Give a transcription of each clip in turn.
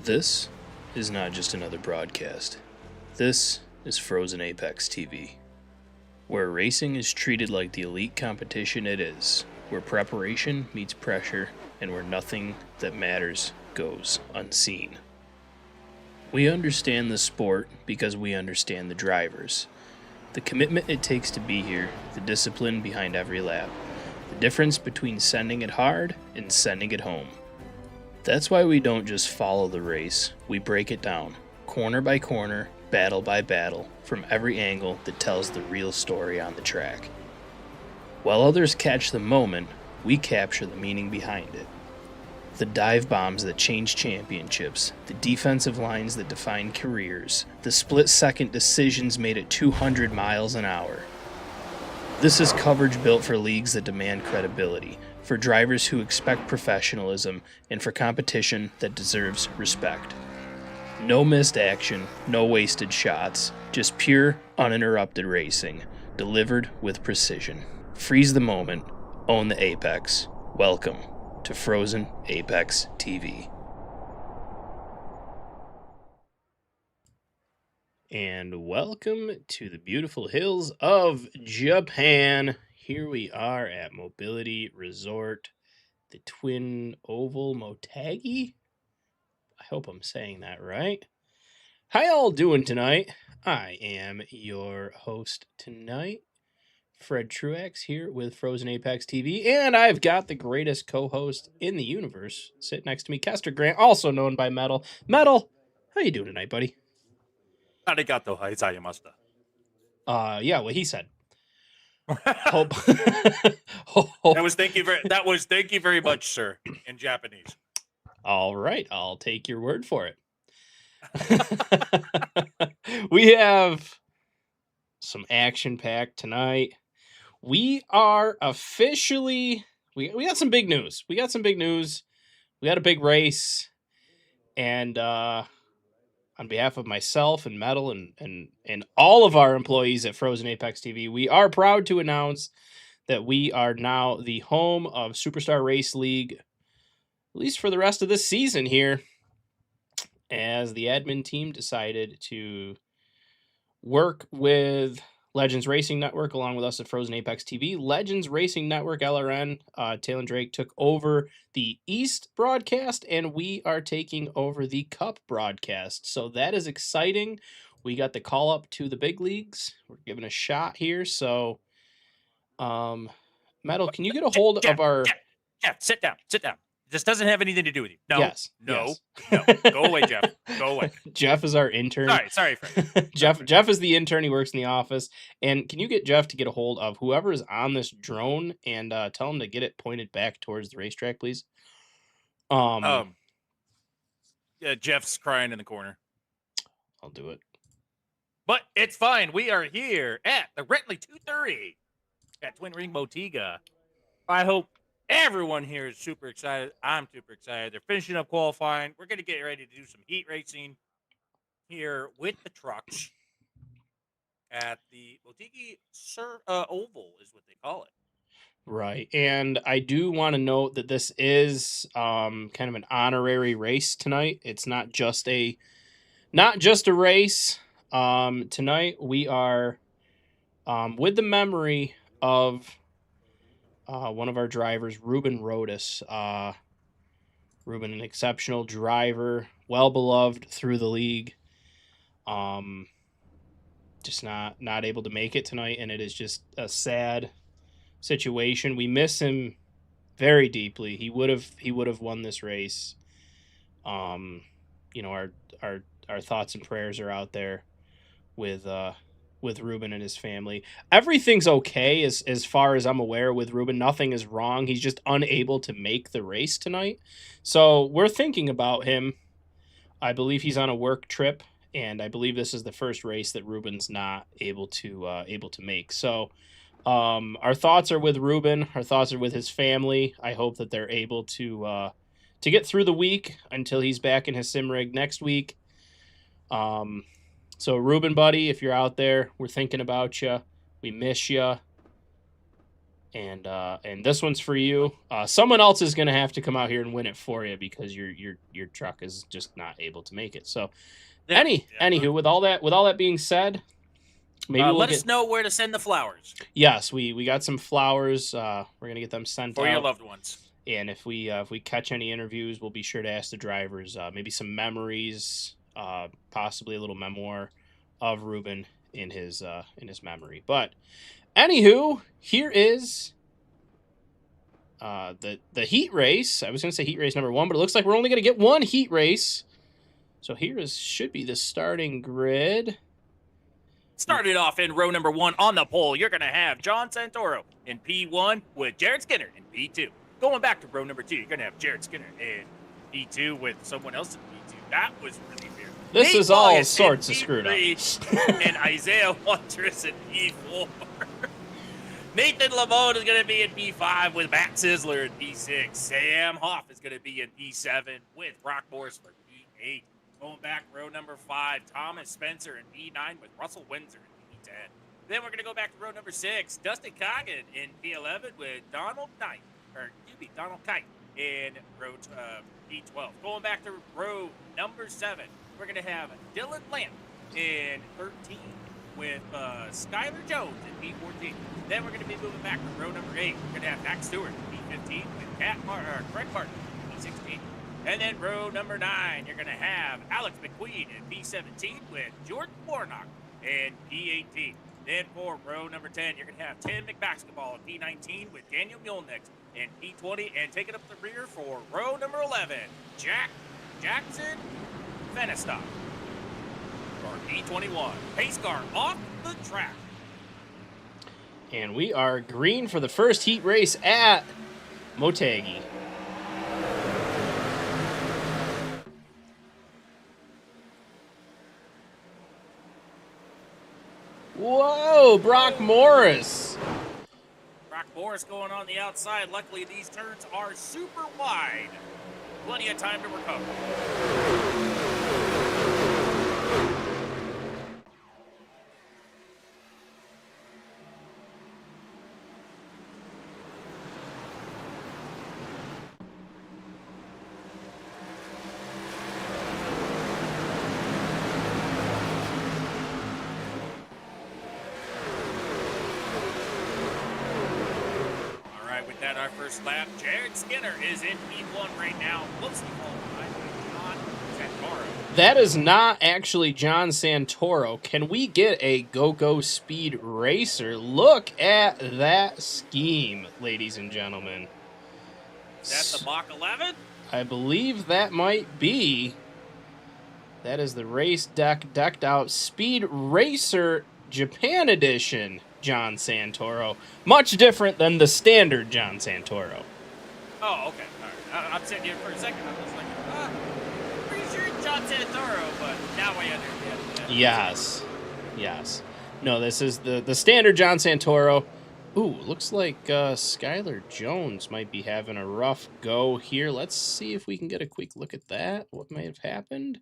This is not just another broadcast. This is Frozen Apex TV, where racing is treated like the elite competition it is, where preparation meets pressure, and where nothing that matters goes unseen. We understand the sport because we understand the drivers, the commitment it takes to be here, the discipline behind every lap, the difference between sending it hard and sending it home. That's why we don't just follow the race, we break it down, corner by corner, battle by battle, from every angle that tells the real story on the track. While others catch the moment, we capture the meaning behind it. The dive bombs that change championships, the defensive lines that define careers, the split-second decisions made at 200 miles an hour. This is coverage built for leagues that demand credibility, for drivers who expect professionalism, and for competition that deserves respect. No missed action, no wasted shots, just pure, uninterrupted racing, delivered with precision. Freeze the moment, own the apex. Welcome to Frozen Apex TV. And welcome to the beautiful hills of Japan. Here we are at Mobility Resort, the Twin Oval Motegi. I hope I'm saying that right. How y'all doing tonight? I am your host tonight, Fred Truax, here with Frozen Apex TV, and I've got the greatest co-host in the universe sitting next to me, Kester Grant, also known by Metal. Metal, how you doing tonight, buddy? Arigato haizayamashita. Yeah, what he said. That Hope. was thank you very much, sir, in Japanese. All right, I'll take your word for it. We have some action packed tonight. We are officially we got some big news. We got a big race, and on behalf of myself and Metal and all of our employees at Frozen Apex TV, we are proud to announce that we are now the home of Superstar Race League, at least for the rest of this season here, as the admin team decided to work with Legends Racing Network along with us at Frozen Apex TV. Legends Racing Network, LRN, Taylor and Drake took over the East broadcast, and we are taking over the Cup broadcast. So that is exciting. We got the call up to the big leagues. We're giving a shot here. So, Metal, can you get a hold of our... Jeff, sit down. This doesn't have anything to do with you. No, yes. No. Go away, Jeff. Go away. Jeff is our intern. Sorry, Fred. Jeff is the intern. He works in the office. And can you get Jeff to get a hold of whoever is on this drone and tell him to get it pointed back towards the racetrack, please? Yeah, Jeff's crying in the corner. I'll do it. But it's fine. We are here at the Rentley 230 at Twin Ring Motegi. I hope everyone here is super excited. I'm super excited. They're finishing up qualifying. We're going to get ready to do some heat racing here with the trucks at the Motegi Oval is what they call it. Right. And I do want to note that this is kind of an honorary race tonight. It's not just a race. Tonight we are with the memory of one of our drivers, Ruben Rodas. Ruben, an exceptional driver, well beloved through the league. Just not able to make it tonight, and it is just a sad situation. We miss him very deeply. He would have won this race. Our thoughts and prayers are out there with Ruben and his family. Everything's okay as far as I'm aware with Ruben. Nothing is wrong. He's just unable to make the race tonight. So we're thinking about him. I believe he's on a work trip, and I believe this is the first race that Ruben's not able to make. So our thoughts are with Ruben. Our thoughts are with his family. I hope that they're able to get through the week until he's back in his sim rig next week. So, Ruben, buddy, if you're out there, we're thinking about you. We miss you. And this one's for you. Someone else is gonna have to come out here and win it for you because your truck is just not able to make it. So, Yeah. anywho, with all that being said, maybe we'll let get. us know where to send the flowers. Yes, we got some flowers. We're gonna get them sent for out. your loved ones. And if we catch any interviews, we'll be sure to ask the drivers maybe some memories, possibly a little memoir of Ruben in his memory. But anywho, here is the heat race. I was going to say heat race number 1, but it looks like we're only going to get one heat race. So here should be the starting grid. Started off in row number 1 on the pole. You're going to have John Santoro in P1 with Jared Skinner in P2. Going back to row number 2, you're going to have Jared Skinner in P2 with someone else in P2. That was really weird. This is all sorts of screwed up. And Isaiah Huntress in P4. Nathan Lamone is going to be in P5 with Matt Sizzler in P6. Sam Hoff is going to be in P7 with Brock Morris for P8. Going back, row number 5, Thomas Spencer in P9 with Russell Windsor in P10. Then we're going to go back to row number 6, Dustin Coggin in P11 with Donald Kite in row P12. Going back to row number 7, we're going to have Dylan Lamp in 13 with Skylar Jones in P14. Then we're going to be moving back to row number 8. We're going to have Max Stewart in P15 with Craig Martin in P16. And then row number 9, you're going to have Alex McQueen in P17 with Jordan Warnock in P18. Then for row number 10, you're going to have Tim McBasketball in P19 with Daniel Mulnix in P20. And taking up the rear for row number 11, Jackson Fenestop for P21. Pace car off the track. And we are green for the first heat race at Motegi. Whoa, Brock Morris. Brock Morris going on the outside. Luckily, these turns are super wide. Plenty of time to recover. Our first lap, Jared Skinner is in P1 right now, closely followed by John Santoro. That is not actually John Santoro. Can we get a Go-Go Speed Racer? Look at that scheme, ladies and gentlemen. Is that the Mach 11? I believe that might be. That is the race decked out Speed Racer Japan Edition John Santoro. Much different than the standard John Santoro. Oh, okay. All right. I'm sitting here for a second. I was like, pretty sure it's John Santoro, but now I understand. Yes. No, this is the standard John Santoro. Ooh, looks like Skylar Jones might be having a rough go here. Let's see if we can get a quick look at that. What may have happened?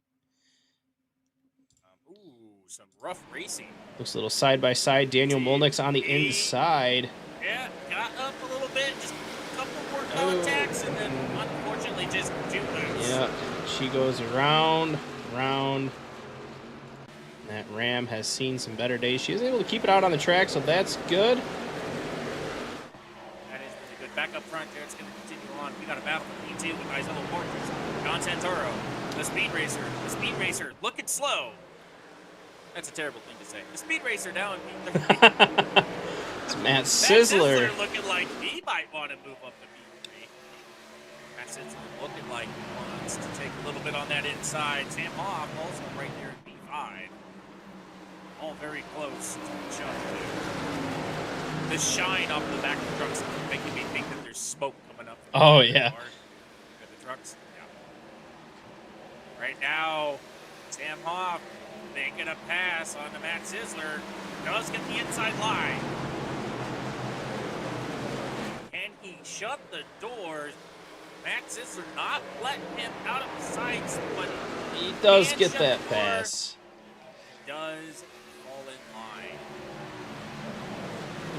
Some rough racing. Looks a little side-by-side. Daniel Mulnix on the inside. Yeah, got up a little bit. Just a couple more contacts, and then unfortunately just too loose. Yeah, she goes around. That Ram has seen some better days. She is able to keep it out on the track, so that's good. That is really good. Back up front there, it's going to continue on. We got a battle for P2 with Isaiah Porters. John Santoro, the Speed Racer. The Speed Racer looking slow. That's a terrible thing to say. The Speed Racer now in P3. It's Matt Sizzler. Matt Sizzler looking like he might want to move up to P3. Matt Sizzler looking like he wants to take a little bit on that inside. Sam Hoff also right there in P5. All very close to each other. The shine off the back of the trucks is making me think that there's smoke coming up. Oh, yeah. The trucks. Yeah. Right now, Sam Hoff making a pass on to Matt Sizzler. Does get the inside line. Can he shut the doors? Matt Sizzler not letting him out of the sights, but he does get that pass. He does fall in line.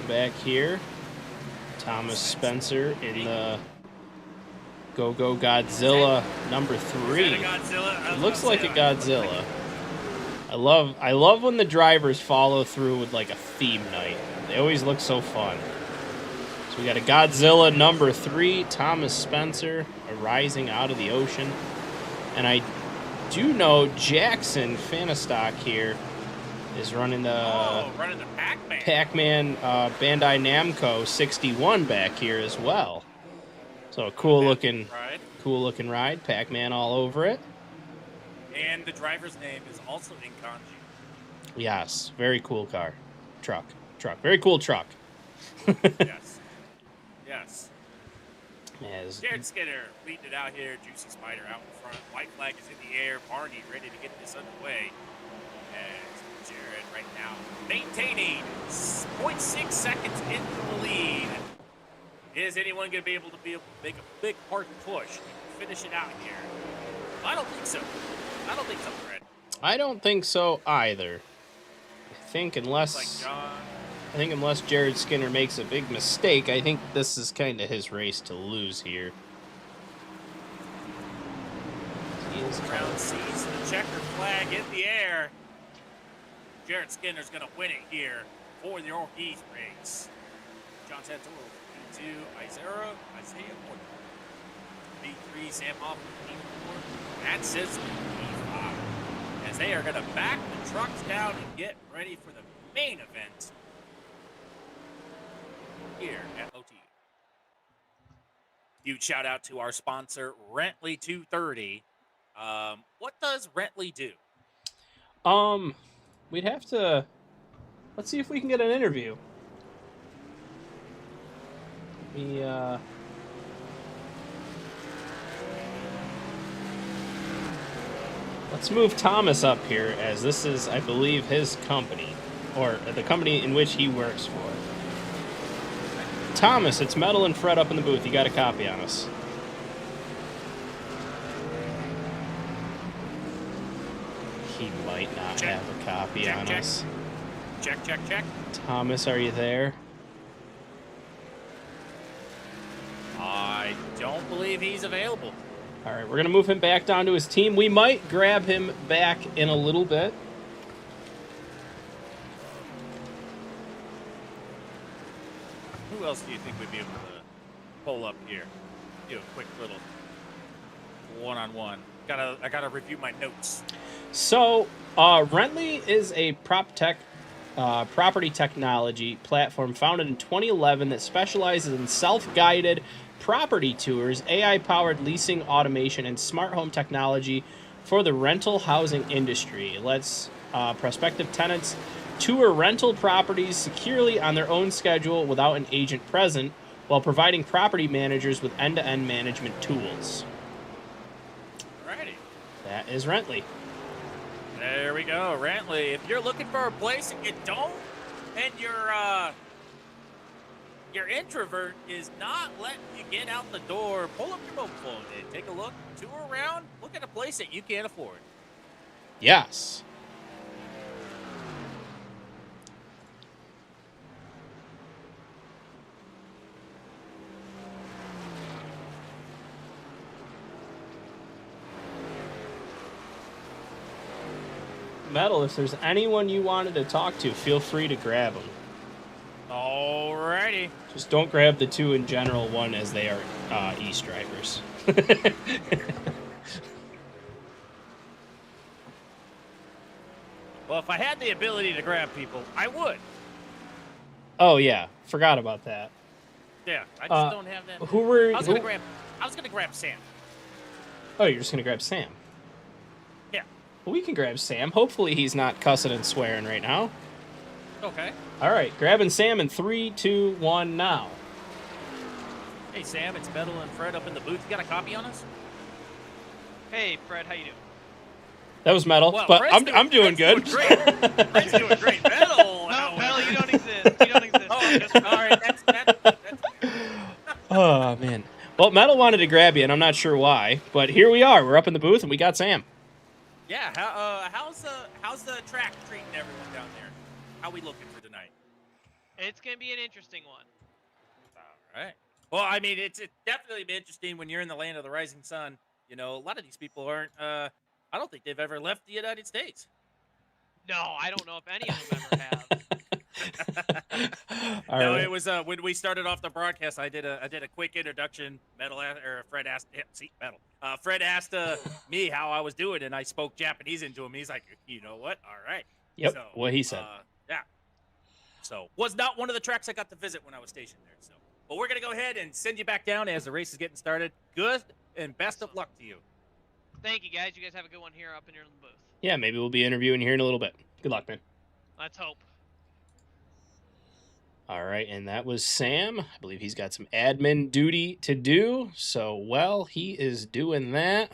Back here. Thomas Spencer in the Go-Go Godzilla number 3. Is that a Godzilla? It looks like a Godzilla. I love when the drivers follow through with like a theme night. They always look so fun. So we got a Godzilla number 3, Thomas Spencer, rising out of the ocean. And I do know Jackson Fanistock here is running the Pac-Man Bandai Namco 61 back here as well. So a cool looking ride. Pac-Man all over it. And the driver's name is also in kanji. Yes, very cool car. Truck. Very cool truck. Yes. As Jared Skinner leading it out here. Juicy Spider out in front. White flag is in the air. Barney ready to get this underway. As Jared right now maintaining 0.6 seconds into the lead. Is anyone going to be able to make a big hard push and finish it out here? I don't think so. Fred. I don't think so either. I think unless Jared Skinner makes a big mistake, I think this is kind of his race to lose here. Round sees the checker flag in the air. Jared Skinner's going to win it here for the Northeast race. John Santoro, P2, Isaiah Porter. B3, Sam Hoffman, P4. That's his P5. As they are going to back the trucks down and get ready for the main event here at Motegi. Huge shout out to our sponsor, Rentley 230. What does Rentley do? We'd have to... Let's see if we can get an interview. Let's move Thomas up here, as this is, I believe, his company, or the company in which he works for. Thomas, it's Metal and Fred up in the booth. You got a copy on us. He might not have a copy on us. Check. Thomas, are you there? I don't believe he's available. All right, we're going to move him back down to his team. We might grab him back in a little bit. Who else do you think we'd be able to pull up here? Do a quick little one-on-one. I gotta review my notes. So, Rentley is a property technology platform founded in 2011 that specializes in self-guided property tours, AI-powered leasing automation, and smart home technology for the rental housing industry. It lets prospective tenants tour rental properties securely on their own schedule without an agent present, while providing property managers with end-to-end management tools. Alrighty. That is Rentley. There we go, Rentley. If you're looking for a place and you don't, and your introvert is not letting you get out the door, pull up your mobile phone and take a look, tour around, look at a place that you can't afford. Yes. Metal, if there's anyone you wanted to talk to, feel free to grab them. Alrighty. Just don't grab the two in general one, as they are East drivers. Well, if I had the ability to grab people, I would. Oh yeah, forgot about that. Yeah, I just don't have that. I was gonna grab Sam. Oh, you're just gonna grab Sam? Yeah. Well, we can grab Sam. Hopefully he's not cussing and swearing right now. Okay. All right, grabbing Sam in 3, 2, 1, now. Hey, Sam, it's Metal and Fred up in the booth. You got a copy on us? Hey, Fred, how you doing? That was Metal, well, but I'm doing good. Doing great. Fred's doing great. Metal. No, Metal, you don't exist. You don't exist. Oh, all right. That's Oh, man. Well, Metal wanted to grab you, and I'm not sure why, but here we are. We're up in the booth, and we got Sam. Yeah. How's the track treating everyone down there? How we looking for tonight? It's gonna be an interesting one. All right. Well, I mean, it's definitely be interesting when you're in the land of the rising sun. You know, a lot of these people aren't. I don't think they've ever left the United States. No, I don't know if any of them ever have. No, right. it was when we started off the broadcast. I did a quick introduction. Fred asked Fred asked me how I was doing, and I spoke Japanese into him. He's like, you know what? All right. Yep. So, What he said. Yeah. So was not one of the tracks I got to visit when I was stationed there. So, but we're gonna go ahead and send you back down as the race is getting started. Good and best of luck to you. Thank you, guys. You guys have a good one here up in your booth. Yeah, maybe we'll be interviewing here in a little bit. Good luck, man. Let's hope. All right, and that was Sam. I believe he's got some admin duty to do. So while he is doing that,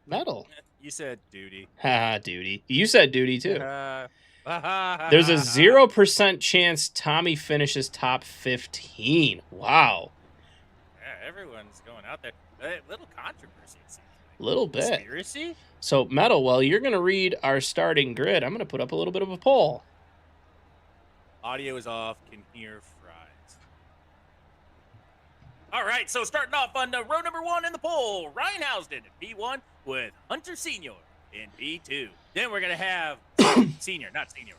Metal. You said duty. Haha, duty. You said duty too. There's There's a 0% chance Tommy finishes top 15. Wow. Yeah, everyone's going out there. A little controversy. It seems like. Little bit. Conspiracy? So, Metal, while you're going to read our starting grid, I'm going to put up a little bit of a poll. Audio is off. Can hear fries. All right, so starting off on row number 1 in the poll, Ryan Housden in P1 with Hunter Senior in P2. Then we're going to have Senior, not Senior.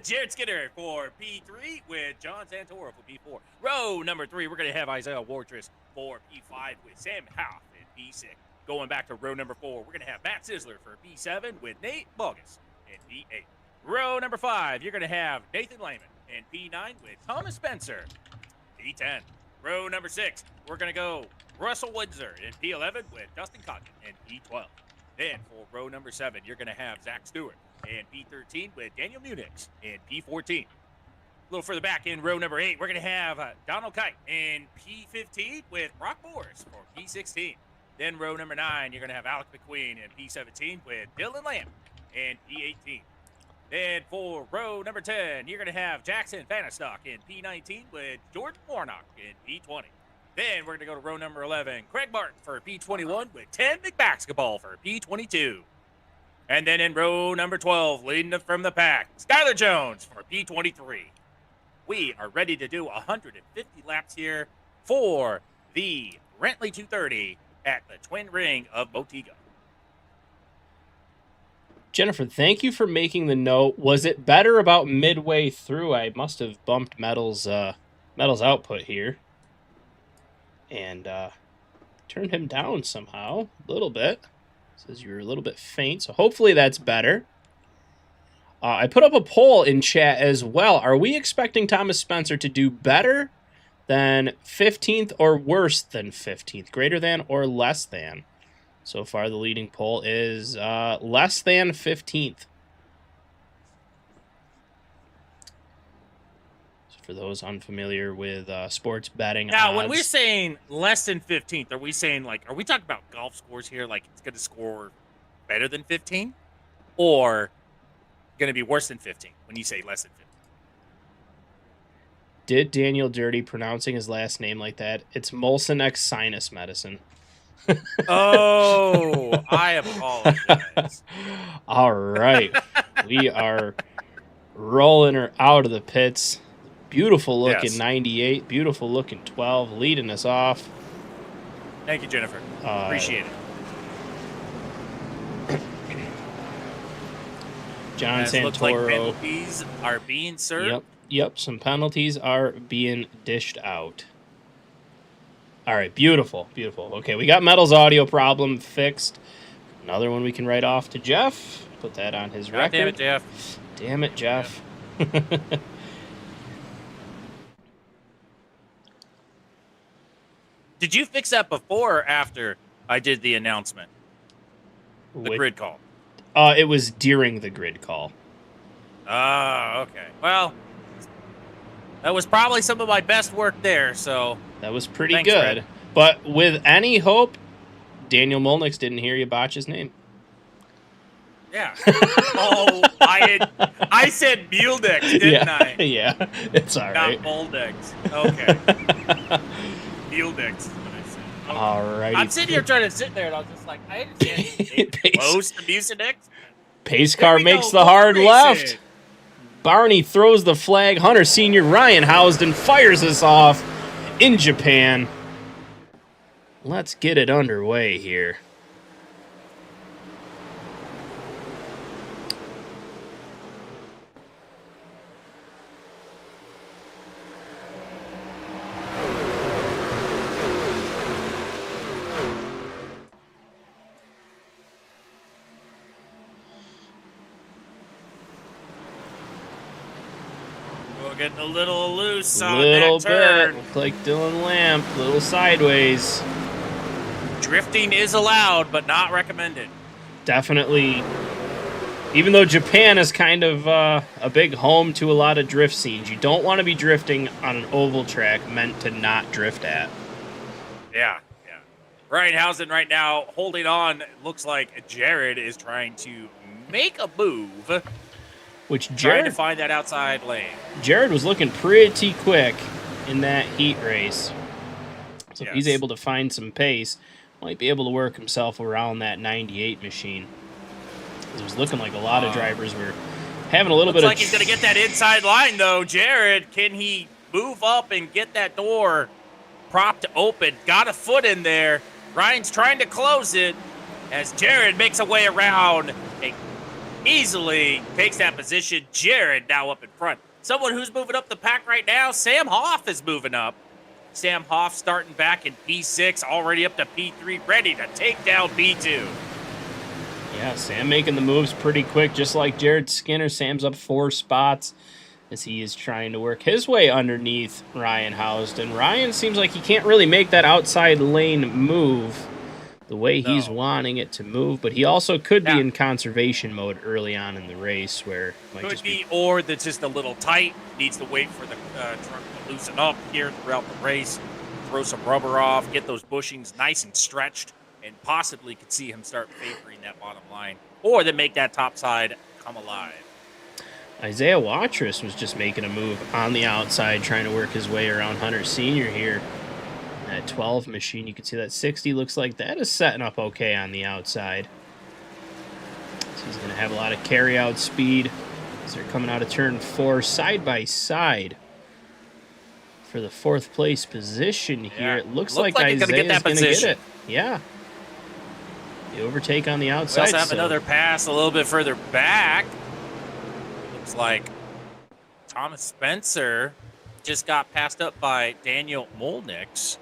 Jared Skinner for P3 with John Santoro for P4. Row number 3, we're going to have Isaiah Wardress for P5 with Sam Hoff in P6. Going back to row number 4, we're going to have Matt Sizzler for P7 with Nate Bogus in P8. Row number 5, you're going to have Nathan Lehman in P9 with Thomas Spencer, P10. Row number 6, we're going to go Russell Windsor in P11 with Dustin Cotton in P12. Then for row number 7, you're going to have Zach Stewart in P13 with Daniel Munix in P14. A little further back in row number 8, we're going to have Donald Kite in P15 with Brock Morris for P16. Then row number 9, you're going to have Alec McQueen in P17 with Dylan Lamb in P18. Then for row number 10, you're going to have Jackson Vanastock in P19 with Jordan Warnock in P20. Then we're going to go to row number 11, Craig Martin for P21 with Ted McBasketball for P22. And then in row number 12, leading from the pack, Skylar Jones for P23. We are ready to do 150 laps here for the Rentley 230 at the Twin Ring of Motegi. Jennifer, thank you for making the note. Was it better about midway through? I must have bumped Metal's output here and turned him down somehow a little bit. Says you were a little bit faint, so hopefully that's better. I put up a poll in chat as well. Are we expecting Thomas Spencer to do better than 15th or worse than 15th? Greater than or less than? So far, the leading poll is less than 15th. So for those unfamiliar with sports betting Now, odds, when we're saying less than 15th, are we saying, like, are we talking about golf scores here? Like, it's going to score better than 15? Or going to be worse than 15 when you say less than 15? did Daniel Dirty pronouncing his last name like that? It's Molson Sinus Medicine. Oh, I apologize. All right. We are rolling her out of the pits. Beautiful looking Yes. 98. Beautiful looking 12. Leading us off. Thank you, Jennifer. Appreciate it. John As looks like Santoro. penalties are being served. Yep. Some penalties are being dished out. All right. Beautiful. Okay, we got Metal's audio problem fixed. Another one we can write off to Jeff. Put that on his record. Damn it, Jeff. Damn it, Jeff. Did you fix that before or after I did the announcement? The grid call. It was during the grid call. Oh, okay. Well, that was probably some of my best work there, so... That was pretty Thanks, good. Fred. But with any hope, Daniel Molnix didn't hear you botch his name. Yeah. Oh, I said Muledex, didn't I? Yeah, it's all right. Not Moldex. Okay. Muledex is what I said. Okay. All right. I'm sitting here trying to sit there, and I was just like, I understand. Close to Mucinex. Pace car makes the hard left. Barney throws the flag. Hunter Senior Ryan Housden fires us off in Japan. Let's get it underway here. Getting a little loose on Little that turn. bit, look like Dylan Lamp, little sideways. Drifting is allowed, but not recommended. Definitely, even though Japan is kind of a big home to a lot of drift scenes, you don't want to be drifting on an oval track meant to not drift at. Yeah. Reinhausen right now holding on. Looks like Jared is trying to make a move. Which trying to find that outside lane. Jared was looking pretty quick in that heat race. So if he's able to find some pace, might be able to work himself around that 98 machine. It was looking like a lot of drivers were having a little bit of... Looks like he's going to get that inside line, though. Jared, can he move up and get that door propped open? Got a foot in there. Ryan's trying to close it as Jared makes a way around and easily takes that position. Jared now up in front. Someone who's moving up the pack right now, Sam Hoff is moving up. Sam Hoff starting back in P6, already up to P3, ready to take down P2. Yeah, Sam making the moves pretty quick, just like Jared Skinner. Sam's up 4 spots as he is trying to work his way underneath Ryan Housden. Ryan seems like he can't really make that outside lane move the way he's wanting it to move, but he also could be in conservation mode early on in the race where it might could just be, or that's just a little tight, needs to wait for the truck to loosen up here throughout the race, throw some rubber off, get those bushings nice and stretched, and possibly could see him start favoring that bottom line, or then make that top side come alive. Isaiah Watrous was just making a move on the outside, trying to work his way around Hunter Sr. here. That 12 machine, you can see that 60 looks like that is setting up okay on the outside. So he's going to have a lot of carry-out speed as they're coming out of turn 4 side by side for the 4th place position here. It looks like Isaiah's going to get it. Yeah. The overtake on the outside. We also have another pass a little bit further back. Looks like Thomas Spencer just got passed up by Daniel Molnix.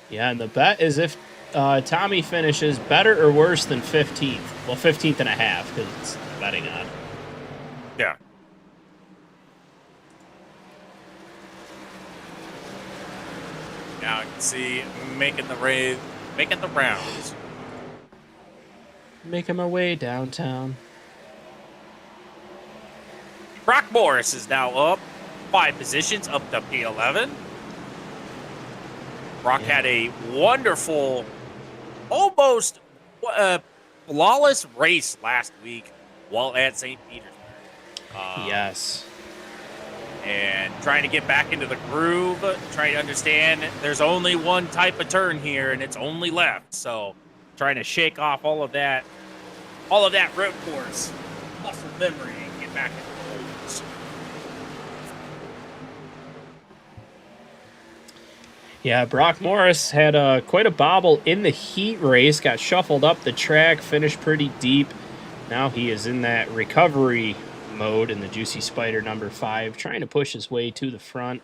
Yeah, and the bet is if Tommy finishes better or worse than 15th. Well, 15th and a half, because it's betting on. Yeah. Now you can see making the rounds. Making my way downtown. Brock Morris is now up 5 positions, up to P11. Brock had a wonderful, almost flawless race last week while at St. Petersburg. Yes. And trying to get back into the groove, trying to understand there's only one type of turn here, and it's only left. So trying to shake off all of that road course, muscle memory, and get back into the holes. Yeah, Brock Morris had quite a bobble in the heat race, got shuffled up the track, finished pretty deep. Now he is in that recovery mode in the Juicy Spider number 5, trying to push his way to the front.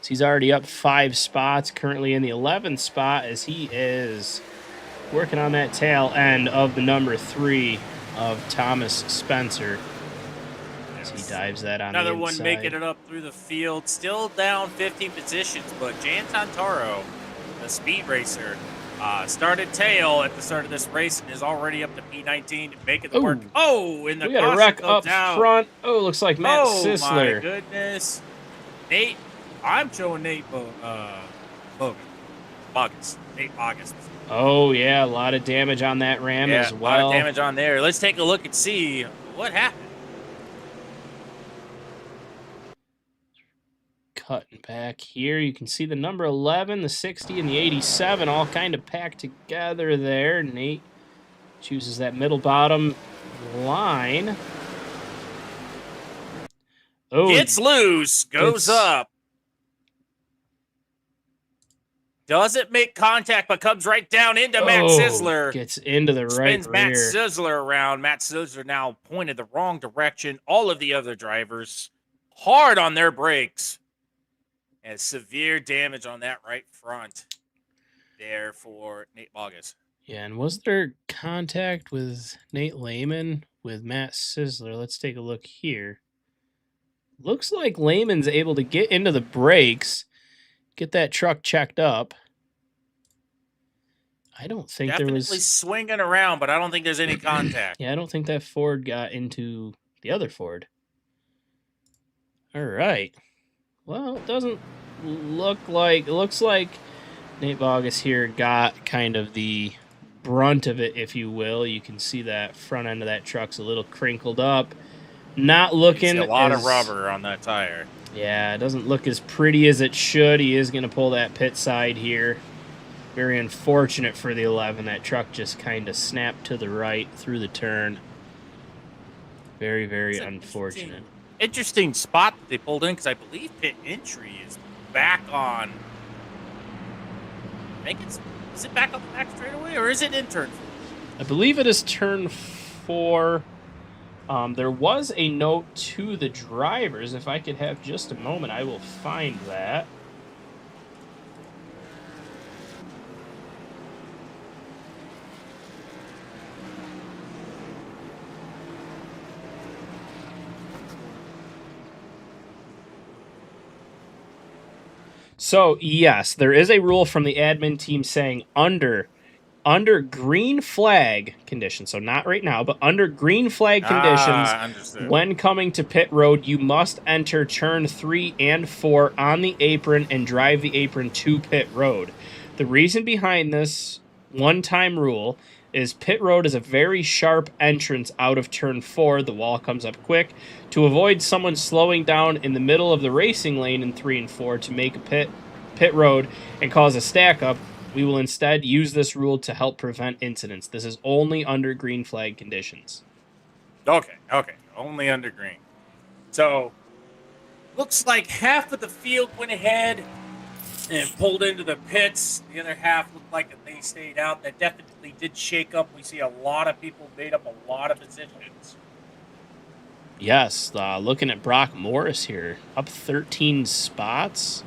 So he's already up 5 spots, currently in the 11th spot as he is working on that tail end of the number 3 of Thomas Spencer. As he dives that on Another the inside. one making it up through the field, still down 15 positions, but Jan Tantaro, the speed racer, started tail at the start of this race and is already up to P19, making the work. Oh, in the we got a wreck up front. Oh, looks like Matt Sisler. Oh, my goodness. Nate, I'm showing Nate Bogus. Nate Bogus. Oh, yeah, a lot of damage on that ram as well. A lot of damage on there. Let's take a look and see what happened. Cutting back here, you can see the number 11, the 60, and the 87 all kind of packed together there. Nate chooses that middle bottom line. Oh, Gets loose, goes up. Doesn't make contact, but comes right down into Matt Sizzler. Gets into the right Spins rear. Matt Sizzler around. Matt Sizzler now pointed the wrong direction. All of the other drivers hard on their brakes. And severe damage on that right front there for Nate Bogus. Yeah, and was there contact with Nate Lehman with Matt Sizzler? Let's take a look here. Looks like Lehman's able to get into the brakes, get that truck checked up. I don't think Definitely there was swinging around, but I don't think there's any contact. Yeah, I don't think that Ford got into the other Ford. All right. Well, it doesn't look like... It looks like Nate Bogus here got kind of the brunt of it, if you will. You can see that front end of that truck's a little crinkled up. Not looking... a lot of rubber on that tire. Yeah, it doesn't look as pretty as it should. He is going to pull that pit side here. Very unfortunate for the 11. That truck just kind of snapped to the right through the turn. Very, very unfortunate. Interesting spot that they pulled in because I believe pit entry is back on. I think is it back on the back straightaway or is it in turn 4? I believe it is turn 4. There was a note to the drivers. If I could have just a moment, I will find that. So, yes, there is a rule from the admin team saying under green flag conditions, so not right now, but under green flag conditions, when coming to pit road, you must enter turn 3 and 4 on the apron and drive the apron to pit road. The reason behind this one-time rule is pit road is a very sharp entrance out of turn 4. The wall comes up quick. To avoid someone slowing down in the middle of the racing lane in 3 and 4 to make a pit road and cause a stack up, we will instead use this rule to help prevent incidents. This is only under green flag conditions. Okay. Only under green. So, looks like half of the field went ahead and pulled into the pits. The other half looked like that they stayed out. That definitely did shake up. We see a lot of people made up a lot of positions. Yes, looking at Brock Morris here, up 13 spots.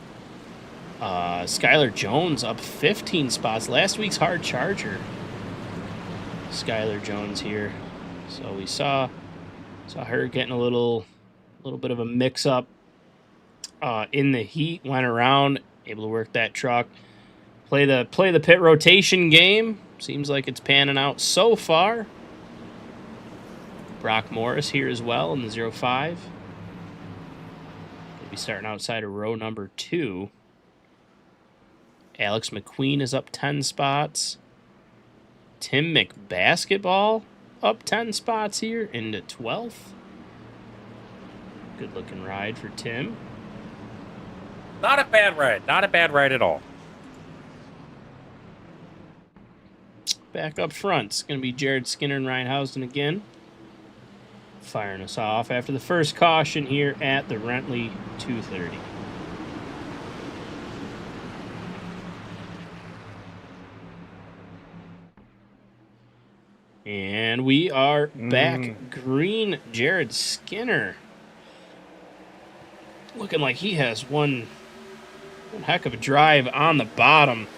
Skylar Jones up 15 spots. Last week's hard charger. Skylar Jones here. So we saw her getting a little bit of a mix-up in the heat. Went around, able to work that truck. Play the pit rotation game. Seems like it's panning out so far. Brock Morris here as well in the 05. We'll be starting outside of row number 2. Alex McQueen is up 10 spots. Tim McBasketball up 10 spots here into 12th. Good looking ride for Tim. Not a bad ride. Not a bad ride at all. Back up front, it's going to be Jared Skinner and Ryan Housden again. Firing us off after the first caution here at the Rentley 230. And we are back green. Jared Skinner. Looking like he has one heck of a drive on the bottom.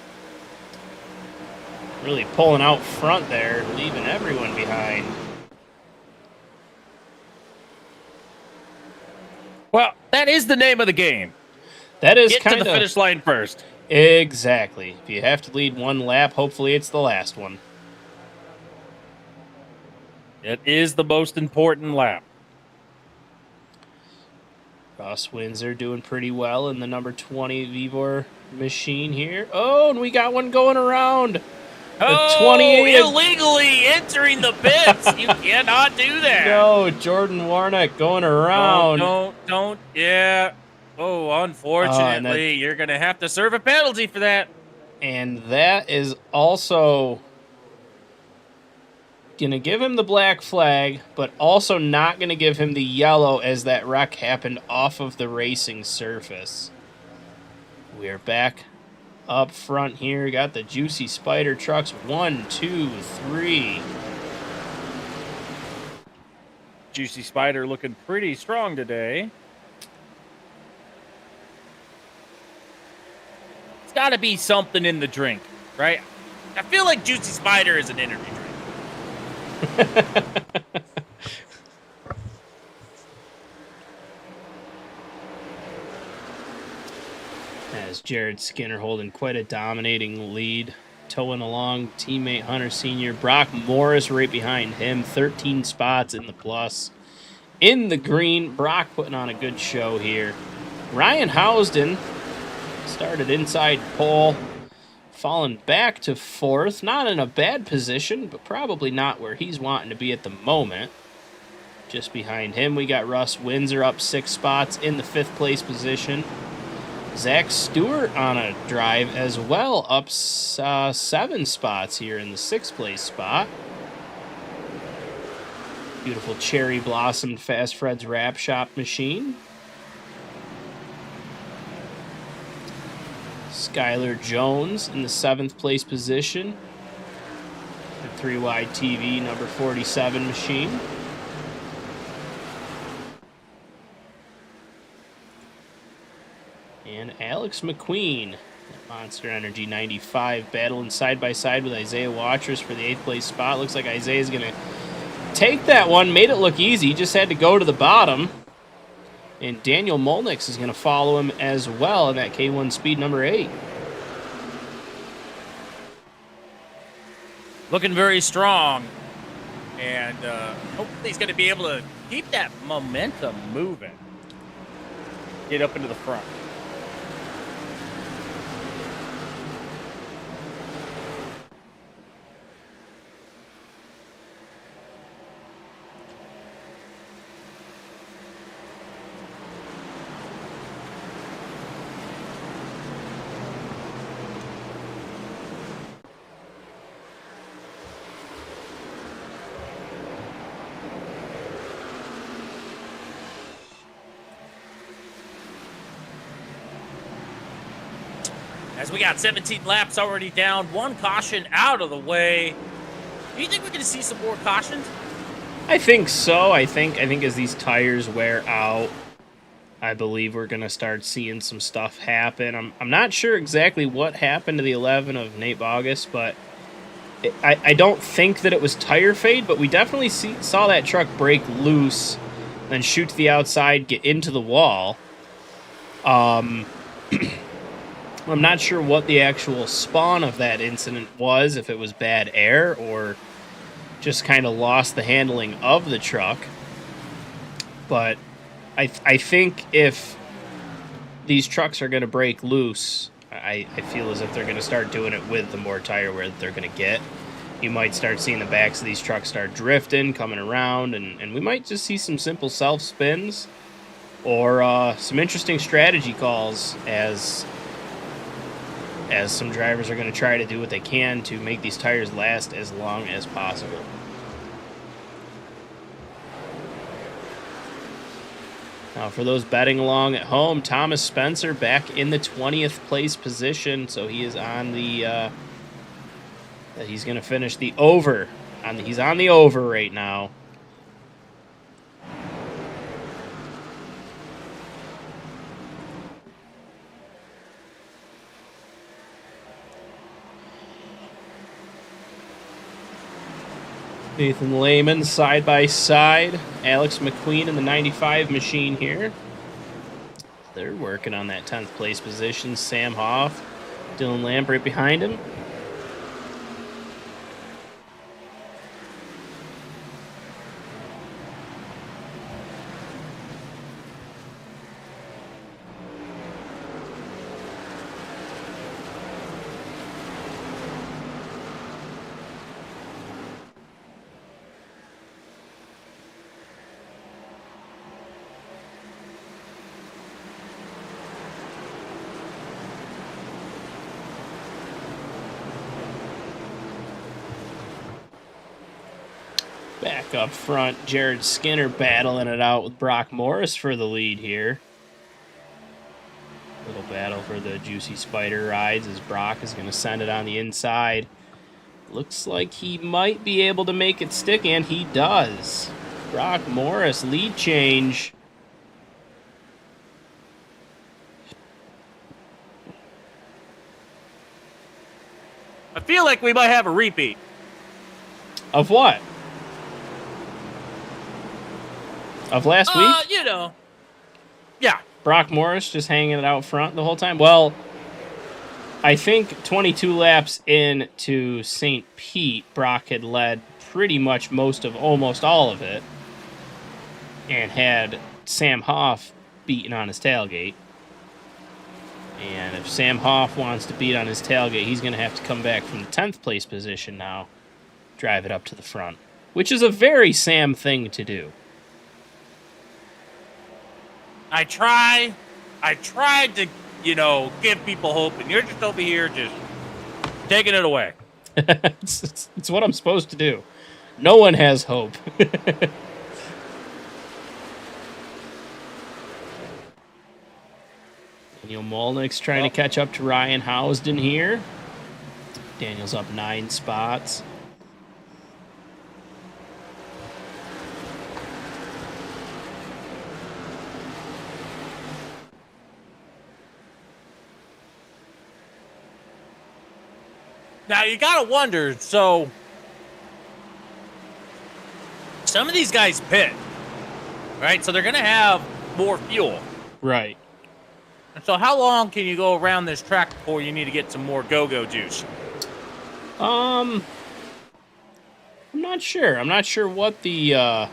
Really pulling out front there, leaving everyone behind. Well, that is the name of the game. That is kind of... Get to the finish line first. Exactly. If you have to lead one lap, hopefully it's the last one. It is the most important lap. Ross Windsor doing pretty well in the number 20 Vivor machine here. Oh, and we got one going around. The 28 illegally entering the pits. You cannot do that. No, Jordan Warnock going around. Don't. Yeah. Oh, unfortunately, you're going to have to serve a penalty for that. And that is also going to give him the black flag, but also not going to give him the yellow as that wreck happened off of the racing surface. We are back Up front here, got the Juicy Spider trucks. 1, 2, 3. Juicy Spider looking pretty strong today. It's got to be something in the drink, right? I feel like Juicy Spider is an energy drink. As Jared Skinner holding quite a dominating lead. Towing along teammate Hunter Sr. Brock Morris right behind him. 13 spots in the plus. In the green, Brock putting on a good show here. Ryan Housden started inside pole. Falling back to 4th. Not in a bad position, but probably not where he's wanting to be at the moment. Just behind him, we got Russ Windsor up 6 spots in the 5th place position. Zach Stewart on a drive as well, up 7 spots here in the 6th place spot. Beautiful cherry blossomed Fast Fred's Wrap Shop machine. Skylar Jones in the 7th place position. The 3-wide TV number 47 machine. And Alex McQueen, Monster Energy 95, battling side by side with Isaiah Watchers for the 8th place spot. Looks like Isaiah's going to take that one. Made it look easy, just had to go to the bottom. And Daniel Molnix is going to follow him as well in that K1 speed number 8. Looking very strong. And hopefully he's going to be able to keep that momentum moving. Get up into the front. As we got 17 laps already down, 1 caution out of the way. Do you think we're going to see some more cautions? I think so. I think as these tires wear out, I believe we're going to start seeing some stuff happen. I'm not sure exactly what happened to the 11 of Nate Bogus, but I don't think that it was tire fade, but we definitely saw that truck break loose, then shoot to the outside, get into the wall. I'm not sure what the actual spawn of that incident was, if it was bad air or just kind of lost the handling of the truck. But I think if these trucks are going to break loose, I feel as if they're going to start doing it with the more tire wear that they're going to get. You might start seeing the backs of these trucks start drifting, coming around, and we might just see some simple self-spins or some interesting strategy calls as some drivers are going to try to do what they can to make these tires last as long as possible. Now, for those betting along at home, Thomas Spencer back in the 20th place position, so he is on the he's going to finish the over. He's on the over right now. Nathan Lehman side by side. Alex McQueen in the 95 machine here. They're working on that 10th place position. Sam Hoff, Dylan Lamp right behind him. Back up front, Jared Skinner battling it out with Brock Morris for the lead here. Little battle for the Juicy Spider rides as Brock is going to send it on the inside. Looks like he might be able to make it stick, and he does. Brock Morris, lead change. I feel like we might have a repeat. Of what? Of last week? You know. Yeah. Brock Morris just hanging it out front the whole time? Well, I think 22 laps into St. Pete, Brock had led pretty much almost all of it and had Sam Hoff beating on his tailgate. And if Sam Hoff wants to beat on his tailgate, he's going to have to come back from the 10th place position now, drive it up to the front, which is a very Sam thing to do. I tried to, give people hope, and you're just over here just taking it away. it's what I'm supposed to do. No one has hope. Daniel Molnick's trying to catch up to Ryan Housden here. Daniel's up 9 spots. Now, you gotta wonder, so some of these guys pit, right? So they're gonna have more fuel. Right. And so how long can you go around this track before you need to get some more go-go juice? I'm not sure. I'm not sure what the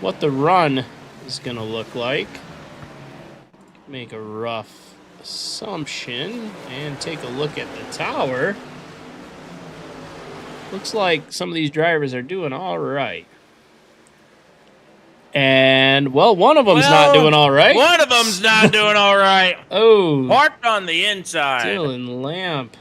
run is gonna look like. Make a rough assumption and take a look at the tower. Looks like some of these drivers are doing all right. And, well, one of them's not doing all right. One of them's not doing all right. Oh. Parked on the inside. Dylan Lamp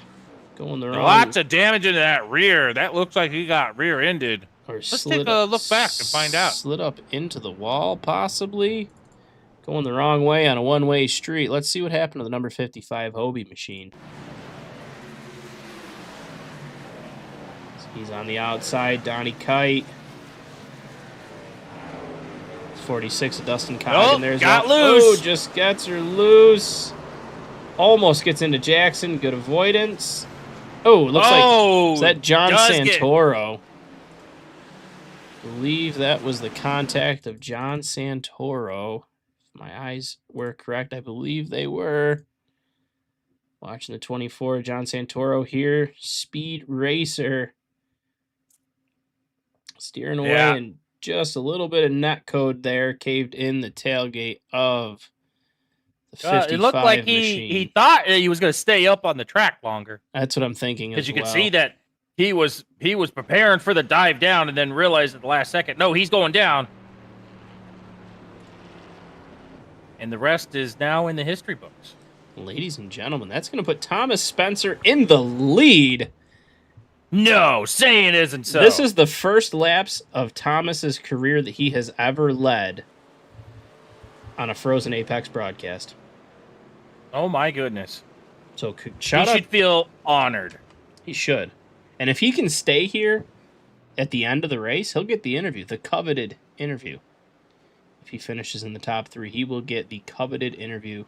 going the wrong. Lots of damage into that rear. That looks like he got rear-ended. Let's take a look back and find out. Slid up into the wall, possibly. Going the wrong way on a one-way street. Let's see what happened to the number 55 Hobie machine. He's on the outside. Donnie Kite. 46 of Dustin Coggin. There's got loose. Oh, just gets her loose. Almost gets into Jackson. Good avoidance. Oh, looks like is that John Santoro? Believe that was the contact of John Santoro. If my eyes were correct, I believe they were. Watching the 24, John Santoro here. Speed Racer. Steering away and just a little bit of net code there caved in the tailgate of the 55 it looked like machine. he thought he was going to stay up on the track longer. That's what I'm thinking. Because you could see that he was preparing for the dive down and then realized at the last second, no, he's going down. And the rest is now in the history books. Ladies and gentlemen, that's going to put Thomas Spencer in the lead. No, say it isn't so. This is the first laps of Thomas's career that he has ever led on a Frozen Apex broadcast. Oh my goodness. So he should feel honored. He should. And if he can stay here at the end of the race, he'll get the interview, the coveted interview. If he finishes in the top 3, he will get the coveted interview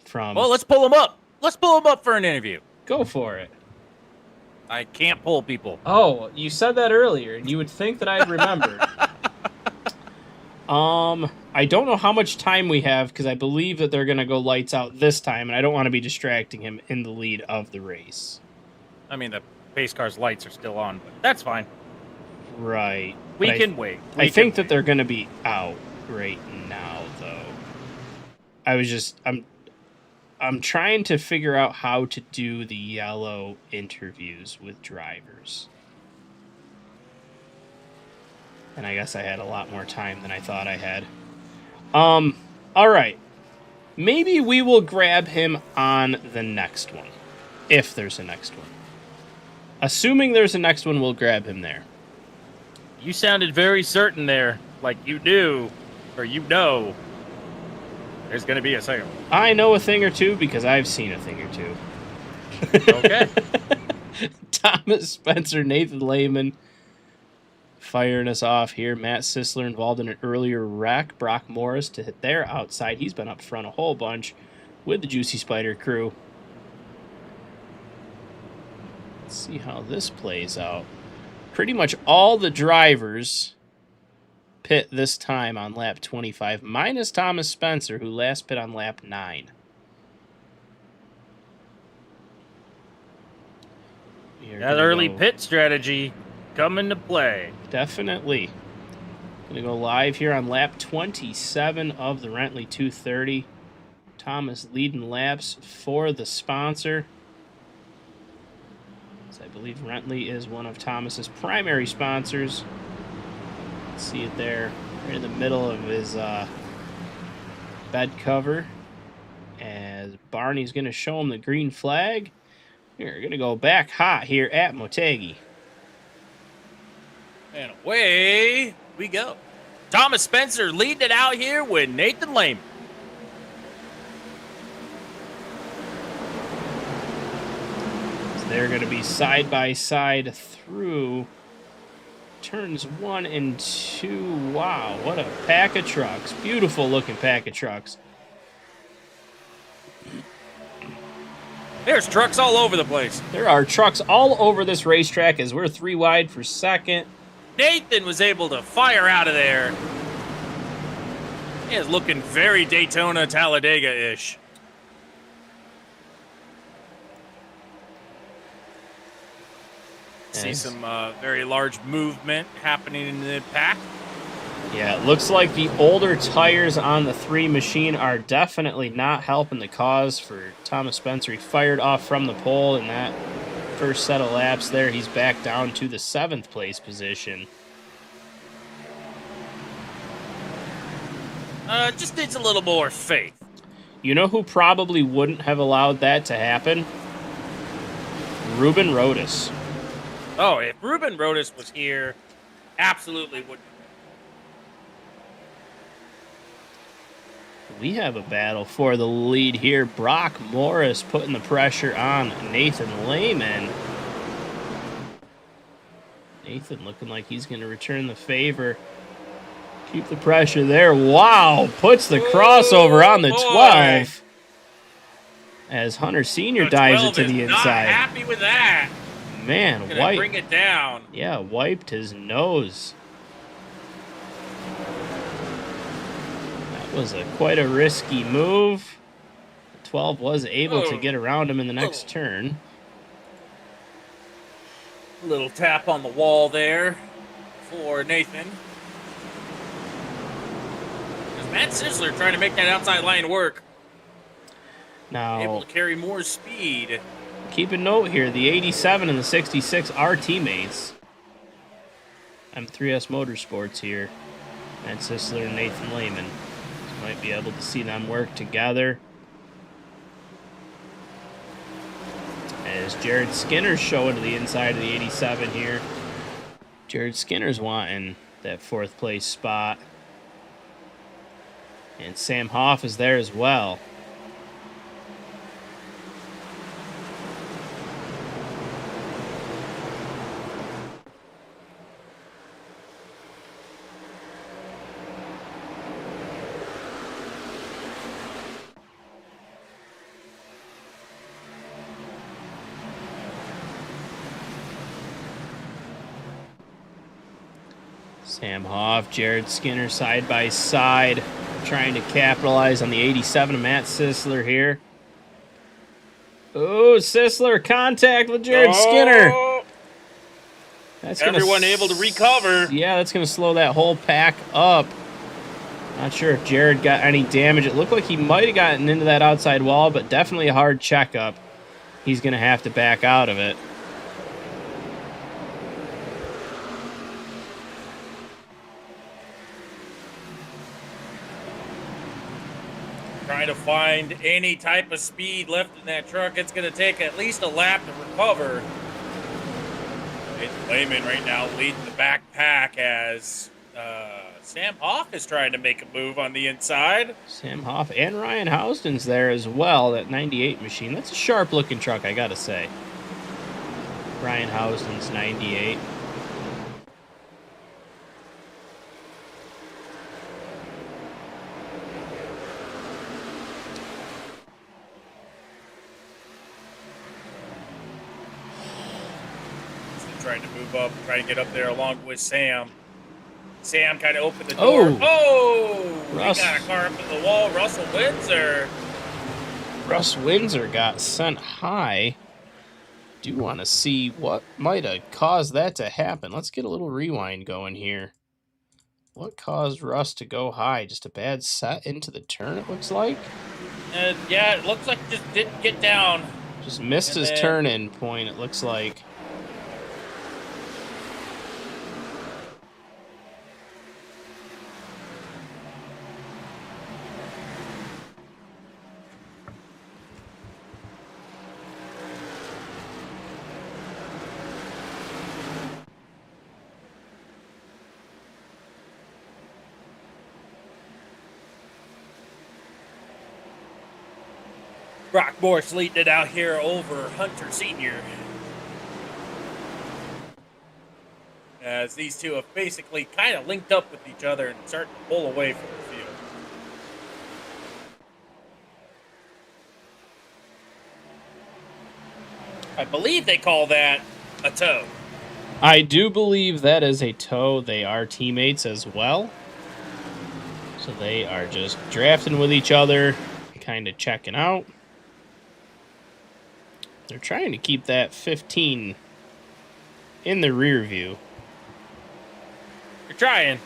from... Well, let's pull him up. Let's pull him up for an interview. Go for it. I can't pull people. Oh, you said that earlier, and you would think that I'd remember. I don't know how much time we have, because I believe that they're going to go lights out this time, and I don't want to be distracting him in the lead of the race. I mean, the pace car's lights are still on, but that's fine. Right. We can wait. I think that they're going to be out right now, though. I'm trying to figure out how to do the yellow interviews with drivers. And I guess I had a lot more time than I thought I had. All right. Maybe we will grab him on the next one. If there's a next one. Assuming there's a next one, we'll grab him there. You sounded very certain there, like you knew, or you know. There's going to be a second one. I know a thing or two because I've seen a thing or two. Okay. Thomas Spencer, Nathan Lehman firing us off here. Matt Sisler involved in an earlier wreck. Brock Morris to hit there outside. He's been up front a whole bunch with the Juicy Spider crew. Let's see how this plays out. Pretty much all the drivers pit this time on lap 25, minus Thomas Spencer, who last pit on lap 9. That early pit strategy come into play. Definitely. Going to go live here on lap 27 of the Rentley 230. Thomas leading laps for the sponsor. As I believe Rentley is one of Thomas's primary sponsors. See it there, right in the middle of his bed cover. As Barney's going to show him the green flag. We're going to go back hot here at Motegi. And away we go. Thomas Spencer leading it out here with Nathan Lehman. So they're going to be side by side through turns 1 and 2. Wow, what a pack of trucks. Beautiful looking pack of trucks. There's trucks all over the place. There are trucks all over this racetrack as we're 3 wide for second. Nathan was able to fire out of there. He is looking very Daytona Talladega-ish. See some very large movement happening in the pack. Yeah, it looks like the older tires on the 3 machine are definitely not helping the cause for Thomas Spencer. He fired off from the pole in that first set of laps there. He's back down to the 7th place position. Just needs a little more faith. You know who probably wouldn't have allowed that to happen? Ruben Rodas. Oh, if Ruben Rodas was here, absolutely wouldn't. We have a battle for the lead here. Brock Morris putting the pressure on Nathan Lehman. Nathan looking like he's going to return the favor. Keep the pressure there. Wow, puts the crossover on the 12. As Hunter Sr. dives it to the inside. Not happy with that. Man, Gonna bring it down. Yeah, wiped his nose. That was quite a risky move. 12 was able to get around him in the next turn. A little tap on the wall there for Nathan. Matt Sisler trying to make that outside line work. Now, able to carry more speed. Keep a note here, the 87 and the 66 are teammates. M3S Motorsports here. Matt Sisler and Nathan Lehman. So might be able to see them work together. As Jared Skinner's showing to the inside of the 87 here. Jared Skinner's wanting that 4th place spot. And Sam Hoff is there as well. Sam Hoff, Jared Skinner side by side, trying to capitalize on the 87 of Matt Sisler here. Oh, Sisler, contact with Jared Skinner. That's everyone able to recover. Yeah, that's going to slow that whole pack up. Not sure if Jared got any damage. It looked like he might have gotten into that outside wall, but definitely a hard checkup. He's going to have to back out of it. Trying to find any type of speed left in that truck. It's going to take at least a lap to recover. It's Lehman right now leading the back pack as Sam Hoff is trying to make a move on the inside. Sam Hoff and Ryan Houston's there as well, that 98 machine. That's a sharp-looking truck, I gotta say. Ryan Houston's 98. Trying to move up, trying to get up there along with Sam. Sam kind of opened the door. He got a car up to the wall. Russell Windsor. Russ Windsor got sent high. Do want to see what might have caused that to happen. Let's get a little rewind going here. What caused Russ to go high? Just a bad set into the turn, it looks like? Yeah, it looks like he just didn't get down. Just missed his turn-in point, it looks like. Brock Morse leading it out here over Hunter Sr. As these two have basically kind of linked up with each other and starting to pull away from the field. I believe they call that a tow. I do believe that is a tow. They are teammates as well. So they are just drafting with each other, kind of checking out. They're trying to keep that 15 in the rear view. You're trying.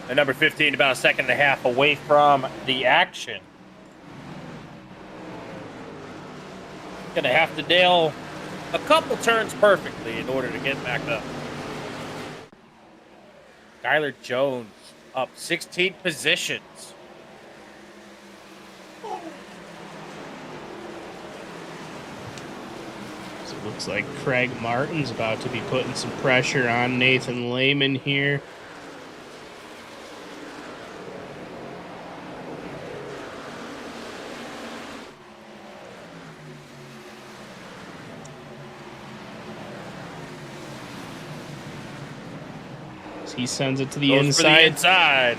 And number 15 about a second and a half away from the action. Gonna have to nail a couple turns perfectly in order to get back up. Skylar Jones up 16 positions. So it looks like Craig Martin's about to be putting some pressure on Nathan Lehman here. He sends it to the inside. For the inside.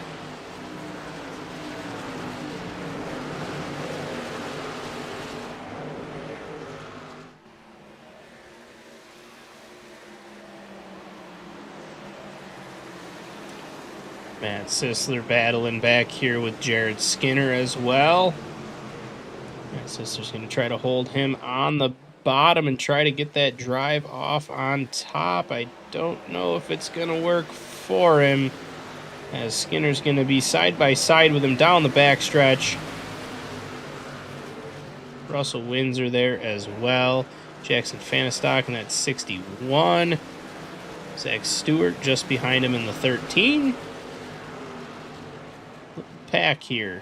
Matt Sisler battling back here with Jared Skinner as well. Matt Sisler's going to try to hold him on the bottom and try to get that drive off on top. I don't know if it's going to work for him, as Skinner's going to be side by side with him down the backstretch. Russell Windsor there as well. Jackson Fanistock in that 61. Zach Stewart just behind him in the 13. Pack here.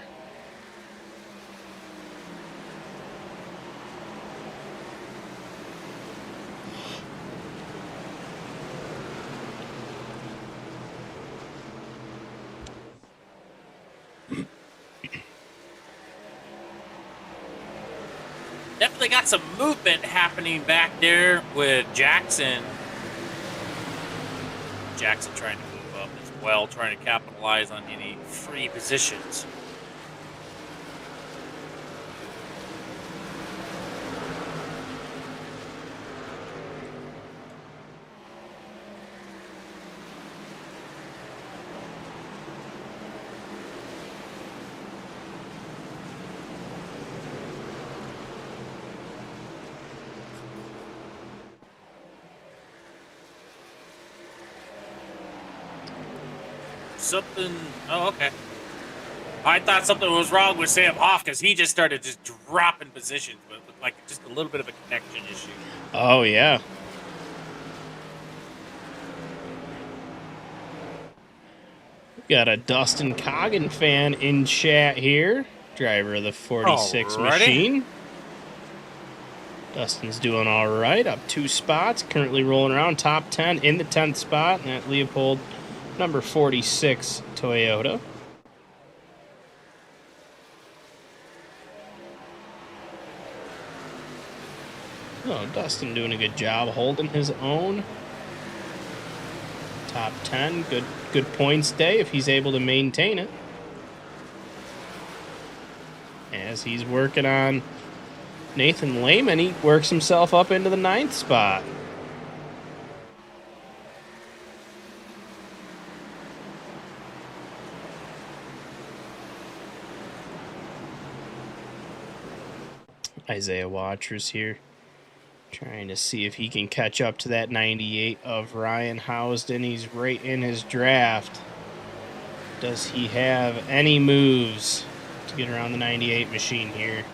Definitely got some movement happening back there with Jackson. Jackson trying to move up as well, trying to capitalize on any free positions. Something. Oh, okay. I thought something was wrong with Sam Hoff because he just started just dropping positions, but it looked like just a little bit of a connection issue. Oh, yeah. Got a Dustin Coggin fan in chat here. Driver of the 46 Alrighty. machine. Dustin's doing all right. Up 2 spots. Currently rolling around top 10 in the 10th spot. And that Leopold number 46 Toyota. Oh, Dustin doing a good job holding his own. Top 10. Good points day if he's able to maintain it. As he's working on Nathan Lehman, he works himself up into the 9th spot. Isaiah Watchers here, trying to see if he can catch up to that 98 of Ryan Housden. He's right in his draft. Does he have any moves to get around the 98 machine here?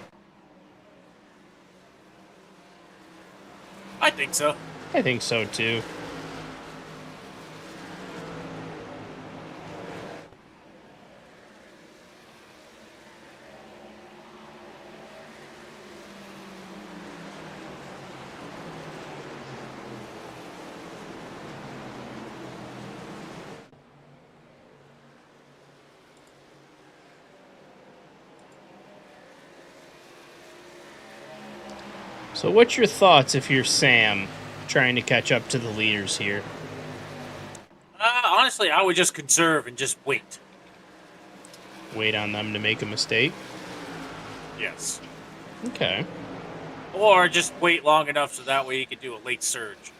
I think so. I think so too. So what's your thoughts if you're Sam trying to catch up to the leaders here? Honestly, I would just conserve and just wait. Wait on them to make a mistake? Yes. Okay. Or just wait long enough so that way you can do a late surge.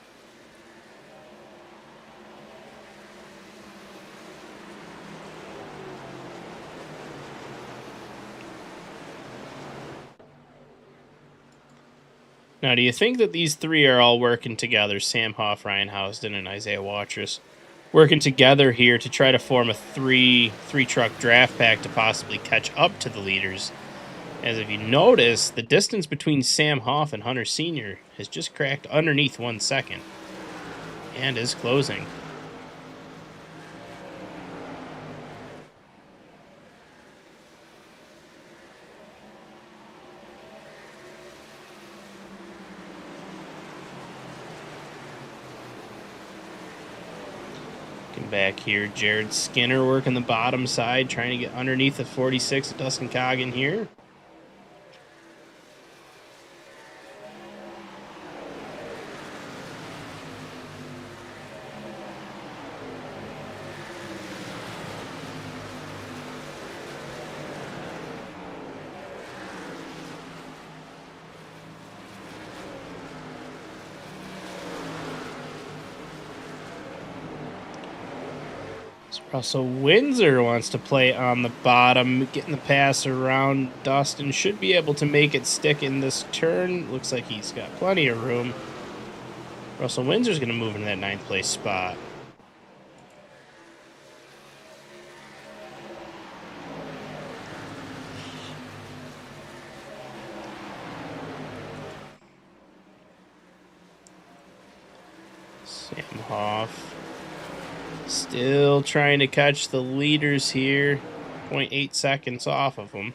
Now, do you think that these three are all working together, Sam Hoff, Ryan Housden, and Isaiah Watchers, working together here to try to form a three-truck draft pack to possibly catch up to the leaders? As if you notice, the distance between Sam Hoff and Hunter Sr. has just cracked underneath 1 second and is closing. Back here, Jared Skinner working the bottom side, trying to get underneath the 46 of Dustin Coggin here. Russell Windsor wants to play on the bottom, getting the pass around. Dustin should be able to make it stick in this turn. Looks like he's got plenty of room. Russell Windsor's going to move into that 9th place spot. Sam Hoff still trying to catch the leaders here. 0.8 seconds off of them.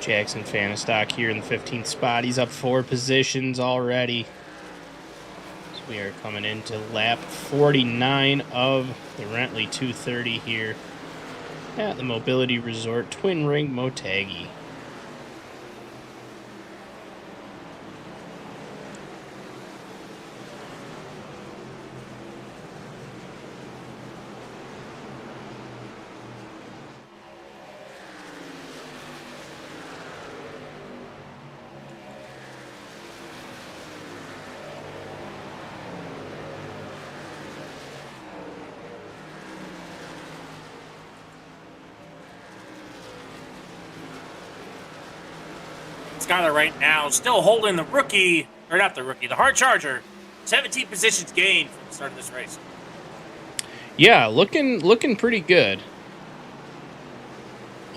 Jackson Fanistock here in the 15th spot. He's up 4 positions already. So we are coming into lap 49 of the Rentley 230 here at the Mobility Resort Twin Ring Motegi. Skyler right now, still holding the rookie, or not the rookie, the hard charger. 17 positions gained from the start of this race. Yeah, looking pretty good.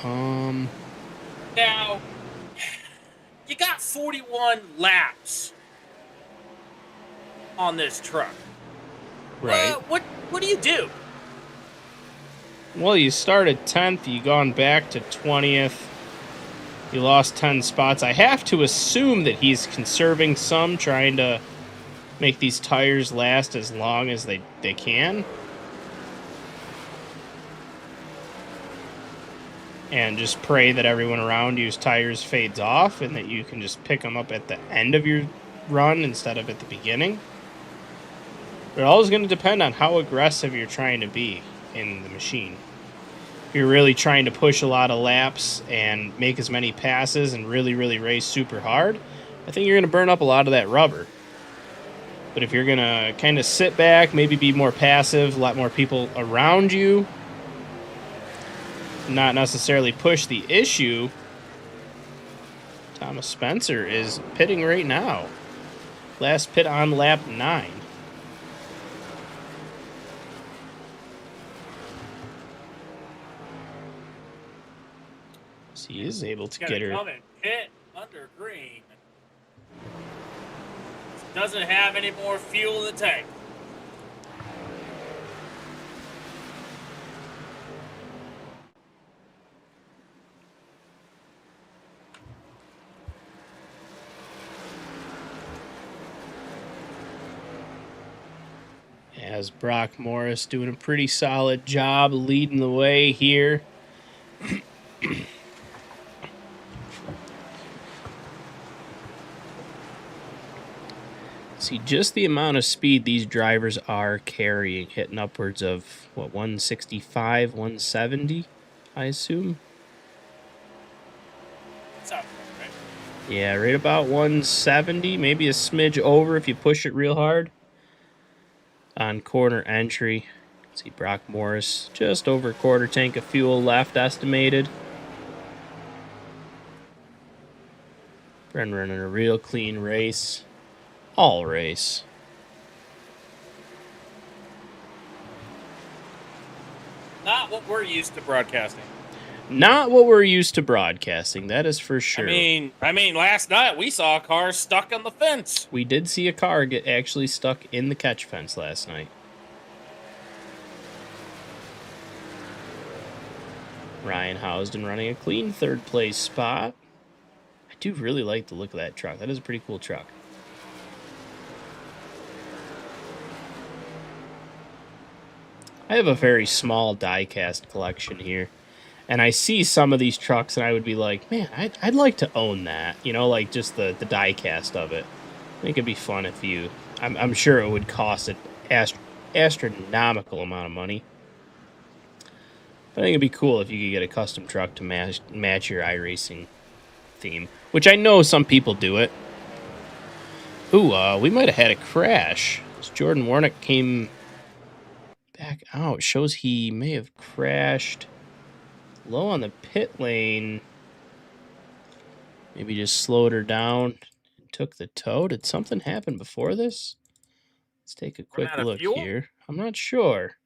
Now, you got 41 laps on this truck. Right. What do you do? Well, you started 10th, you gone back to 20th. You lost 10 spots. I have to assume that he's conserving some, trying to make these tires last as long as they can. And just pray that everyone around you's tires fades off and that you can just pick them up at the end of your run instead of at the beginning. But it all is going to depend on how aggressive you're trying to be in the machine. If you're really trying to push a lot of laps and make as many passes and really race super hard, I think you're going to burn up a lot of that rubber. But if you're going to kind of sit back, maybe be more passive, a lot more people around you, not necessarily push the issue, Thomas Spencer is pitting right now. Last pit on lap 9. So he is able to get her. Come and pit under green. Doesn't have any more fuel in the tank. As Brock Morris doing a pretty solid job leading the way here. See just the amount of speed these drivers are carrying, hitting upwards of, 165, 170, I assume? Sounds right. Yeah, right about 170, maybe a smidge over if you push it real hard. On corner entry, see Brock Morris just over a quarter tank of fuel left estimated. Been running a real clean race. All race. Not what we're used to broadcasting. Not what we're used to broadcasting, that is for sure. I mean, last night we saw a car stuck on the fence. We did see a car get actually stuck in the catch fence last night. Ryan Housden running a clean third place spot. I do really like the look of that truck. That is a pretty cool truck. I have a very small die-cast collection here. And I see some of these trucks and I would be like, man, I'd like to own that. You know, like just the die-cast of it. I think it'd be fun if you... I'm sure it would cost an astronomical amount of money. But I think it'd be cool if you could get a custom truck to match your iRacing theme. Which I know some people do it. Ooh, we might have had a crash. As Jordan Warnick came back out. Shows he may have crashed low on the pit lane. Maybe just slowed her down and took the tow. Did something happen before this? Let's take a quick look here. I'm not sure.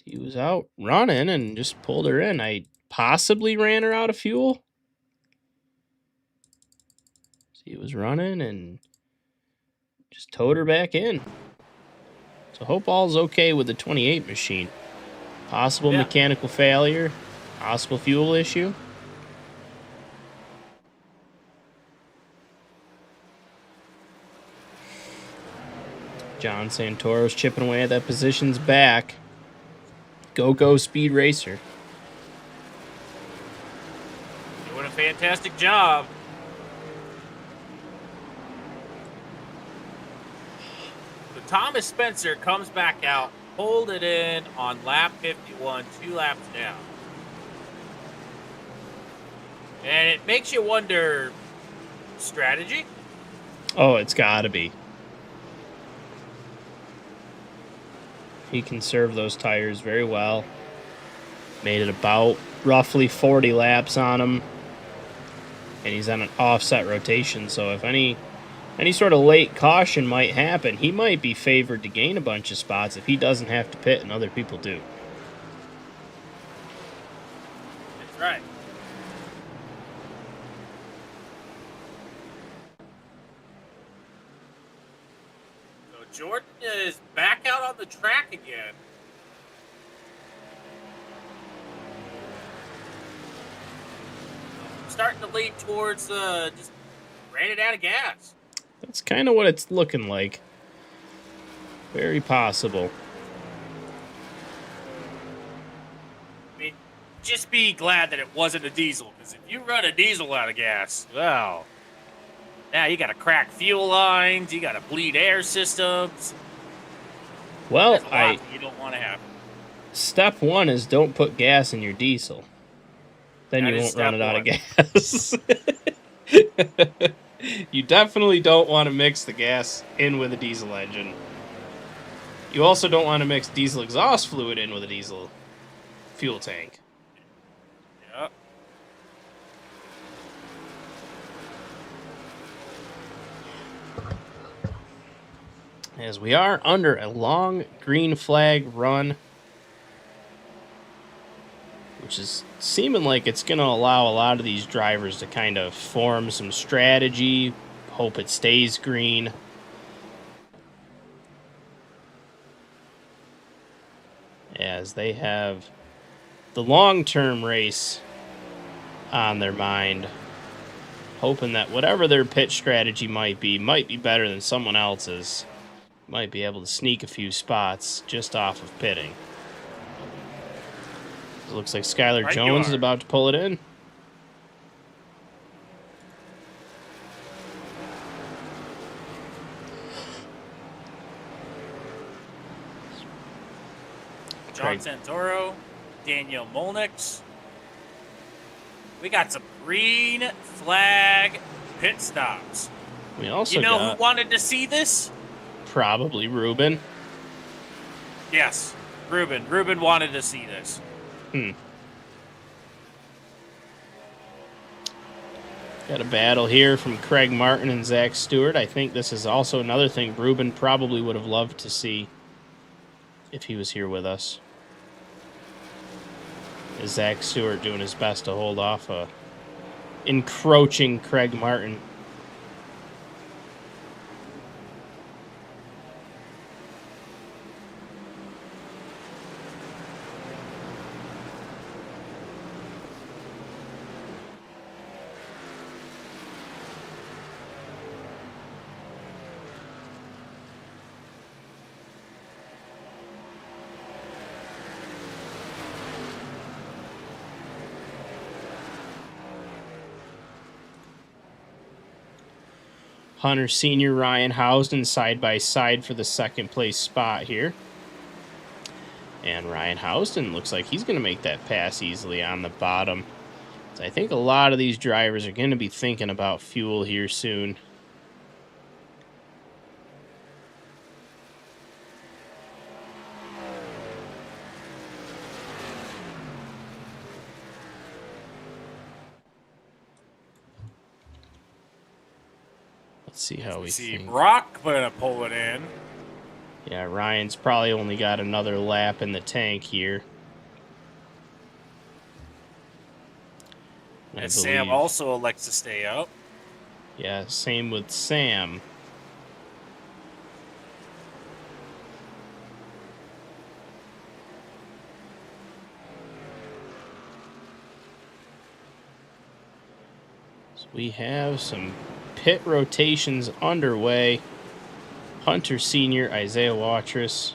He was out running and just pulled her in. I possibly ran her out of fuel. He was running and just towed her back in. So hope all's okay with the 28 machine. Possible mechanical failure, possible fuel issue. John Santoro's chipping away at that position's back. Go Speed Racer. Doing a fantastic job. So Thomas Spencer comes back out, pulled it in on lap 51, 2 laps down. And it makes you wonder, strategy? Oh, it's gotta be. He conserved those tires very well. Made it about roughly 40 laps on them. and he's on an offset rotation, so if any sort of late caution might happen, he might be favored to gain a bunch of spots if he doesn't have to pit and other people do. That's right. So Jordan is back out on the track again. Starting to lead towards just ran it out of gas. That's kind of what it's looking like. Very possible. I mean, just be glad that it wasn't a diesel, because if you run a diesel out of gas, well, now you got to crack fuel lines, you got to bleed air systems. Well, There's a lot you don't want to happen. Step one is don't put gas in your diesel. Then That you is won't run it step out of gas. You definitely don't want to mix the gas in with a diesel engine. You also don't want to mix diesel exhaust fluid in with a diesel fuel tank. Yep. As we are under a long green flag run, which is seeming like it's going to allow a lot of these drivers to kind of form some strategy, hope it stays green. As they have the long-term race on their mind, hoping that whatever their pit strategy might be better than someone else's, might be able to sneak a few spots just off of pitting. It looks like Skylar Right, Jones is about to pull it in. John Santoro, Daniel Molnix. We got some green flag pit stops. We also You know got who wanted to see this? probably Ruben. Yes, Ruben. Ruben wanted to see this. Got a battle here from Craig Martin and Zach Stewart. I think this is also another thing Ruben probably would have loved to see if he was here with us. Is Zach Stewart doing his best to hold off a encroaching Craig Martin? Hunter Sr., Ryan Housden side by side for the second place spot here. And Ryan Housden looks like he's going to make that pass easily on the bottom. So I think a lot of these drivers are going to be thinking about fuel here soon. Let's see how we See think. Brock gonna pull it in. Yeah, Ryan's probably only got another lap in the tank here. I And Sam believe- also elects to stay up. Yeah, same with Sam. So we have some pit rotations underway. Hunter Sr., Isaiah Watrous.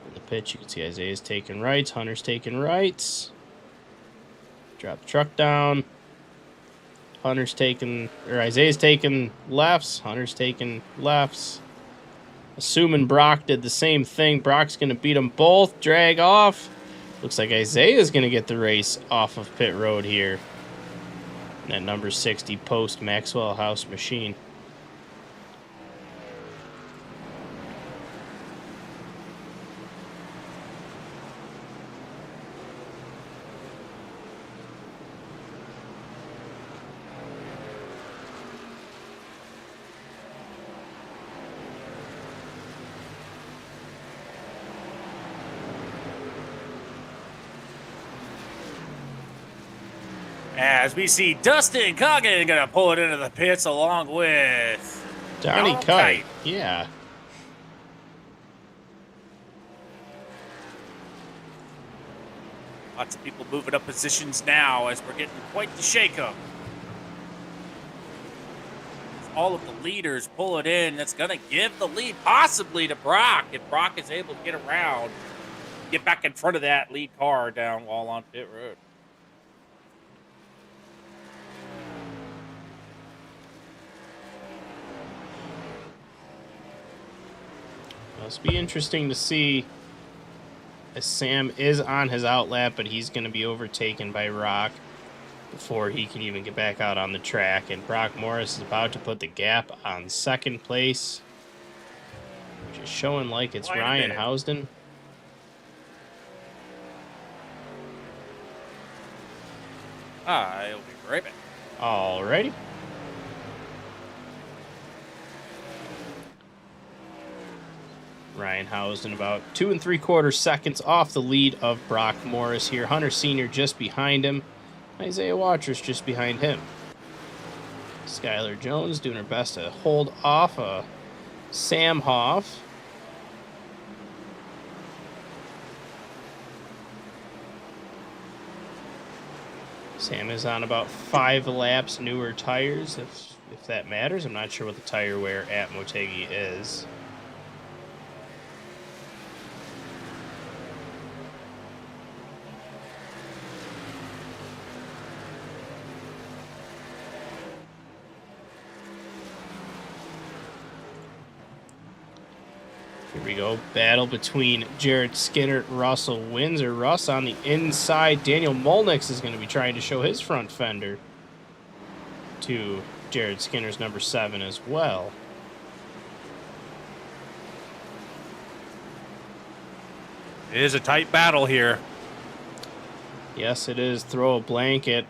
In the pitch, you can see Isaiah's taking rights, Hunter's taking rights. Drop the truck down. Isaiah's taking lefts, Hunter's taking lefts. Assuming Brock did the same thing, Brock's going to beat them both, drag off. Looks like Isaiah's going to get the race off of pit road here. And that number 60 post Maxwell House machine. As we see Dustin Coggin going to pull it into the pits along with Donnie Donald Kite. Yeah. Lots of people moving up positions now as we're getting quite the shakeup. All of the leaders pull it in. That's going to give the lead possibly to Brock if Brock is able to get around, get back in front of that lead car down while on pit road. Must be interesting to see as Sam is on his outlap, but he's going to be overtaken by Rock before he can even get back out on the track. And Brock Morris is about to put the gap on second place, which is showing like it's Ryan Housden. I'll be right back. Alrighty. Ryan Housden about 2 3/4 seconds off the lead of Brock Morris here. Hunter Sr. just behind him. Isaiah Waters just behind him. Skylar Jones doing her best to hold off Sam Hoff. Sam is on about 5 laps newer tires, if that matters. I'm not sure what the tire wear at Motegi is. Here we go. Battle between Jared Skinner, Russell Windsor. Russ on the inside. Daniel Molnix is going to be trying to show his front fender to Jared Skinner's number 7 as well. It is a tight battle here. Yes, it is. Throw a blanket.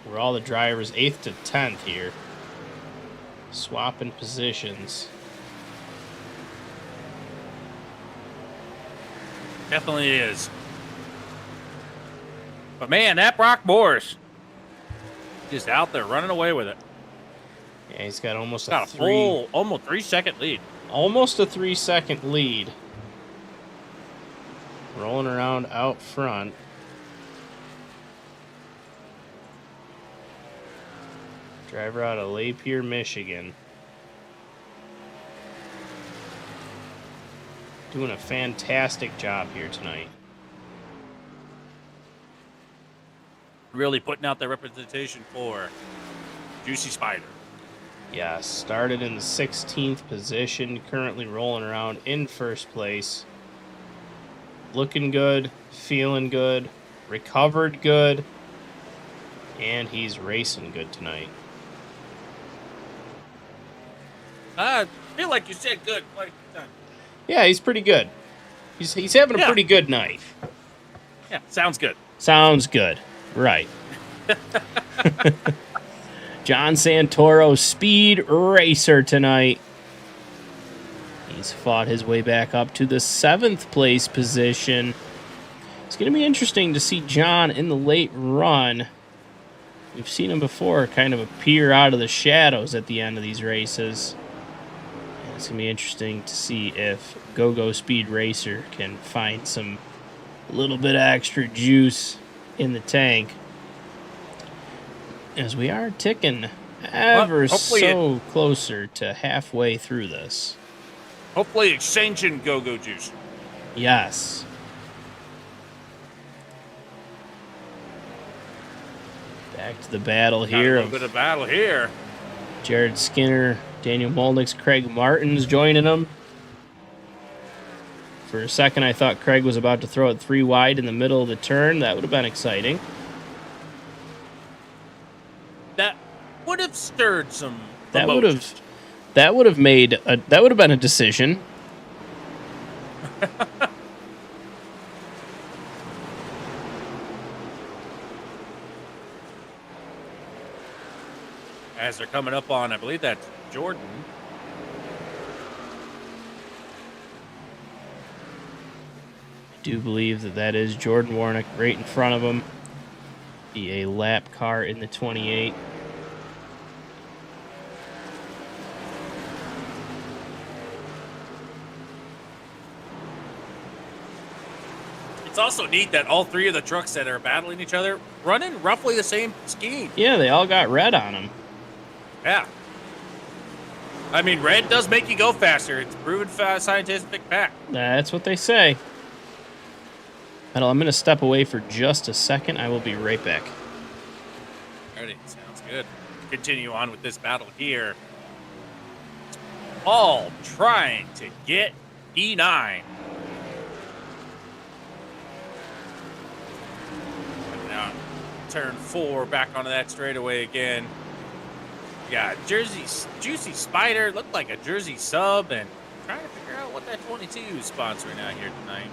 We're all the drivers 8th to 10th here. Swapping positions. Definitely is. But man, that Brock Morris just out there running away with it. Yeah, he's got almost a full, almost 3-second lead. Almost a 3-second lead. Rolling around out front. Driver out of Lapeer, Michigan. Doing a fantastic job here tonight. Really putting out their representation for Juicy Spider. Yeah, started in the 16th position, currently rolling around in first place. Looking good, feeling good, recovered good, and he's racing good tonight. I feel like you said good quite a few times. Yeah, he's pretty good. He's having a pretty good night. Yeah, sounds good. Sounds good. Right. John Santoro, speed racer tonight. He's fought his way back up to the 7th place position. It's going to be interesting to see John in the late run. We've seen him before kind of appear out of the shadows at the end of these races. And it's going to be interesting to see if Go-Go Speed Racer can find a little bit of extra juice in the tank. As we are ticking ever so closer to halfway through this. Hopefully exchanging Go-Go juice. Yes. Back to the battle here. A little bit of battle here. Jared Skinner, Daniel Molnix, Craig Martin's joining them. For a second, I thought Craig was about to throw it 3 wide in the middle of the turn. That would have been exciting. That would have stirred some That emotions. would have been a decision. As they're coming up on, I believe that's Jordan. I do believe that is Jordan Warnick right in front of him. Be a lap car in the 28. It's also neat that all three of the trucks that are battling each other running roughly the same scheme. Yeah, they all got red on them. Yeah. I mean, red does make you go faster. It's proven scientific fact. That's what they say. Metal, I'm going to step away for just a second. I will be right back. Alrighty, sounds good. Continue on with this battle here. All trying to get E9. Now, turn 4 back onto that straightaway again. Yeah, Juicy Spider looked like a Jersey sub, and trying to figure out what that 22 is sponsoring out here tonight.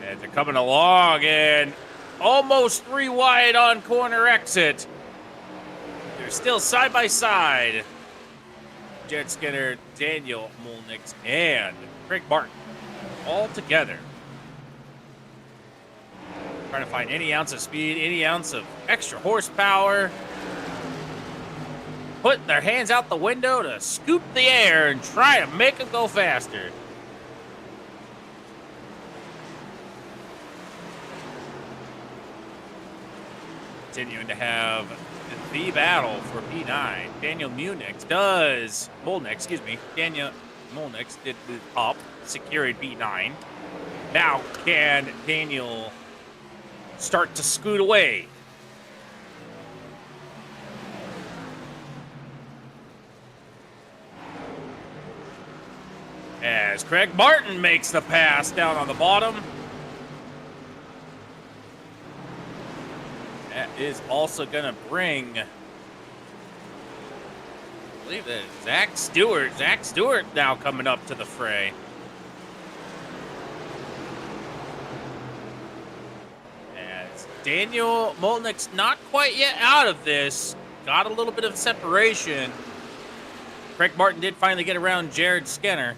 And they're coming along, and almost 3 wide on corner exit. They're still side by side. Jared Skinner, Daniel Molnix, and Craig Martin all together. Trying to find any ounce of speed, any ounce of extra horsepower. Putting their hands out the window to scoop the air and try to make them go faster. Continuing to have the battle for P9. Daniel Molnix Daniel Molnix did move up, securing P9. Now can Daniel start to scoot away? As Craig Martin makes the pass down on the bottom. That is also going to bring, I believe that is Zach Stewart. Zach Stewart now coming up to the fray. As Daniel Molnix not quite yet out of this. Got a little bit of separation. Craig Martin did finally get around Jared Skinner.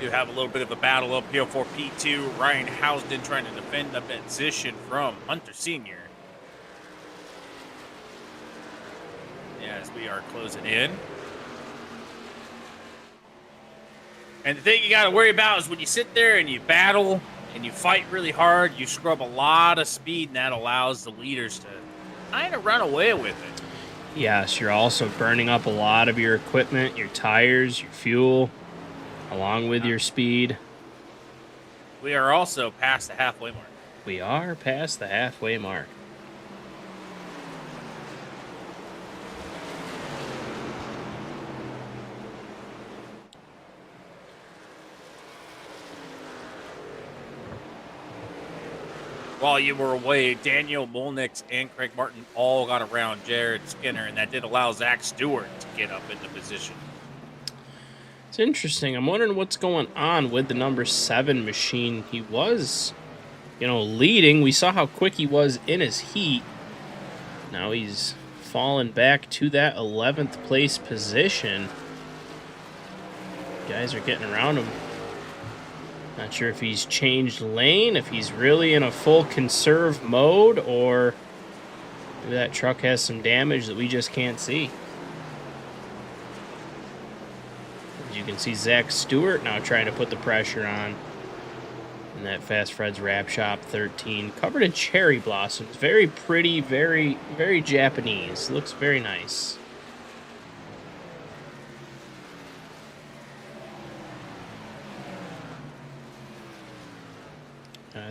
Do have a little bit of a battle up here for P2. Ryan Housden trying to defend the position from Hunter Sr. As we are closing in. And the thing you got to worry about is when you sit there and you battle and you fight really hard, you scrub a lot of speed, and that allows the leaders to kind of run away with it. Yes, you're also burning up a lot of your equipment, your tires, your fuel, along with your speed. We are also past the halfway mark. We are past the halfway mark. While you were away, Daniel Molnix and Craig Martin all got around Jared Skinner, and that did allow Zach Stewart to get up into position. It's interesting. I'm wondering what's going on with the number 7 machine. He was, leading. We saw how quick he was in his heat. Now he's fallen back to that 11th place position. Guys are getting around him. Not sure if he's changed lane, if he's really in a full conserve mode, or maybe that truck has some damage that we just can't see. As you can see, Zach Stewart now trying to put the pressure on. And that Fast Fred's Wrap Shop 13, covered in cherry blossoms. Very pretty, very, very Japanese. Looks very nice.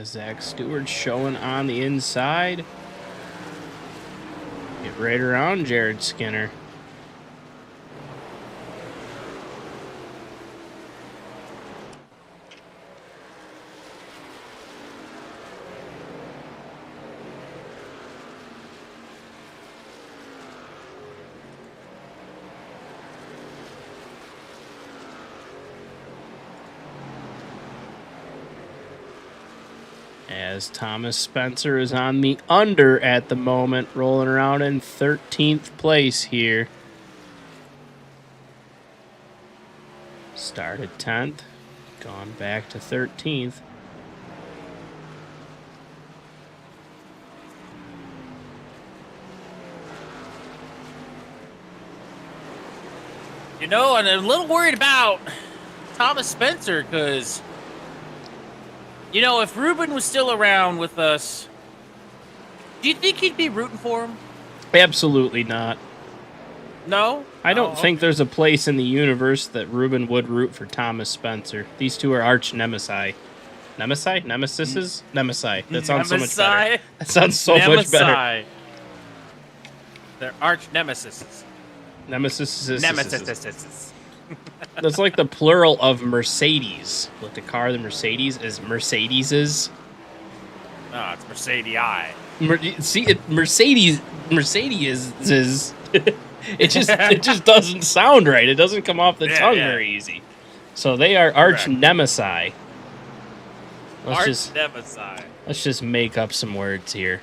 Zach Stewart showing on the inside. Get right around Jared Skinner. as Thomas Spencer is on the under at the moment, rolling around in 13th place here. Started 10th, gone back to 13th. You know, and I'm a little worried about Thomas Spencer because, you know, if Ruben was still around with us, do you think he'd be rooting for him? Absolutely not. No? I don't think there's a place in the universe that Ruben would root for Thomas Spencer. These two are arch nemesi. Nemesi? Nemesises? Nemesi. That sounds so much better. That sounds so much better. They're arch nemesis. Nemesis. Nemesis. That's like the plural of Mercedes. Like the car, the Mercedes is Mercedeses. No, it's Mercedes-I. Mercedes is. it just doesn't sound right. It doesn't come off the tongue very easy. So they are arch nemesi. Let's just make up some words here.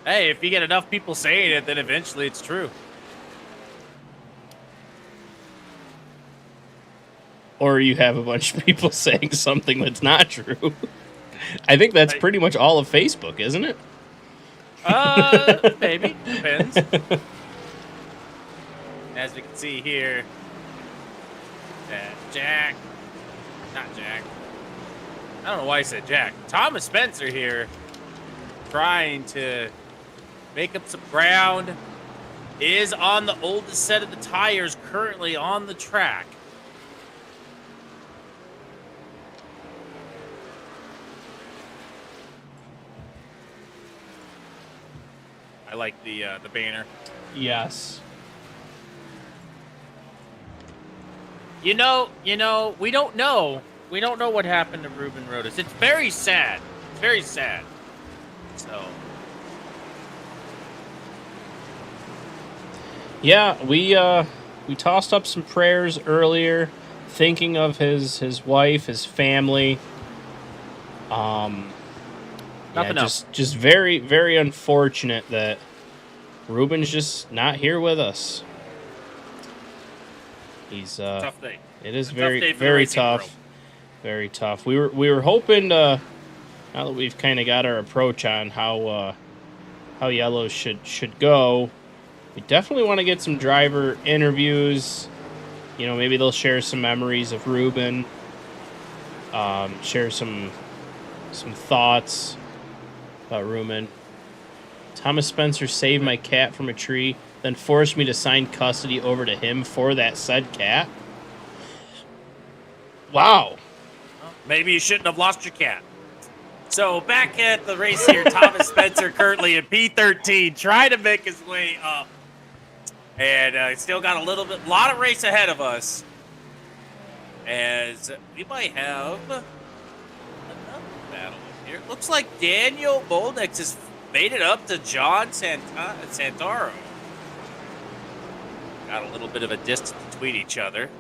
Hey, if you get enough people saying it, then eventually it's true. Or you have a bunch of people saying something that's not true. I think that's pretty much all of Facebook, isn't it? Maybe. Depends. As we can see here, Jack. Not Jack. I don't know why I said Jack. Thomas Spencer here, trying to make up some ground, is on the oldest set of the tires currently on the track. I like the banner. Yes. You know, we don't know. We don't know what happened to Ruben Rodas. It's very sad. It's very sad. So. Yeah, we tossed up some prayers earlier, thinking of his wife, his family. Just very, very unfortunate that Ruben's just not here with us. He's tough day. It is very, very tough. World. Very tough. We were hoping to, now that we've kind of got our approach on how yellows should go, we definitely want to get some driver interviews. You know, maybe they'll share some memories of Ruben, share some thoughts about Ruben. Thomas Spencer saved my cat from a tree, then forced me to sign custody over to him for that said cat. Wow. Maybe you shouldn't have lost your cat. So back at the race here, Thomas Spencer currently in P13, trying to make his way up. And still got a lot of race ahead of us. As we might have another battle here. Looks like Daniel Bolnix has made it up to John Santoro. Got a little bit of a distance between each other.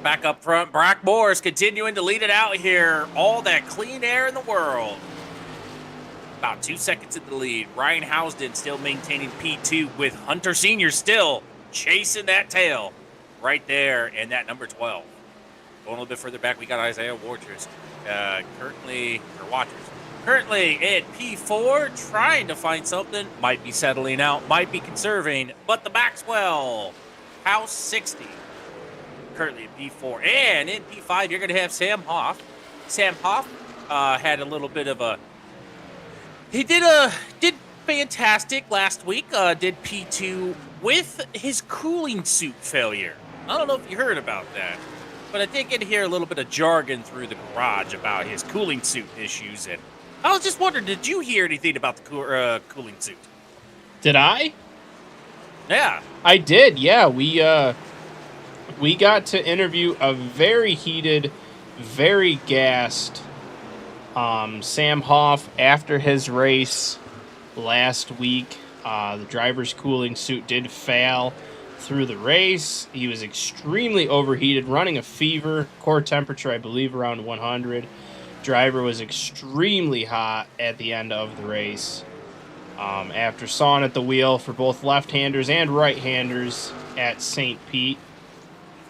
Back up front, Brock Morris continuing to lead it out here. All that clean air in the world. About 2 seconds in the lead. Ryan Housden still maintaining P2 with Hunter Sr. still chasing that tail right there. And that number 12. Going a little bit further back, we got Isaiah Waters. Currently in P4, trying to find something. Might be settling out, might be conserving. But the Maxwell, House 60. Currently in P4. And in P5, you're going to have Sam Hoff. Sam Hoff had a little bit of a... He did fantastic last week. Did P2 with his cooling suit failure. I don't know if you heard about that. But I did get to hear a little bit of jargon through the garage about his cooling suit issues. And I was just wondering, did you hear anything about the cooling suit? Did I? Yeah. I did, yeah. We got to interview a very heated, very gassed Sam Hoff after his race last week. The driver's cooling suit did fail. through the race. He was extremely overheated, running a fever. Core temperature, I believe, around 100. Driver was extremely hot at the end of the race. After sawing at the wheel for both left-handers and right-handers at St. Pete.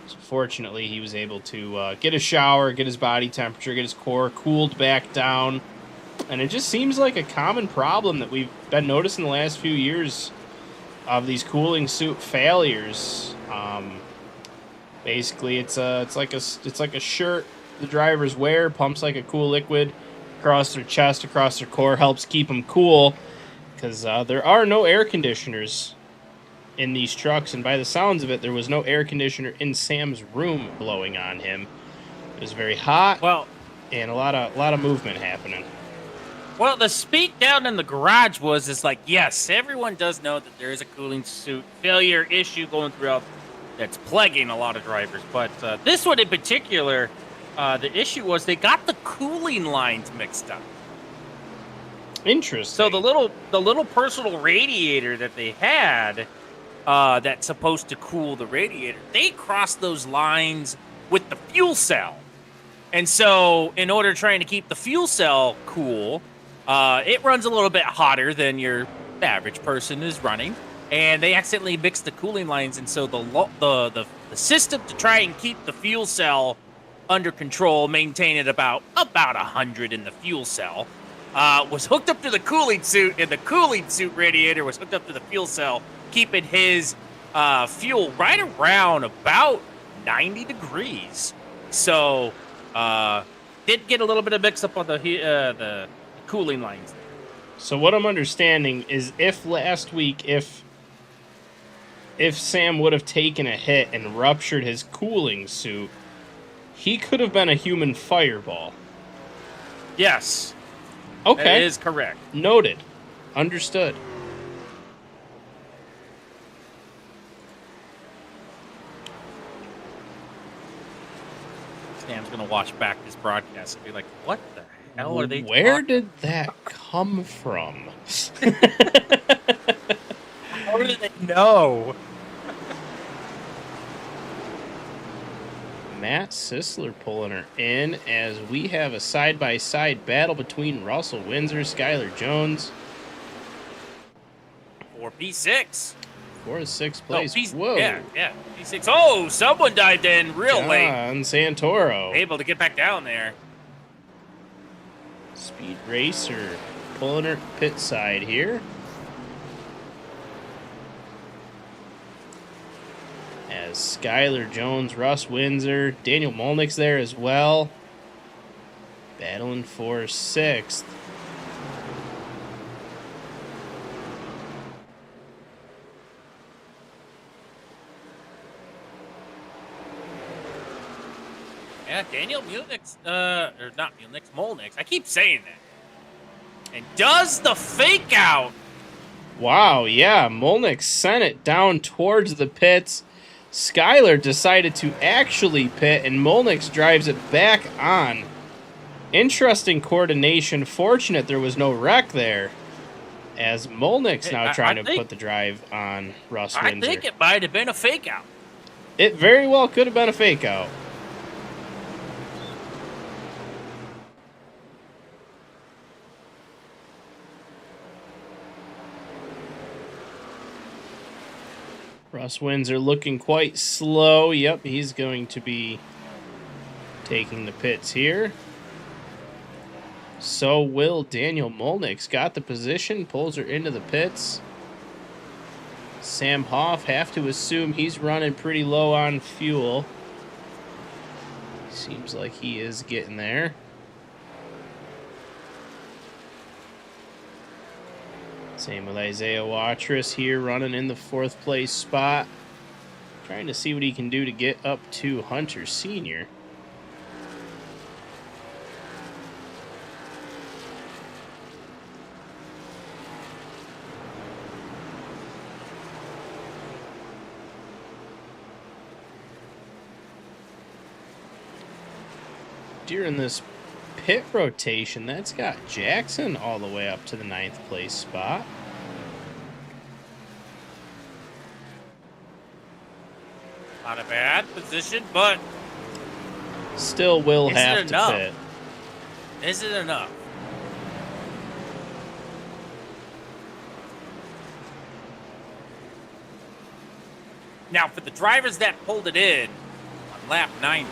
So fortunately, he was able to get a shower, get his body temperature, get his core cooled back down. And it just seems like a common problem that we've been noticing the last few years of these cooling suit failures. Basically, it's like a shirt the drivers wear, pumps like a cool liquid across their chest, across their core, helps keep them cool. Because there are no air conditioners in these trucks, and by the sounds of it, there was no air conditioner in Sam's room blowing on him. It was very hot, and a lot of movement happening. Well, the speak down in the garage is like, yes, everyone does know that there is a cooling suit failure issue going throughout that's plaguing a lot of drivers. But this one in particular, the issue was they got the cooling lines mixed up. Interesting. So the little personal radiator that they had, that's supposed to cool the radiator, they crossed those lines with the fuel cell. And so in order trying to keep the fuel cell cool, it runs a little bit hotter than your average person is running. And they accidentally mixed the cooling lines. And so the system to try and keep the fuel cell under control, maintain it about 100 in the fuel cell, was hooked up to the cooling suit, and the cooling suit radiator was hooked up to the fuel cell, keeping his fuel right around about 90 degrees. So, did get a little bit of mix-up on the cooling lines. So what I'm understanding is if last week, if Sam would have taken a hit and ruptured his cooling suit, he could have been a human fireball. Yes. Okay. That is correct. Noted. Understood. Sam's going to watch back this broadcast and be like, what the hell are they Where did that come from? How did they know? Matt Sisler pulling her in as we have a side-by-side battle between Russell Windsor, Skylar Jones. For P6. For his sixth place. No, Whoa. Yeah, P6. Oh, someone dived in real late. John Santoro. Able to get back down there. Speed Racer pulling her pit side here. As Skylar Jones, Russ Windsor, Daniel Molnick's there as well. Battling for sixth. Yeah, Daniel Mulnick's, or not Mulnick's, Molnick's. I keep saying that. And does the fake out. Wow, yeah, Molnick sent it down towards the pits. Skylar decided to actually pit, and Molnick drives it back on. Interesting coordination. Fortunate there was no wreck there, as Molnick's now trying to put the drive on Russ Windsor. I think it might have been a fake out. It very well could have been a fake out. Russ Windsor looking quite slow. Yep, he's going to be taking the pits here. So will Daniel Molnick's got the position, pulls her into the pits. Sam Hoff, have to assume he's running pretty low on fuel. Seems like he is getting there. Same with Isaiah Watrous here, running in the fourth place spot. Trying to see what he can do to get up to Hunter Sr. During this pit rotation, that's got Jackson all the way up to the 9th place spot. Not a bad position, but Still will Is it have to enough? pit. is it enough? Now, for the drivers that pulled it in on lap 90,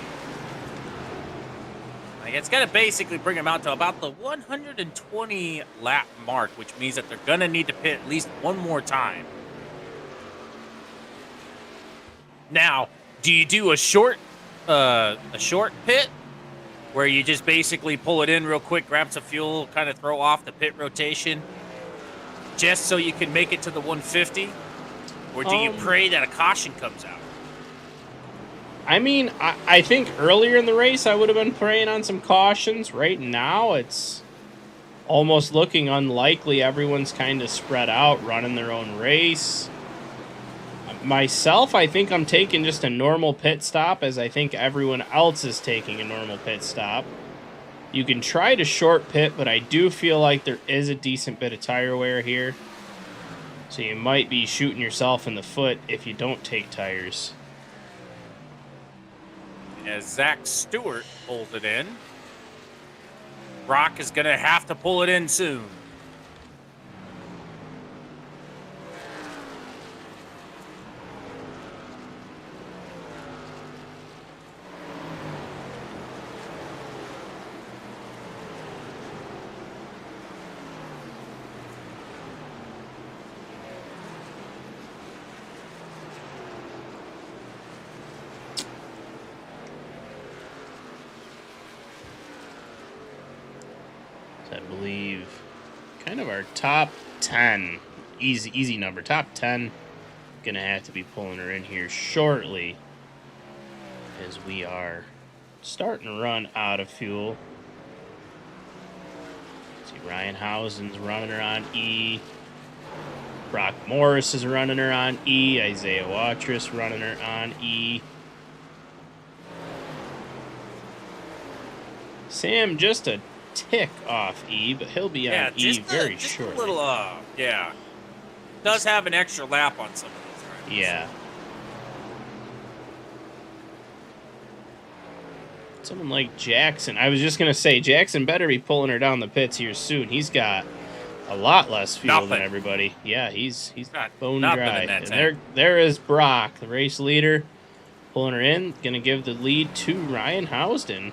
like it's going to basically bring them out to about the 120 lap mark, which means that they're going to need to pit at least one more time. Now, do you do a short pit where you just basically pull it in real quick, grab some fuel, kind of throw off the pit rotation, just so you can make it to the 150? Or do you pray that a caution comes out? I mean, I think earlier in the race I would have been praying on some cautions. Right now, it's almost looking unlikely. Everyone's kind of spread out, running their own race. Myself, I think I'm taking just a normal pit stop, as I think everyone else is taking a normal pit stop. You can try to short pit, but I do feel like there is a decent bit of tire wear here. So you might be shooting yourself in the foot if you don't take tires. As Zach Stewart pulls it in, Brock is going to have to pull it in soon. I believe kind of our top 10, easy number, top 10. Gonna have to be pulling her in here shortly, as we are starting to run out of fuel. See, Ryan Housen's running her on E. Brock Morris is running her on E. Isaiah Watrous running her on E. Sam just a tick off E, but he'll be on E very shortly. A little, yeah. Does have an extra lap on some of these drivers. Yeah. Someone like Jackson. I was just going to say, Jackson better be pulling her down the pits here soon. He's got a lot less fuel than everybody. Yeah, he's bone dry. And there is Brock, the race leader, pulling her in. Going to give the lead to Ryan Housden.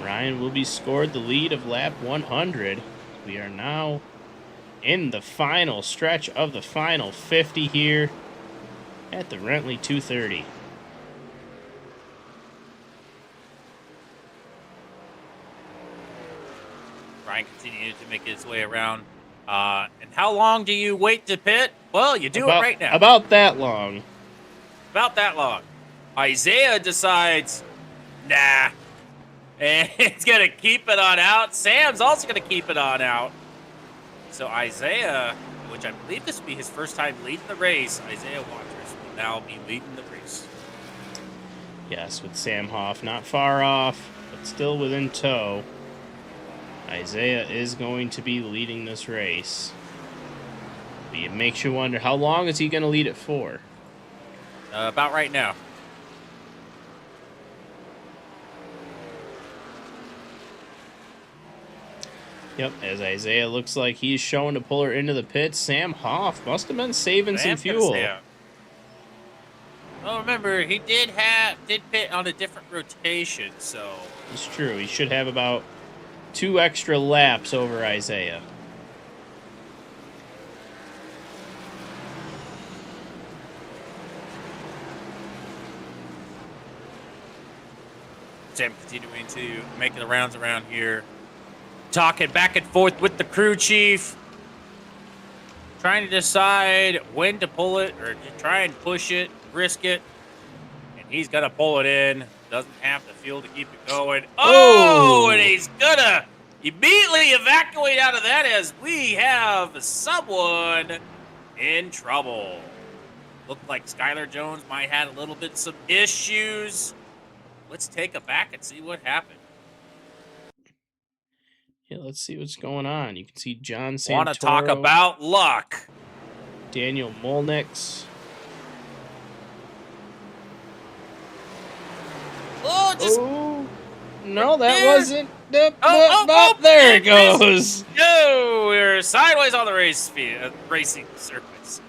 Ryan will be scored the lead of lap 100. We are now in the final stretch of the final 50 here at the Rentley 230. Ryan continues to make his way around. And how long do you wait to pit? Well, you do it right now. About that long. About that long. Isaiah decides, nah. And he's going to keep it on out. Sam's also going to keep it on out. So Isaiah, which I believe this will be his first time leading the race, Isaiah Watrous will now be leading the race. Yes, with Sam Hoff not far off, but still within tow. Isaiah is going to be leading this race. But it makes you wonder, how long is he going to lead it for? About right now. Yep, as Isaiah looks like he's showing to pull her into the pits. Sam Hoff must have been saving some fuel. Well, remember, he did pit on a different rotation, so... It's true. He should have about 2 extra laps over Isaiah. Sam continuing to make the rounds around here. Talking back and forth with the crew chief. Trying to decide when to pull it or to try and push it, risk it. And he's going to pull it in. Doesn't have the fuel to keep it going. Oh, and he's going to immediately evacuate out of that as we have someone in trouble. Looked like Skylar Jones might have a little bit some issues. Let's take it back and see what happened. Yeah, let's see what's going on. You can see John Santoro. Want to talk about luck? Daniel Molnix. Oh, just no, that there. wasn't. There it goes. No, we're sideways on the racing surface.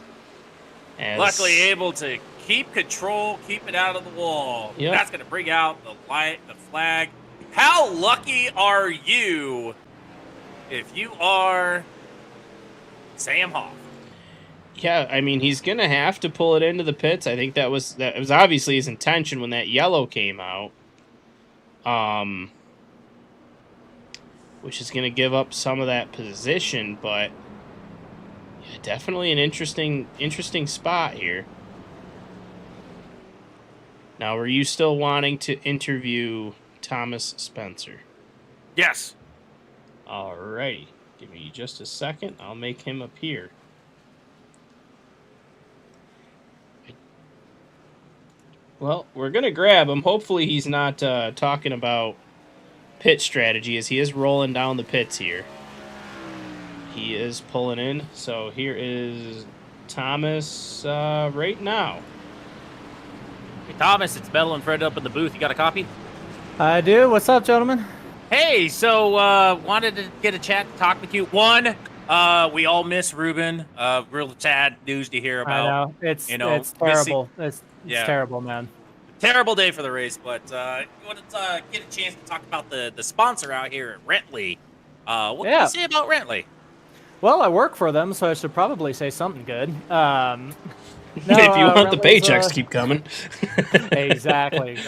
Luckily able to keep control, keep it out of the wall. Yep. That's going to bring out the flag. How lucky are you if you are Sam Hoff? Yeah, I mean, he's going to have to pull it into the pits. I think that was obviously his intention when that yellow came out. Which is going to give up some of that position, but yeah, definitely an interesting spot here. Now, were you still wanting to interview Thomas Spencer? Yes. Alrighty. Give me just a second. I'll make him appear. Well, we're going to grab him. Hopefully he's not talking about pit strategy as he is rolling down the pits here. He is pulling in. So here is Thomas right now. Hey, Thomas, it's Metal and Fred up in the booth. You got a copy? I do. What's up, gentlemen? Hey, so wanted to get a chat to talk with you. One, we all miss Ruben. Real sad news to hear about. I know. It's terrible. It's terrible, man. Terrible day for the race, but you wanted to get a chance to talk about the sponsor out here at Rentley. What can you say about Rentley? Well, I work for them, so I should probably say something good. If you want the paychecks to keep coming. Exactly.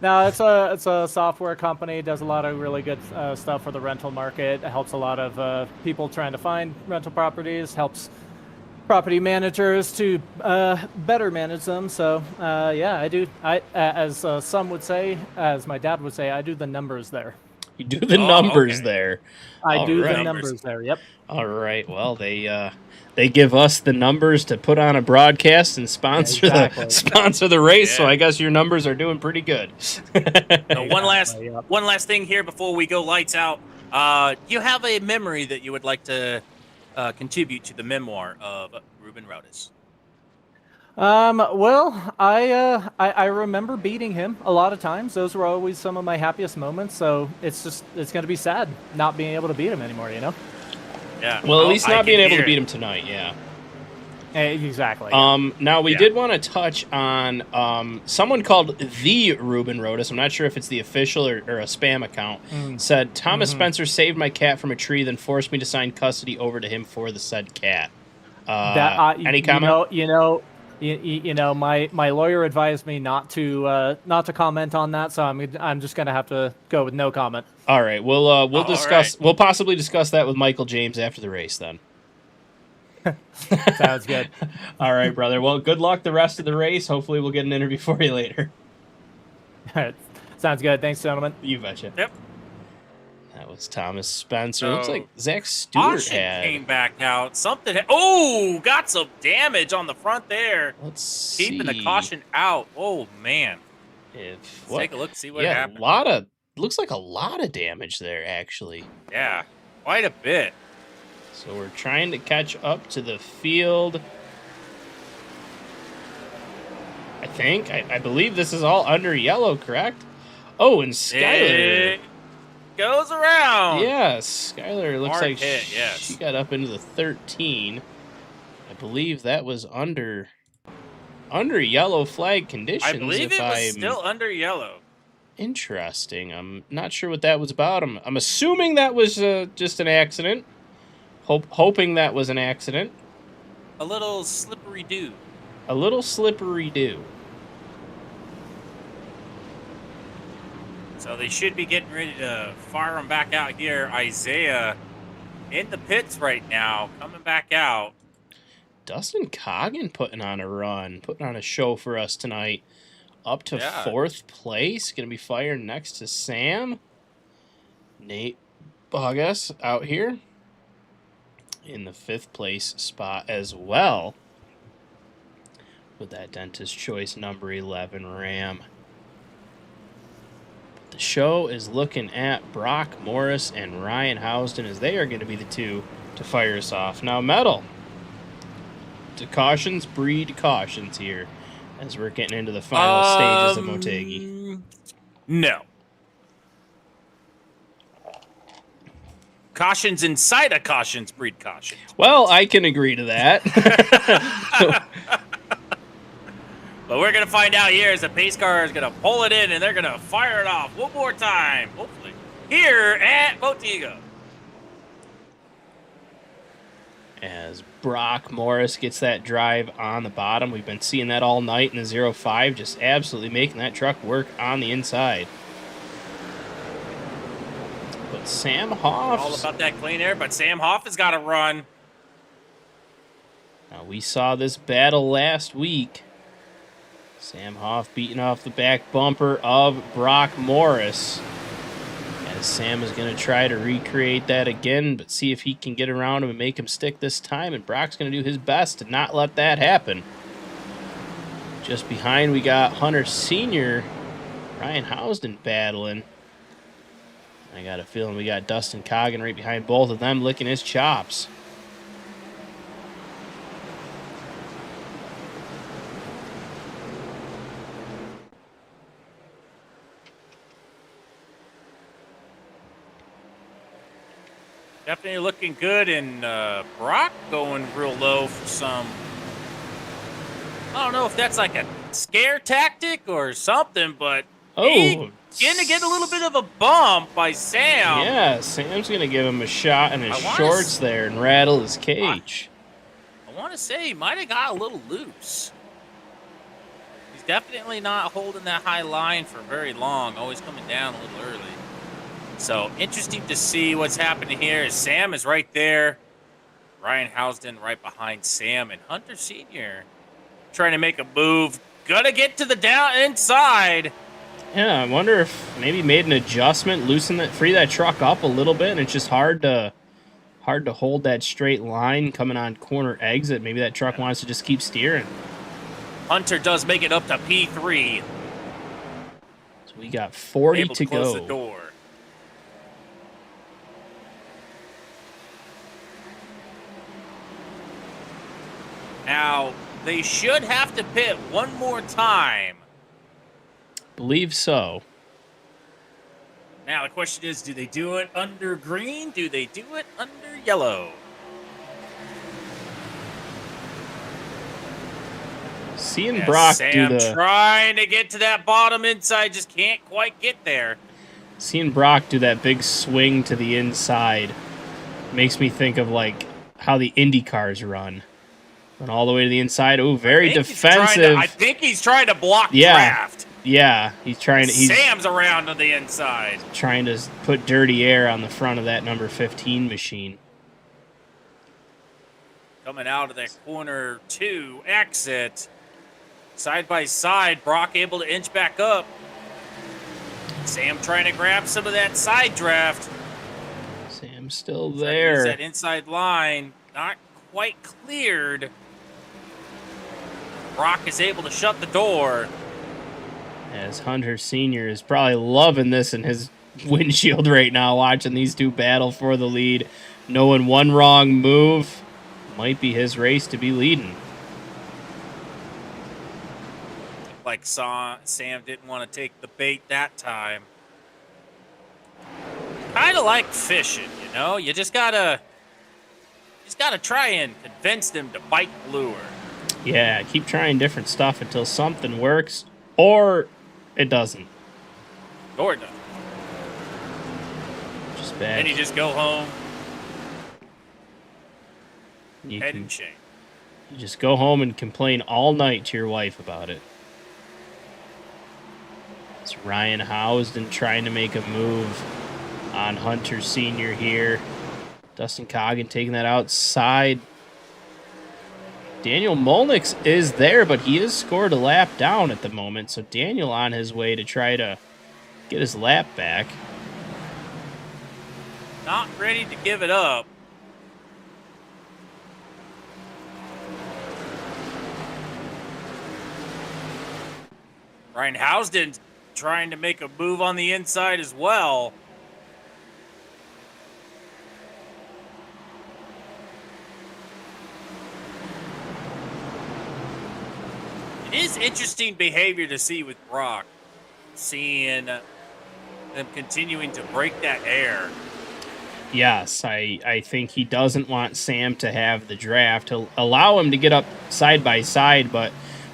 No, it's a software company. It does a lot of really good stuff for the rental market. It helps a lot of people trying to find rental properties. Helps property managers to better manage them. So yeah, I do. As some would say, as my dad would say, I do the numbers there. You do the numbers there. I do the numbers there. Yep. All right. Well, they give us the numbers to put on a broadcast and sponsor the race. Yeah. So I guess your numbers are doing pretty good. One last thing here before we go lights out. You have a memory that you would like to contribute to the memoir of Ruben Rodas? Well, I remember beating him a lot of times. Those were always some of my happiest moments. So it's going to be sad not being able to beat him anymore, you know? Yeah. Well, at least not being able to beat him tonight, yeah. Exactly. Now, we did want to touch on someone called the Ruben Rodas. I'm not sure if it's the official or a spam account. Said, Thomas Spencer saved my cat from a tree, then forced me to sign custody over to him for the said cat. Any comment? You know, my lawyer advised me not to comment on that, so I'm just gonna have to go with no comment. All right, we'll discuss. Right. We'll possibly discuss that with Michael James after the race then. Sounds good. All right, brother. Well, good luck the rest of the race. Hopefully, we'll get an interview for you later. Sounds good. Thanks, gentlemen. You betcha. Yep. That was Thomas Spencer. Looks like Zach Stewart came back out. Something. Got some damage on the front there. Let's see. Keeping the caution out. Oh man. Let's take a look. See what happened. Looks like a lot of damage there, actually. Yeah, quite a bit. So we're trying to catch up to the field. I believe this is all under yellow, correct? Oh, and Skyler goes around. Yes, Skyler looks like yes. She got up into the 13. I believe that was under yellow flag conditions. I believe it was still under yellow. Interesting. I'm not sure what that was about. I'm assuming that was just an accident. Hoping that was an accident. A little slippery dew. So they should be getting ready to fire them back out here. Isaiah in the pits right now, coming back out. Dustin Coggin putting on a run, putting on a show for us tonight. Up to 4th place. Going to be fired next to Sam. Nate Bogus out here in the 5th place spot as well. With that Dentist Choice number 11 Ram. The show is looking at Brock Morris and Ryan Housden as they are going to be the two to fire us off. Now, Metal, the cautions breed cautions here as we're getting into the final stages of Motegi. No. Cautions inside of cautions breed cautions. Well, I can agree to that. But we're going to find out here as the pace car is going to pull it in and they're going to fire it off one more time, hopefully, here at Motegi. As Brock Morris gets that drive on the bottom. We've been seeing that all night in the 0-5, just absolutely making that truck work on the inside. But Sam Hoff... All about that clean air, but Sam Hoff has got to run. Now, we saw this battle last week. Sam Hoff beating off the back bumper of Brock Morris. As Sam is going to try to recreate that again, but see if he can get around him and make him stick this time. And Brock's going to do his best to not let that happen. Just behind, we got Hunter Sr., Ryan Housden battling. I got a feeling we got Dustin Coggin right behind both of them licking his chops. Definitely looking good, and Brock going real low for some... I don't know if that's like a scare tactic or something, but he's going to get a little bit of a bump by Sam. Yeah, Sam's going to give him a shot in his shorts there and rattle his cage. I want to say he might have got a little loose. He's definitely not holding that high line for very long, always coming down a little early. So, interesting to see what's happening here. Sam is right there. Ryan Housden right behind Sam. And Hunter Sr. trying to make a move. Gonna get to the down inside. Yeah, I wonder if maybe made an adjustment, free that truck up a little bit, and it's just hard to hold that straight line coming on corner exit. Maybe that truck wants to just keep steering. Hunter does make it up to P3. So we got 40 able to close go. The door. Now, they should have to pit one more time. Believe so. Now, the question is, do they do it under green? Do they do it under yellow? Seeing Brock Sam trying to get to that bottom inside, just can't quite get there. Seeing Brock do that big swing to the inside makes me think of, like, how the Indy cars run. Went all the way to the inside. Oh, very defensive. I think he's trying to block draft. Yeah, he's trying to... Sam's around on the inside. Trying to put dirty air on the front of that number 15 machine. Coming out of that corner 2 exit. Side by side, Brock able to inch back up. Sam trying to grab some of that side draft. Sam's still there. That inside line, not quite cleared. Brock is able to shut the door. As Hunter Sr. is probably loving this in his windshield right now, watching these two battle for the lead. Knowing one wrong move might be his race to be leading. Like Sam didn't want to take the bait that time. Kind of like fishing, you know? You just gotta try and convince them to bite the lure. Yeah, keep trying different stuff until something works, or it doesn't. Or it doesn't. Just bad. Then you just go home. You head and shame. You just go home and complain all night to your wife about it. It's Ryan Housden trying to make a move on Hunter Sr. here. Dustin Coggin taking that outside. Daniel Molnix is there, but he has scored a lap down at the moment. So Daniel on his way to try to get his lap back. Not ready to give it up. Ryan Housden trying to make a move on the inside as well. It is interesting behavior to see with Brock, seeing them continuing to break that air. Yes, I think he doesn't want Sam to have the draft. He'll allow him to get up side by side, but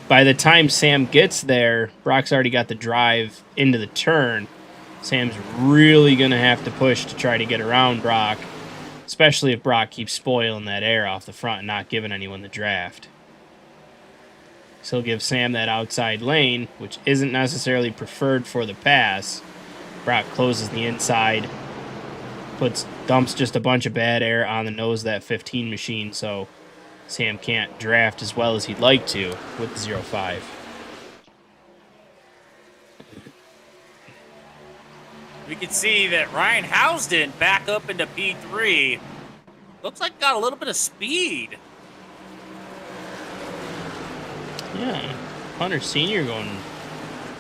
by the time Sam gets there, Brock's already got the drive into the turn. Sam's really going to have to push to try to get around Brock, especially if Brock keeps spoiling that air off the front and not giving anyone the draft. So he'll give Sam that outside lane, which isn't necessarily preferred for the pass. Brock closes the inside, dumps just a bunch of bad air on the nose of that 15 machine, so Sam can't draft as well as he'd like to with the 0.5. We can see that Ryan Housden back up into P3. Looks like got a little bit of speed. Yeah, Hunter Sr. going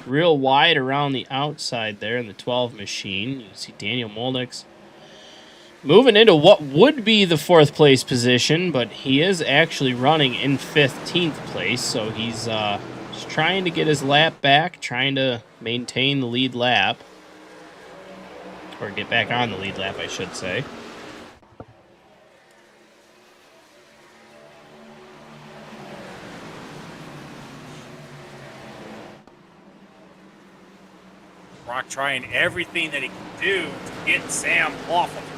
real wide around the outside there in the 12 machine. You see Daniel Molnick's moving into what would be the 4th place position, but he is actually running in 15th place, so he's just trying to get his lap back, trying to maintain the lead lap. Or get back on the lead lap, I should say. Brock trying everything that he can do to get Sam off of him.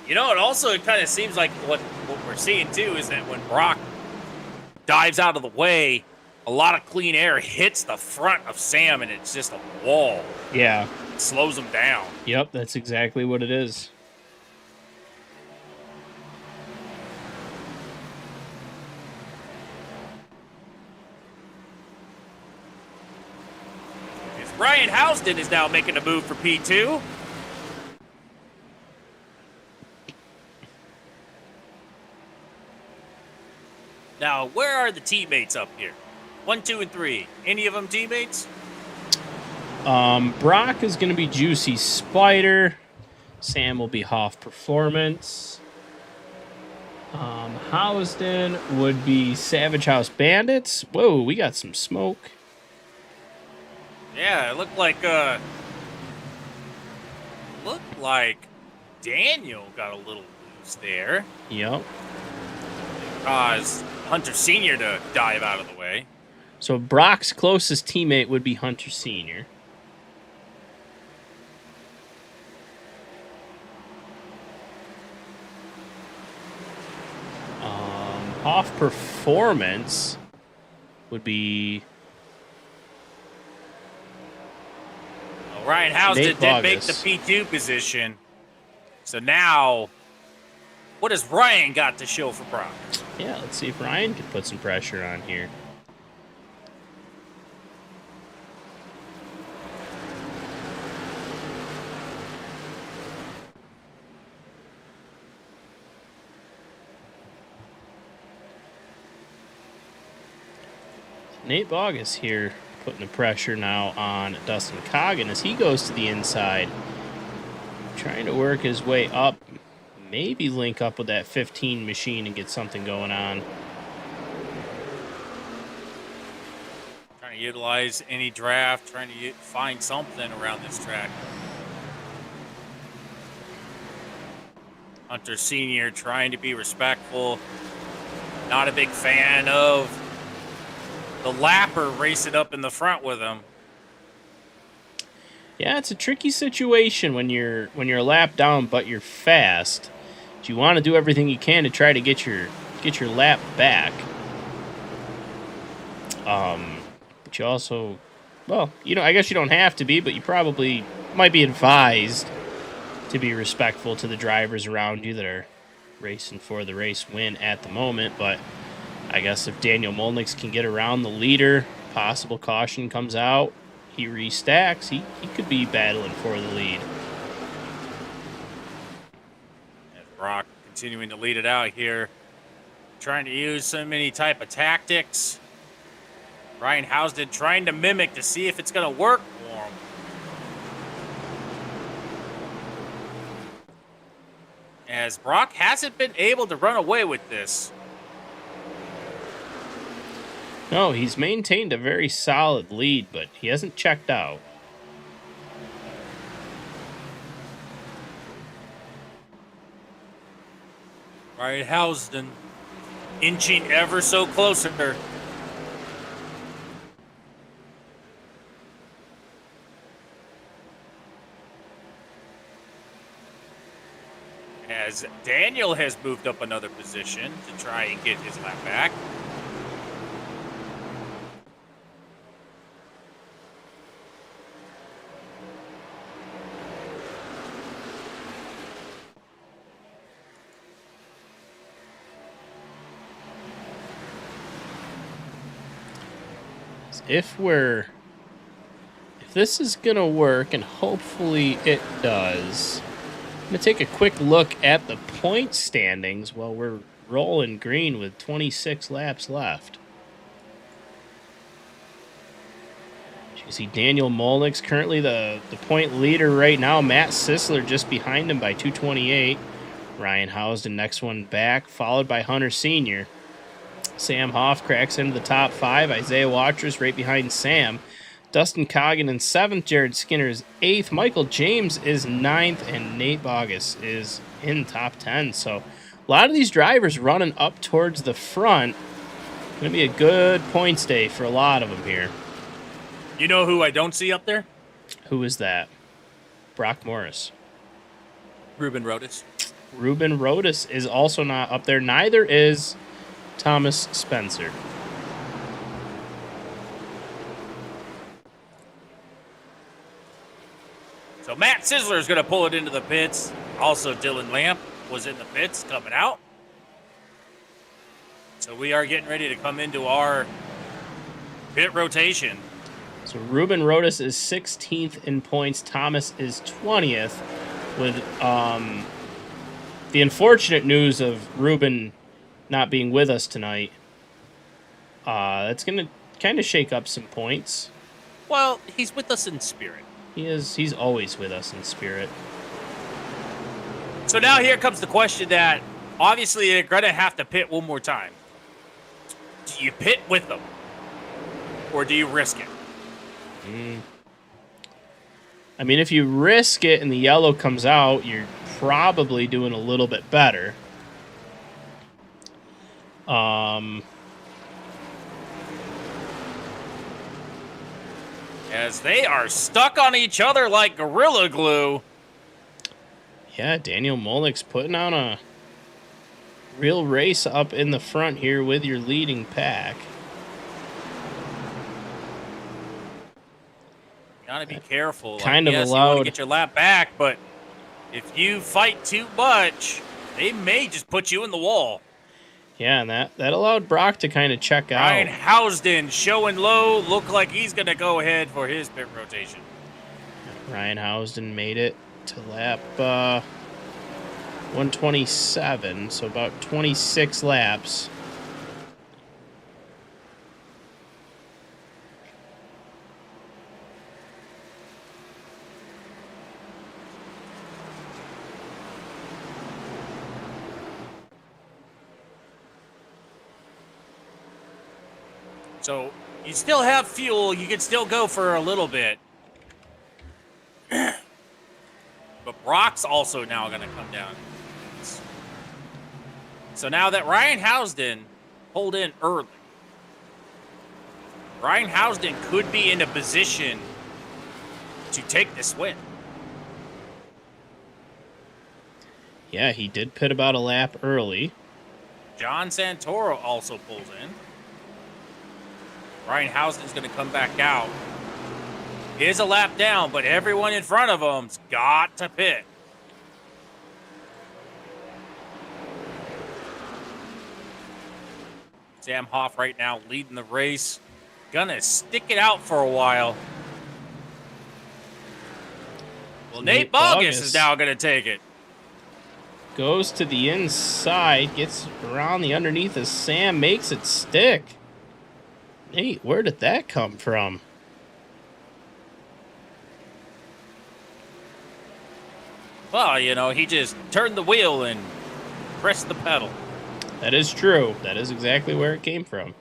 You know, it kind of seems like what we're seeing, too, is that when Brock dives out of the way, a lot of clean air hits the front of Sam, and it's just a wall. Yeah. It slows him down. Yep, that's exactly what it is. Ryan Housden is now making a move for P2. Now, where are the teammates up here? 1, 2, and 3. Any of them teammates? Brock is going to be Juicy Spider. Sam will be Hoff Performance. Housden would be Savage House Bandits. Whoa, we got some smoke. Yeah, it looked like Daniel got a little loose there. Yep. Caused Hunter Sr. to dive out of the way. So Brock's closest teammate would be Hunter Sr. Hoff Performance would be Ryan Housden did make the P2 position. So now, what has Ryan got to show for Brock? Yeah, let's see if Ryan can put some pressure on here. Nate Bogus here putting the pressure now on Dustin Coggin as he goes to the inside. Trying to work his way up. Maybe link up with that 15 machine and get something going on. Trying to utilize any draft, trying to find something around this track. Hunter Sr. trying to be respectful. Not a big fan of the lapper racing up in the front with him. Yeah, it's a tricky situation when you're a lap down, but you're fast. But you want to do everything you can to try to get your lap back. But you also, well, I guess you don't have to be, but you probably might be advised to be respectful to the drivers around you that are racing for the race win at the moment. But I guess if Daniel Molnick can get around the leader, possible caution comes out, he restacks, he could be battling for the lead. continuing to lead it out here. Trying to use so many type of tactics. Ryan Housden trying to mimic to see if it's going to work for him. As Brock hasn't been able to run away with this. No, he's maintained a very solid lead, but he hasn't checked out. Ryan Housden inching ever so closer. As Daniel has moved up another position to try and get his lap back. If this is gonna work, and hopefully it does, I'm gonna take a quick look at the point standings while we're rolling green with 26 laps left. You see Daniel Molnick's currently the point leader right now. Matt Sisler just behind him by 228. Ryan Housden next one back, followed by Hunter Sr. Sam Hoff cracks into the top 5. Isaiah Watrous right behind Sam. Dustin Coggin in 7th. Jared Skinner is 8th. Michael James is 9th. And Nate Bogus is in top 10. So a lot of these drivers running up towards the front. Going to be a good points day for a lot of them here. You know who I don't see up there? Who is that? Brock Morris. Ruben Rodas. Ruben Rodas is also not up there. Neither is Thomas Spencer. So Matt Sisler is going to pull it into the pits. Also, Dylan Lamp was in the pits coming out. So we are getting ready to come into our pit rotation. So Ruben Rodas is 16th in points. Thomas is 20th. With the unfortunate news of Ruben not being with us tonight, that's going to kind of shake up some points. Well, he's with us in spirit. He's always with us in spirit. So now here comes the question that obviously you're going to have to pit one more time. Do you pit with them? Or do you risk it? I mean, if you risk it and the yellow comes out, you're probably doing a little bit better. As they are stuck on each other like Gorilla Glue. Yeah, Daniel Molnick's putting on a real race up in the front here with your leading pack. You gotta be careful. Kind of yes, allowed. You want to get your lap back, but if you fight too much, they may just put you in the wall. Yeah, and that allowed Brock to kind of check out. Ryan Housden showing low, look like he's gonna go ahead for his pit rotation. Ryan Housden made it to lap 127, so about 26 laps. So you still have fuel. You can still go for a little bit. But Brock's also now going to come down. So now that Ryan Housden pulled in early, Ryan Housden could be in a position to take this win. Yeah, he did pit about a lap early. John Santoro also pulls in. Ryan Housden's going to come back out. He is a lap down, but everyone in front of him's got to pit. Sam Hoff right now leading the race. Gonna stick it out for a while. Well, Nate Bogus is now going to take it. Goes to the inside, gets around the underneath of Sam, makes it stick. Nate, where did that come from? Well, you know, he just turned the wheel and pressed the pedal. That is true. That is exactly where it came from.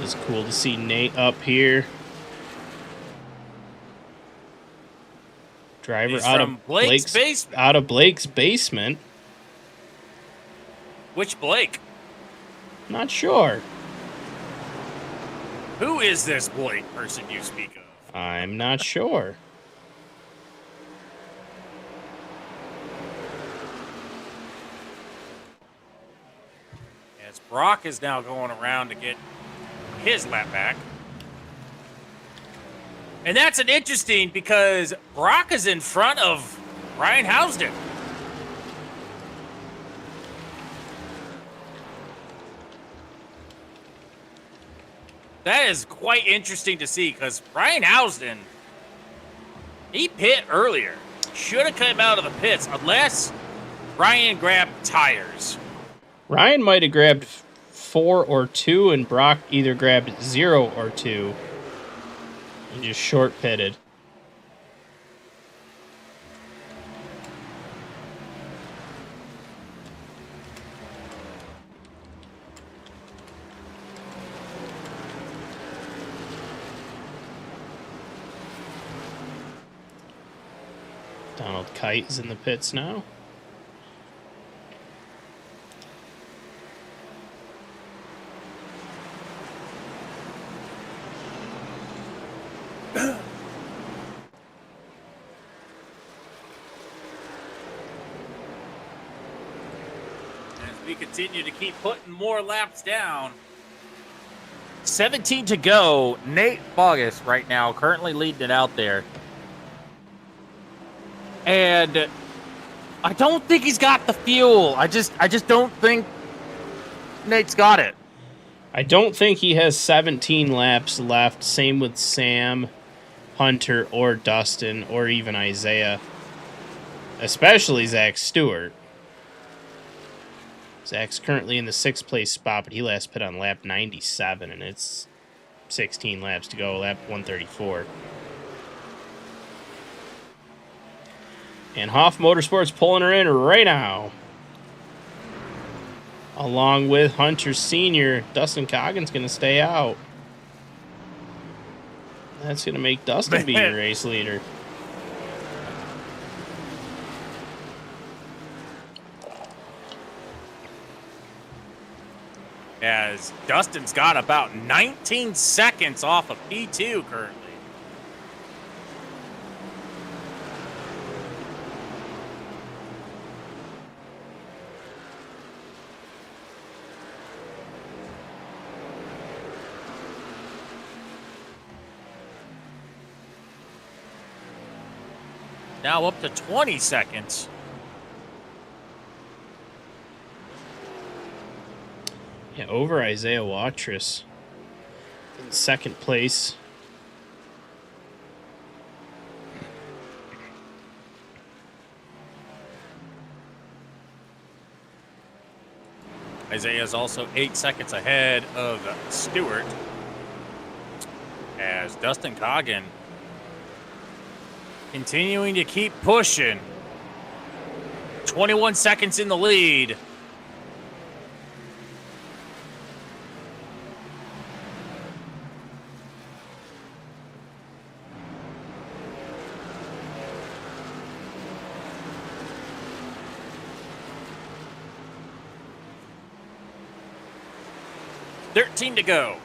Just cool to see Nate up here. Driver He's out from of Blake's basement. Out of Blake's basement. Which Blake? Not sure. Who is this Blake person you speak of? I'm not sure. As Brock is now going around to get his lap back. And that's an interesting because Brock is in front of Ryan Housden. That is quite interesting to see because Ryan Housden, he pit earlier. Should have come out of the pits unless Ryan grabbed tires. Ryan might have grabbed 4 or 2, and Brock either grabbed 0 or 2. And just short pitted. Donald Kite is in the pits now. We continue to keep putting more laps down. 17 to go. Nate Bogus right now currently leading it out there. And I don't think he's got the fuel. I just don't think Nate's got it. I don't think he has 17 laps left. Same with Sam, Hunter, or Dustin, or even Isaiah. Especially Zach Stewart. Zach's currently in the 6th place spot, but he last pit on lap 97, and it's 16 laps to go, lap 134. And Hoff Motorsports pulling her in right now. Along with Hunter Sr., Dustin Coggin's going to stay out. That's going to make Dustin be your race leader. As Dustin's got about 19 seconds off of P2 currently. Now up to 20 seconds. Yeah, over Isaiah Watrous in 2nd place. Isaiah's also 8 seconds ahead of Stewart. As Dustin Coggin continuing to keep pushing. 21 seconds in the lead. $13 to go.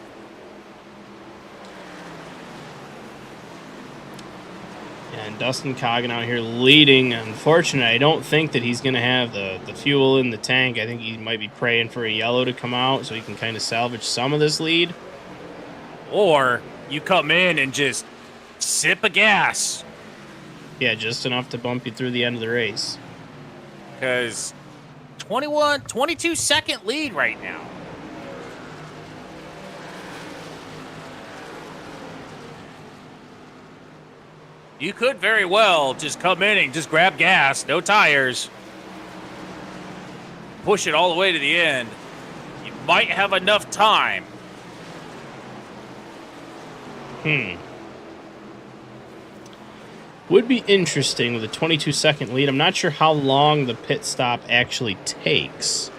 And Dustin Coggin out here leading. Unfortunately, I don't think that he's going to have the fuel in the tank. I think he might be praying for a yellow to come out so he can kind of salvage some of this lead. Or you come in and just sip of gas. Yeah, just enough to bump you through the end of the race. Because 22-second lead right now. You could very well just come in and just grab gas, no tires. Push it all the way to the end. You might have enough time. Would be interesting with a 22-second lead. I'm not sure how long the pit stop actually takes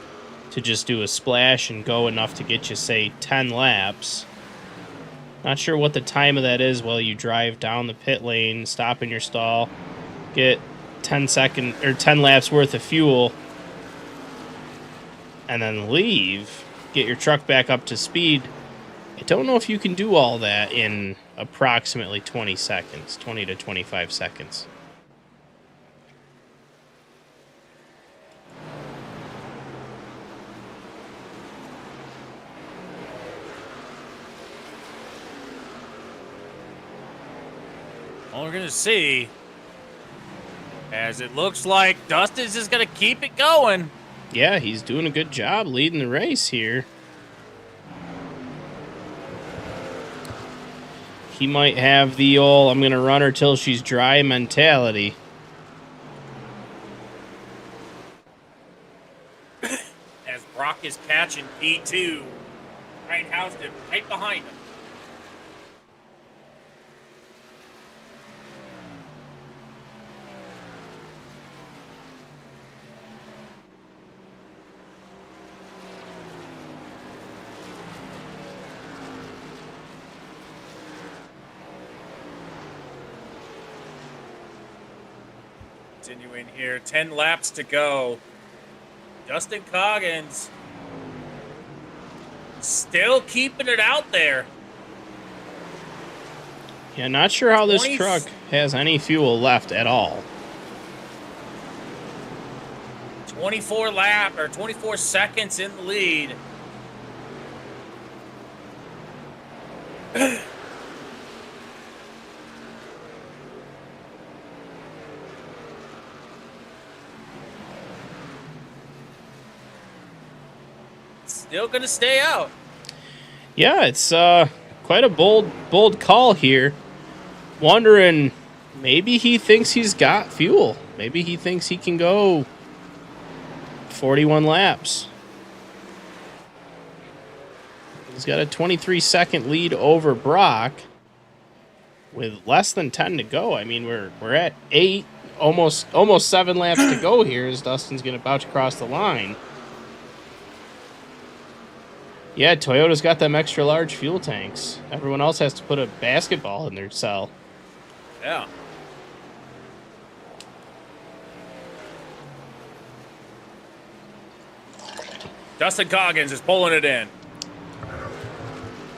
to just do a splash and go enough to get you, say, 10 laps. Not sure what the time of that is while you drive down the pit lane, stop in your stall, get 10 laps worth of fuel, and then leave, get your truck back up to speed. I don't know if you can do all that in approximately 20 seconds, 20 to 25 seconds. Well, we're going to see, as it looks like Dustin's just going to keep it going. Yeah, he's doing a good job leading the race here. He might have the old, I'm going to run her till she's dry mentality. As Brock is catching P2. Right Houston, right behind him. Continuing here, 10 laps to go. Justin Coggins still keeping it out there. Yeah, not sure how this truck has any fuel left at all. 24 seconds in the lead. Still gonna stay out. Yeah, it's quite a bold call here. Wondering, maybe he thinks he's got fuel. Maybe he thinks he can go 41 laps. He's got a 23-second lead over Brock with less than 10 to go. I mean, we're at 8, almost 7 laps to go here as Dustin's about to cross the line. Yeah, Toyota's got them extra large fuel tanks. Everyone else has to put a basketball in their cell. Yeah. Dustin Coggins is pulling it in.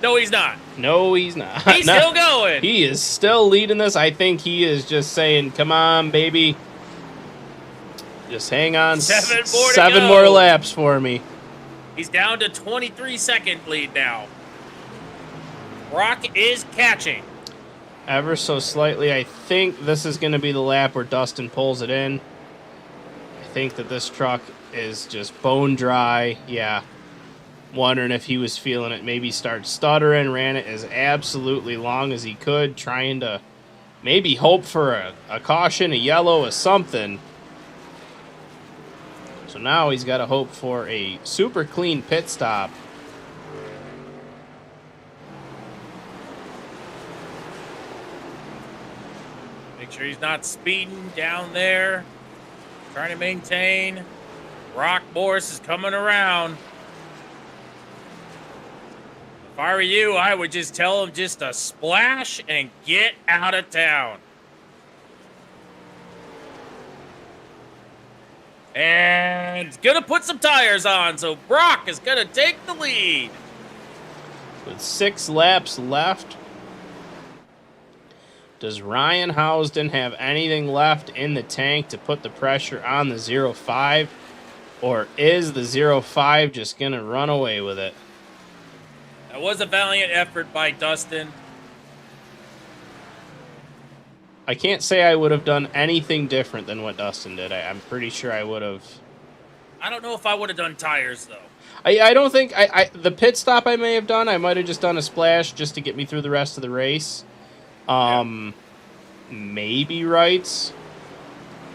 No, he's not. No, he's not. He's still going. He is still leading this. I think he is just saying, come on, baby. Just hang on. 7 more laps for me. He's down to 23-second lead now. Brock is catching. Ever so slightly. I think this is going to be the lap where Dustin pulls it in. I think that this truck is just bone dry. Yeah. Wondering if he was feeling it. Maybe start stuttering. Ran it as absolutely long as he could. Trying to maybe hope for a caution, a yellow, a something. So now he's got to hope for a super clean pit stop. Make sure he's not speeding down there. Trying to maintain. Brock Morris is coming around. If I were you, I would just tell him just to splash and get out of town. And he's going to put some tires on, so Brock is going to take the lead. With 6 laps left, does Ryan Housden have anything left in the tank to put the pressure on the 0.5? Or is the 0.5 just going to run away with it? That was a valiant effort by Dustin. I can't say I would have done anything different than what Dustin did. I'm pretty sure I would have. I don't know if I would have done tires though. I don't think the pit stop I may have done. I might have just done a splash just to get me through the rest of the race. Maybe rights,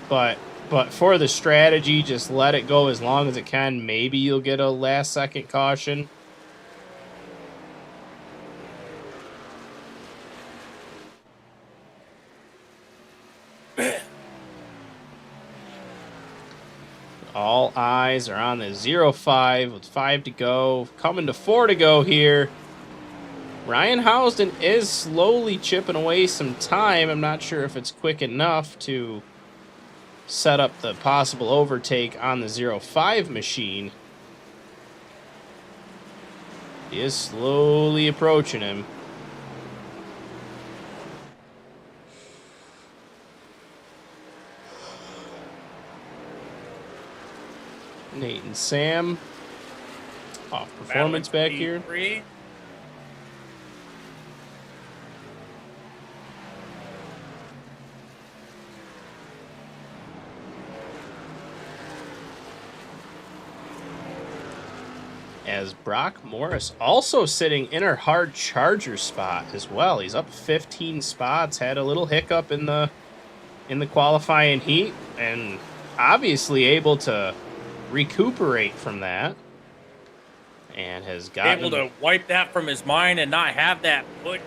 but for the strategy, just let it go as long as it can. Maybe you'll get a last second caution. All eyes are on the 0-5 with 5 to go. Coming to 4 to go here. Ryan Housden is slowly chipping away some time. I'm not sure if it's quick enough to set up the possible overtake on the 0-5 machine. He is slowly approaching him. Nate and Sam off performance back here. As Brock Morris also sitting in her hard charger spot as well. He's up 15 spots, had a little hiccup in the qualifying heat, and obviously able to recuperate from that, and has gotten able to wipe that from his mind and not have that put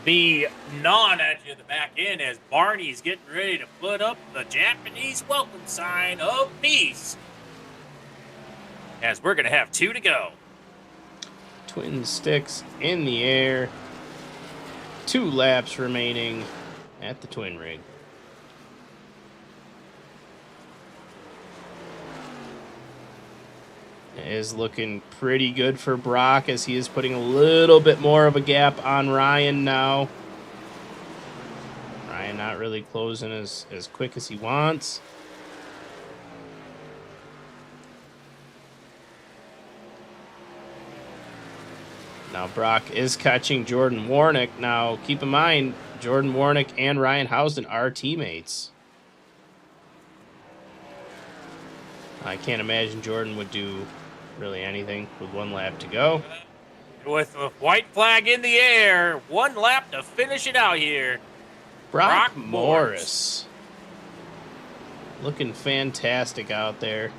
the non-edge of the back end as Barney's getting ready to put up the Japanese welcome sign of peace. As we're going to have 2 to go. Twin sticks in the air. 2 laps remaining at the twin rig. It is looking pretty good for Brock as he is putting a little bit more of a gap on Ryan now. Ryan not really closing as quick as he wants. Now Brock is catching Jordan Warnick. Now keep in mind, Jordan Warnick and Ryan Housden are teammates. I can't imagine Jordan would do really anything with 1 lap to go. With a white flag in the air, 1 lap to finish it out here. Brock Morris. Looking fantastic out there.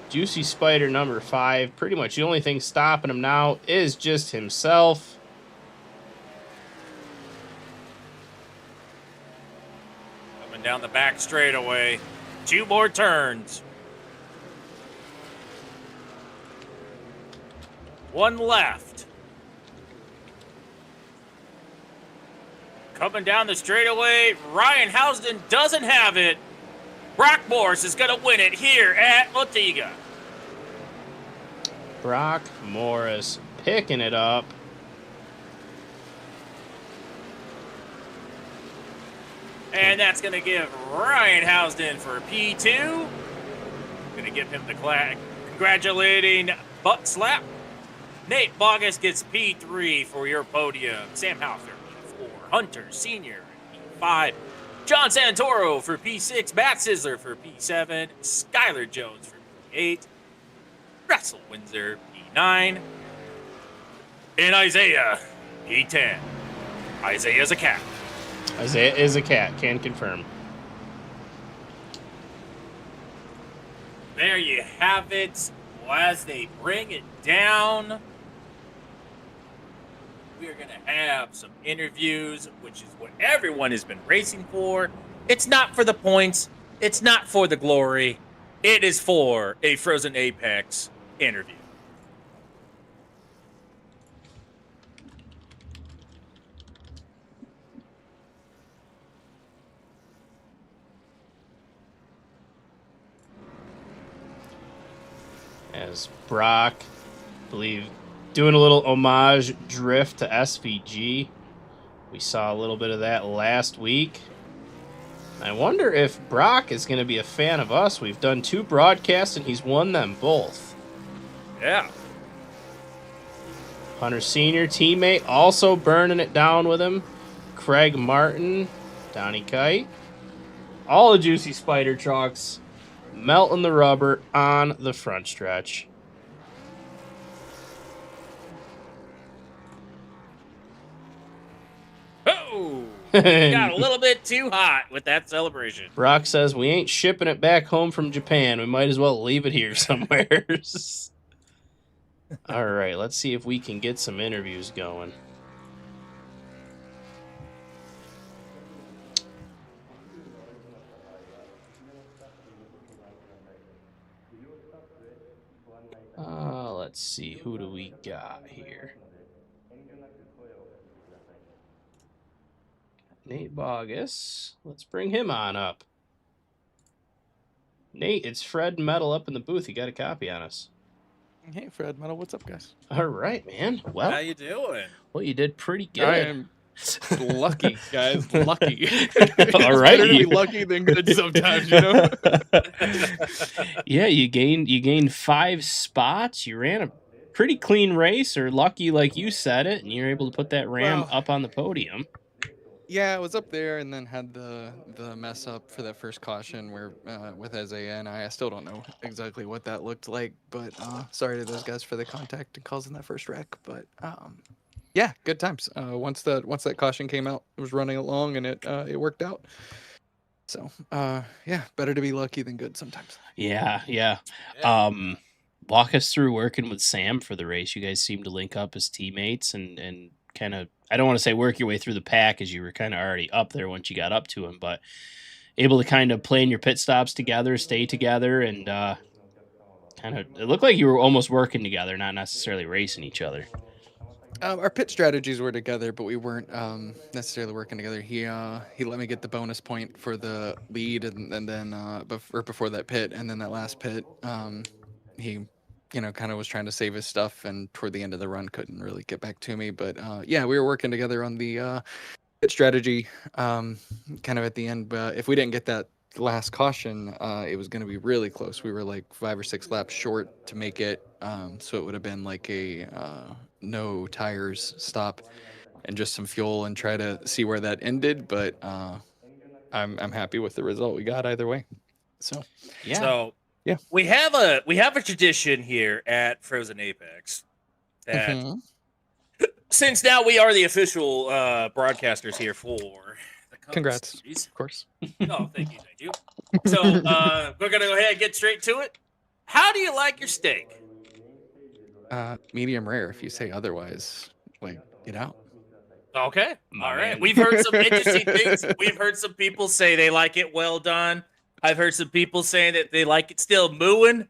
Juicy Spider number 5. Pretty much the only thing stopping him now is just himself. Coming down the back straightaway. 2 more turns. 1 left. Coming down the straightaway, Ryan Housden doesn't have it. Brock Morris is going to win it here at Motegi. Brock Morris picking it up. And that's going to give Ryan Housden for P2. Going to give him the congratulating butt slap. Nate Bogus gets P3 for your podium. Sam Hauser, P4. Hunter Sr., P5. John Santoro for P6. Matt Sizzler for P7. Skylar Jones for P8. Russell Windsor, P9. And Isaiah, P10. Isaiah's a cat. Isaiah is a cat, can confirm. There you have it. As they bring it down, we are going to have some interviews, which is what everyone has been racing for. It's not for the points. It's not for the glory. It is for a Frozen Apex interview. As Brock, I believe, doing a little homage drift to SVG. We saw a little bit of that last week. I wonder if Brock is going to be a fan of us. We've done 2 broadcasts and he's won them both. Yeah. Hunter Sr. teammate also burning it down with him. Craig Martin Donnie Kite. All the juicy spider trucks melting the rubber on the front stretch. Oh, got a little bit too hot with that celebration. Brock says we ain't shipping it back home from Japan. We might as well leave it here somewhere. All right, let's see if we can get some interviews going. Let's see, who do we got here? Nate Bogus. Let's bring him on up. Nate, it's Fred Metal up in the booth. You got a copy on us. Hey, Fred Metal, what's up, guys? All right, man. Well, How you doing? well, you did pretty good. I am lucky, guys. Lucky. All right, Better to be lucky than good sometimes, you know. Yeah, you gained 5 spots. You ran a pretty clean race, or lucky, like you said it, and you're able to put that Ram Well, up on the podium. Yeah, I was up there and then had the mess up for that first caution where with Isaiah and I still don't know exactly what that looked like, but sorry to those guys for the contact and causing that first wreck. But yeah, good times. Once that caution came out, it was running along and it worked out. So yeah, better to be lucky than good sometimes. Yeah. Walk us through working with Sam for the race. You guys seem to link up as teammates and kind of, I don't want to say work your way through the pack, as you were kind of already up there once you got up to him, but able to kind of plan your pit stops together, stay together, and kind of, it looked like you were almost working together, not necessarily racing each other. Our pit strategies were together, but we weren't necessarily working together. He let me get the bonus point for the lead, and then before that pit, and then that last pit, he kind of was trying to save his stuff, and toward the end of the run couldn't really get back to me. But yeah, we were working together on the pit strategy, kind of at the end. But if we didn't get that last caution, it was going to be really close. We were like 5 or 6 laps short to make it, so it would have been like a no tires stop and just some fuel and try to see where that ended. But I'm happy with the result we got either way. So Yeah. So yeah, we have a tradition here at Frozen Apex that since now we are the official broadcasters here for the Cup Congrats, Series. of course. Oh, thank you. So we're gonna go ahead and get straight to it. How do you like your steak? Medium rare. If you say otherwise, like, get out. Okay. My All right. man. We've heard some interesting things. We've heard some people say they like it well done. I've heard some people saying that they like it still mooing,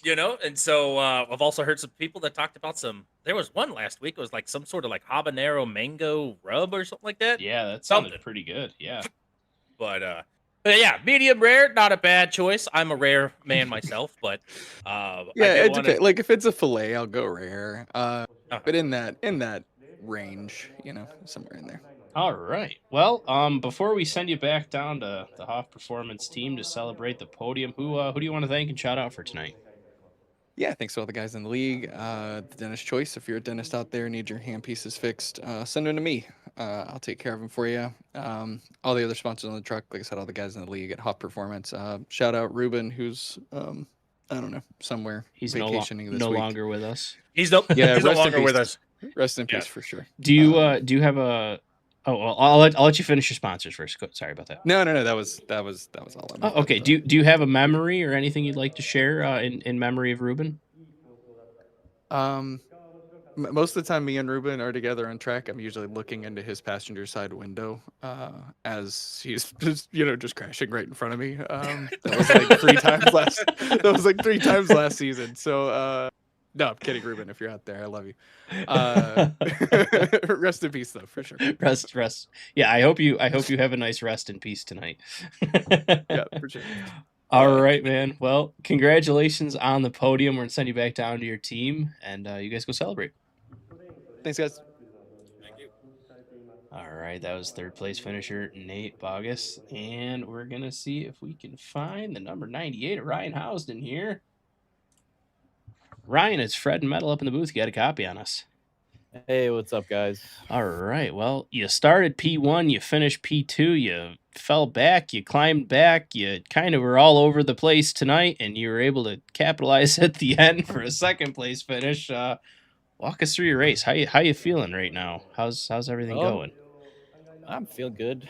and so I've also heard some people that talked about there was one last week. It was like some sort of like habanero mango rub or something like that. Yeah, that sounded Something. pretty good. Yeah. But yeah, medium rare, not a bad choice. I'm a rare man myself, but Yeah, I it depends. Like if it's a fillet, I'll go rare. But in that range, somewhere in there. All right. Well, before we send you back down to the Hoff Performance team to celebrate the podium, who do you want to thank and shout out for tonight? Yeah, thanks to all the guys in the league. The dentist choice. If you're a dentist out there, need your hand pieces fixed, send them to me. I'll take care of them for you. All the other sponsors on the truck, like I said, all the guys in the league at Hoff Performance. Shout out Ruben, who's I don't know, somewhere He's vacationing this no week. longer with us. He's no Yeah, no rest in longer with peace. us. Rest in Yeah. peace for sure. Do you have a? Oh, well, I'll let you finish your sponsors first. Sorry about that. No, that was all. Oh, okay. Do you have a memory or anything you'd like to share in memory of Ruben? Most of the time, me and Ruben are together on track. I'm usually looking into his passenger side window as he's just crashing right in front of me. That was like 3 times last. That was like 3 times last season. So no, I'm kidding, Ruben. If you're out there, I love you. Rest in peace, though, for sure. Rest. Yeah, I hope you have a nice rest in peace tonight. Yeah, for sure. All right, man. Well, congratulations on the podium. We're gonna send you back down to your team, and you guys go celebrate. Thanks, guys. Thank you. All right, that was 3rd place finisher Nate Bogus, and we're gonna see if we can find the number 98 of Ryan Housden here. Ryan, it's Fred and Metal up in the booth. You got a copy on us. Hey, what's up, guys? All right. Well, you started P1, you finished P2, you fell back, you climbed back, you kind of were all over the place tonight, and you were able to capitalize at the end for a second place finish. Walk us through your race. How you feeling right now? How's everything going? I'm feeling good.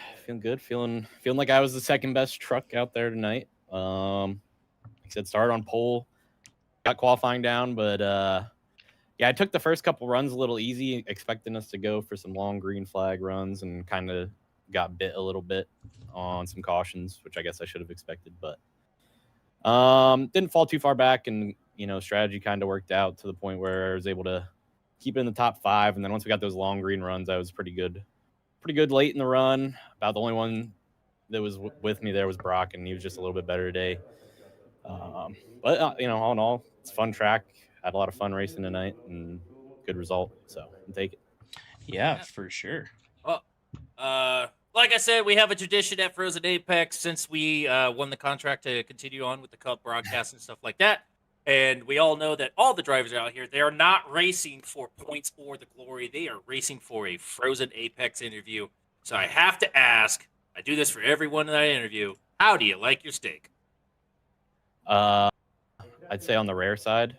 Feeling like I was the second best truck out there tonight. Like I said, started on pole, got qualifying down, but yeah, I took the first couple runs a little easy, expecting us to go for some long green flag runs, and kind of got bit a little bit on some cautions, which I guess I should have expected, but didn't fall too far back, and strategy kind of worked out to the point where I was able to keep it in the top 5, and then once we got those long green runs, I was pretty good late in the run. About the only one that was with me there was Brock, and he was just a little bit better today. But all in all, it's a fun track. Had a lot of fun racing tonight, and good result. So I'll take it. Yeah, for sure. Well, like I said, we have a tradition at Frozen Apex since we won the contract to continue on with the Cup broadcast and stuff like that. And we all know that all the drivers out here, they are not racing for points or the glory. They are racing for a Frozen Apex interview. So I have to ask, I do this for everyone that I interview, how do you like your steak? I'd say on the rare side.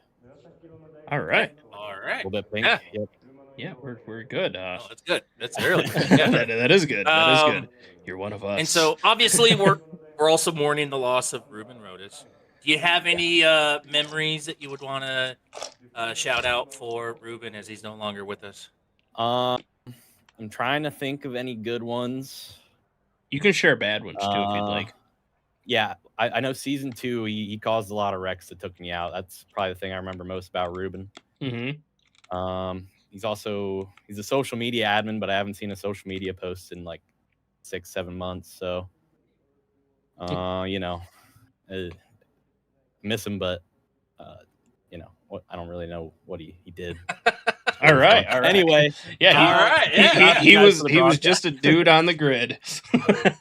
All right. A little bit pink. Yeah. Yep. Yeah, we're good. That's good. That's early. that is good. That is good. You're one of us. And so obviously we're also mourning the loss of Ruben Rodas. Do you have any memories that you would want to shout out for Ruben as he's no longer with us? I'm trying to think of any good ones. You can share bad ones too if you'd like. Yeah, I know season 2 he caused a lot of wrecks that took me out. That's probably the thing I remember most about Ruben. Mm-hmm. He's a social media admin, but I haven't seen a social media post in like 6-7 months. So, miss him, but I don't really know what he did. All right. Anyway, he was just a dude on the grid.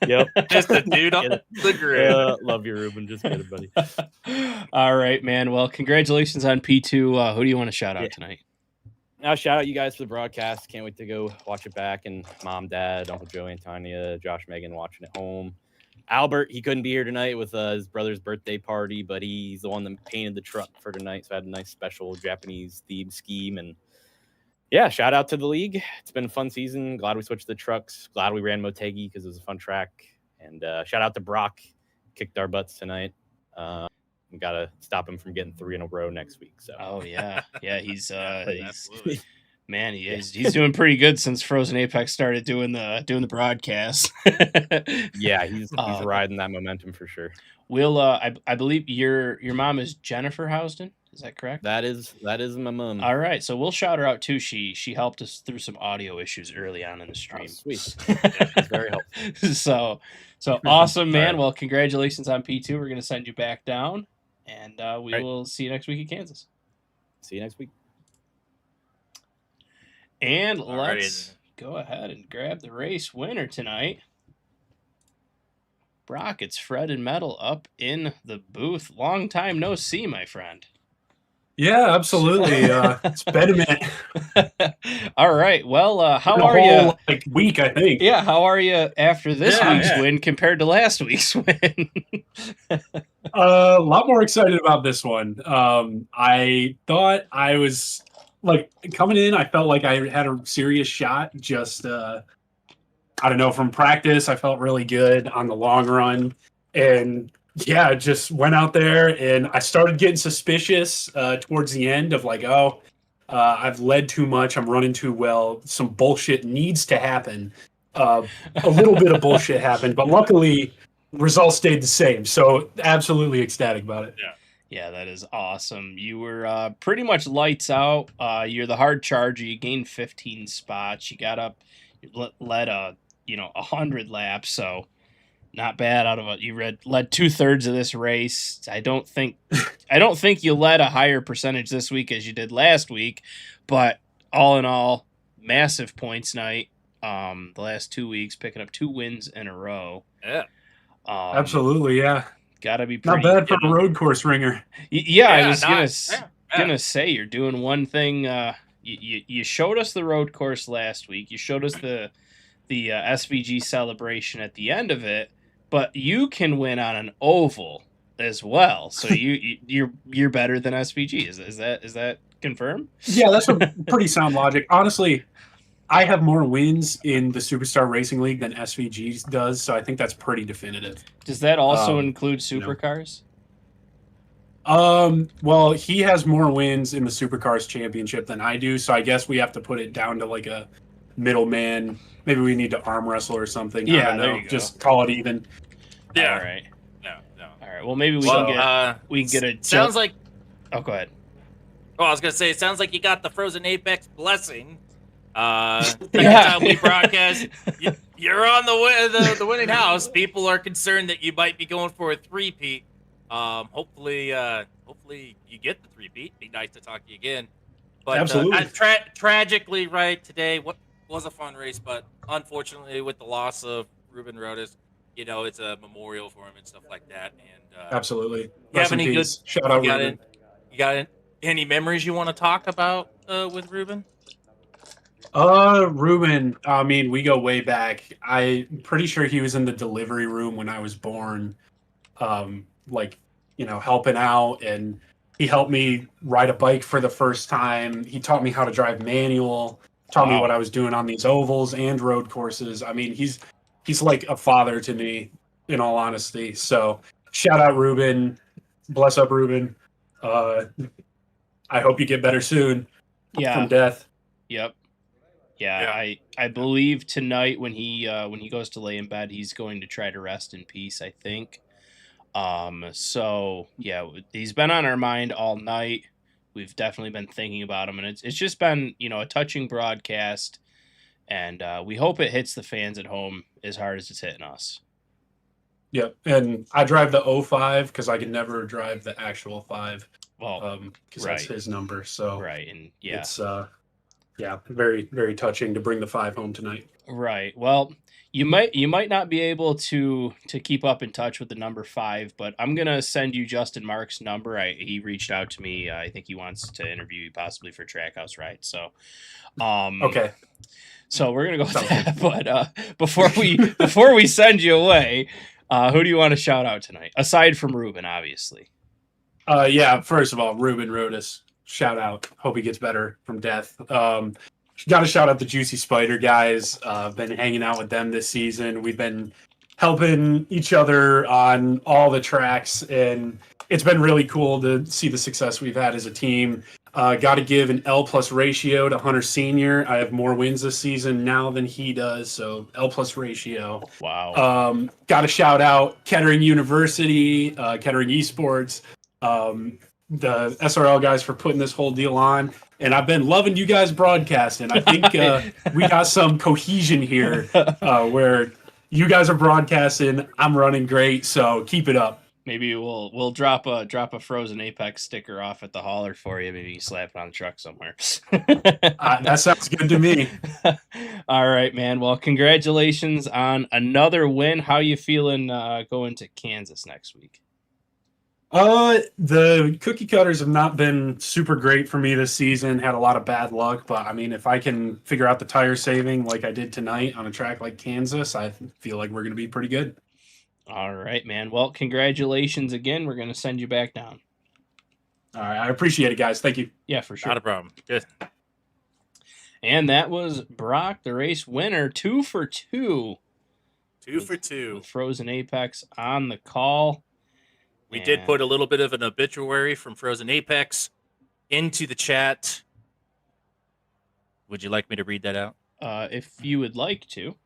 Yep, just a dude on the grid. Love you, Ruben. Just kidding, buddy. All right, man. Well, congratulations on P2. Who do you want to shout out tonight? Now, shout out you guys for the broadcast. Can't wait to go watch it back. And Mom, Dad, Uncle Joe, Antonia, Josh, Megan watching at home. Albert, he couldn't be here tonight with his brother's birthday party, but he's the one that painted the truck for tonight. So I had a nice special Japanese themed scheme. And yeah, shout out to the league. It's been a fun season. Glad we switched the trucks. Glad we ran Motegi because it was a fun track. And shout out to Brock. Kicked our butts tonight. We got to stop him from getting 3 in a row next week. So. Oh yeah. He's man, he's doing pretty good since Frozen Apex started doing the broadcast. Yeah, he's riding that momentum for sure. Will I believe your mom is Jennifer Housden? Is that correct? That is my mom. All right, so we'll shout her out too. She helped us through some audio issues early on in the stream. Oh, sweet. That's very helpful. So awesome, man. Well, congratulations on P2. We're gonna send you back down, and we will see you next week in Kansas. See you next week. And let's go ahead and grab the race winner tonight. Brock, it's Fred and Metal up in the booth. Long time no see, my friend. Yeah, absolutely. It's been a minute. All right. Well, how are you? Like week, I think. Yeah. How are you after this week's win compared to last week's win? A lot more excited about this one. I thought I was like coming in. I felt like I had a serious shot. Just I don't know, from practice, I felt really good on the long run, and yeah, just went out there and I started getting suspicious towards the end of like, I've led too much. I'm running too well. Some bullshit needs to happen. A little bit of bullshit happened, but luckily results stayed the same. So absolutely ecstatic about it. Yeah, that is awesome. You were pretty much lights out. You're the hard charger. You gained 15 spots. You got up, led 100 laps. So not bad out of it. You led 2/3 of this race. I don't think you led a higher percentage this week as you did last week, but all in all, massive points night. The last 2 weeks, picking up 2 wins in a row. Yeah, absolutely. Yeah, gotta be pretty, not bad for a road course ringer. I was gonna say you're doing one thing. you showed us the road course last week. You showed us the SVG celebration at the end of it, but you can win on an oval as well. So you're better than SVG. Is that confirmed? Yeah, that's a pretty sound logic. Honestly, I have more wins in the Superstar Racing League than SVG does, so I think that's pretty definitive. Does that also include you know. supercars? Well, he has more wins in the Supercars Championship than I do, so I guess we have to put it down to like a middleman. Maybe we need to arm wrestle or something. Yeah, I don't know. there you go. Just call it even. Yeah. All right. No. All right. Well, maybe we Well, can get a sounds like. Oh, go ahead. Oh, I was gonna say, it sounds like you got the Frozen Apex blessing. Next Yeah. time we broadcast, you're on the winning house. People are concerned that you might be going for a three-peat. Hopefully you get the three-peat. Be nice to talk to you again. But Absolutely. tragically, right today, what was a fun race, but unfortunately, with the loss of Ruben Rodas, it's a memorial for him and stuff like that. And Absolutely. you Rest have in any peace. good? Shout out You got Ruben. You got any memories you want to talk about with Ruben? Ruben, I mean, we go way back. I'm pretty sure he was in the delivery room when I was born, helping out, and he helped me ride a bike for the first time. He taught me how to drive manual, taught me Wow. what I was doing on these ovals and road courses. I mean, he's like a father to me, in all honesty. So shout out Ruben. Bless up Ruben. I hope you get better soon Yeah. from death. Yep. Yeah. I believe tonight when he goes to lay in bed, he's going to try to rest in peace, I think. So yeah, he's been on our mind all night. We've definitely been thinking about him, and it's just been, a touching broadcast, and we hope it hits the fans at home as hard as it's hitting us. Yep, and I drive the 05 because I can never drive the actual 5. Well, because that's his number. So right, and yeah, it's very, very touching to bring the 5 home tonight. Right. Well, you might not be able to keep up in touch with the number 5, but I'm gonna send you Justin Mark's number. He reached out to me. I think he wants to interview you possibly for Trackhouse Ride. So, Okay. So we're gonna go with that. But before we send you away, who do you want to shout out tonight? Aside from Ruben, obviously. Yeah. First of all, Ruben Rodas, shout out. Hope he gets better from death. Got to shout out the Juicy Spider guys. Been hanging out with them this season. We've been helping each other on all the tracks, and it's been really cool to see the success we've had as a team. Got to give an L+ ratio to Hunter Sr. I have more wins this season now than he does, so L+ ratio. Wow. Got to shout out Kettering University, Kettering Esports, the SRL guys for putting this whole deal on. And I've been loving you guys broadcasting. I think we got some cohesion here where you guys are broadcasting. I'm running great, so keep it up. Maybe we'll drop a Frozen Apex sticker off at the hauler for you. Maybe you slap it on the truck somewhere. That sounds good to me. All right, man. Well, congratulations on another win. How you feeling going to Kansas next week? The cookie cutters have not been super great for me this season. Had a lot of bad luck, but I mean, if I can figure out the tire saving like I did tonight on a track like Kansas, I feel like we're going to be pretty good. All right, man. Well, congratulations again. We're going to send you back down. All right. I appreciate it, guys. Thank you. Yeah, for sure. Not a problem. Good. And that was Brock, the race winner, 2 for 2. 2 for 2. With Frozen Apex on the call. We did put a little bit of an obituary from Frozen Apex into the chat. Would you like me to read that out? If you would like to.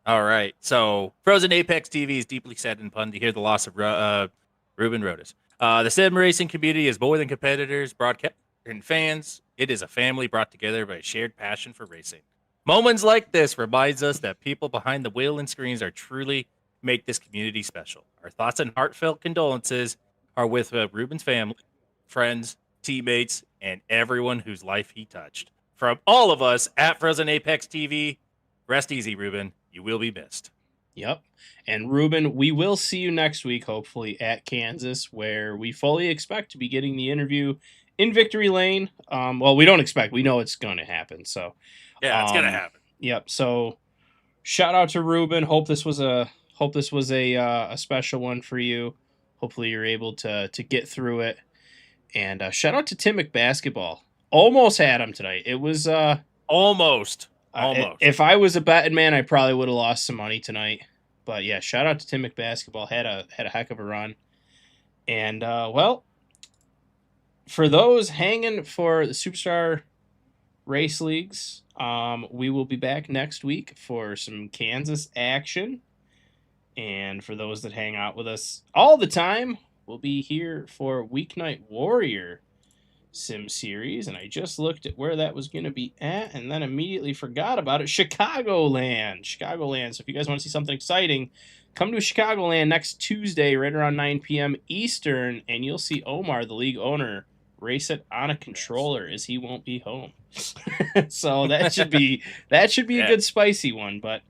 All right. So, Frozen Apex TV is deeply sad and punned to hear the loss of Ruben Rodas. The sim racing community is more than competitors, broadcast, and fans. It is a family brought together by a shared passion for racing. Moments like this reminds us that people behind the wheel and screens are truly make this community special. Our thoughts and heartfelt condolences are with Ruben's family, friends, teammates, and everyone whose life he touched. From all of us at Frozen Apex TV, rest easy, Ruben. You will be missed. Yep. And Ruben, we will see you next week, hopefully, at Kansas, where we fully expect to be getting the interview in victory lane. Well, we don't expect. We know it's going to happen. So Yeah, it's gonna happen. Yep. So shout out to Ruben. Hope this was a special one for you. Hopefully you're able to get through it. And shout out to Tim McBasketball. Almost had him tonight. It was Almost. If I was a betting man, I probably would have lost some money tonight. But yeah, shout out to Tim McBasketball. Had a heck of a run. And well, for those hanging for the Superstar Race Leagues, we will be back next week for some Kansas action. And for those that hang out with us all the time, we'll be here for Weeknight Warrior Sim Series. And I just looked at where that was going to be at and then immediately forgot about it. Chicagoland. So if you guys want to see something exciting, come to Chicagoland next Tuesday right around 9 p.m. Eastern, and you'll see Omar, the league owner, race it on a controller as he won't be home. So that should be a good spicy one. But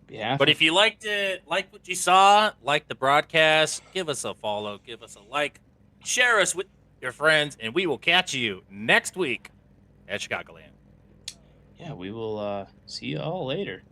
yeah. But if you liked it, like what you saw, like the broadcast, give us a follow, give us a like, share us with your friends, and we will catch you next week at Chicagoland. Yeah, we will see you all later.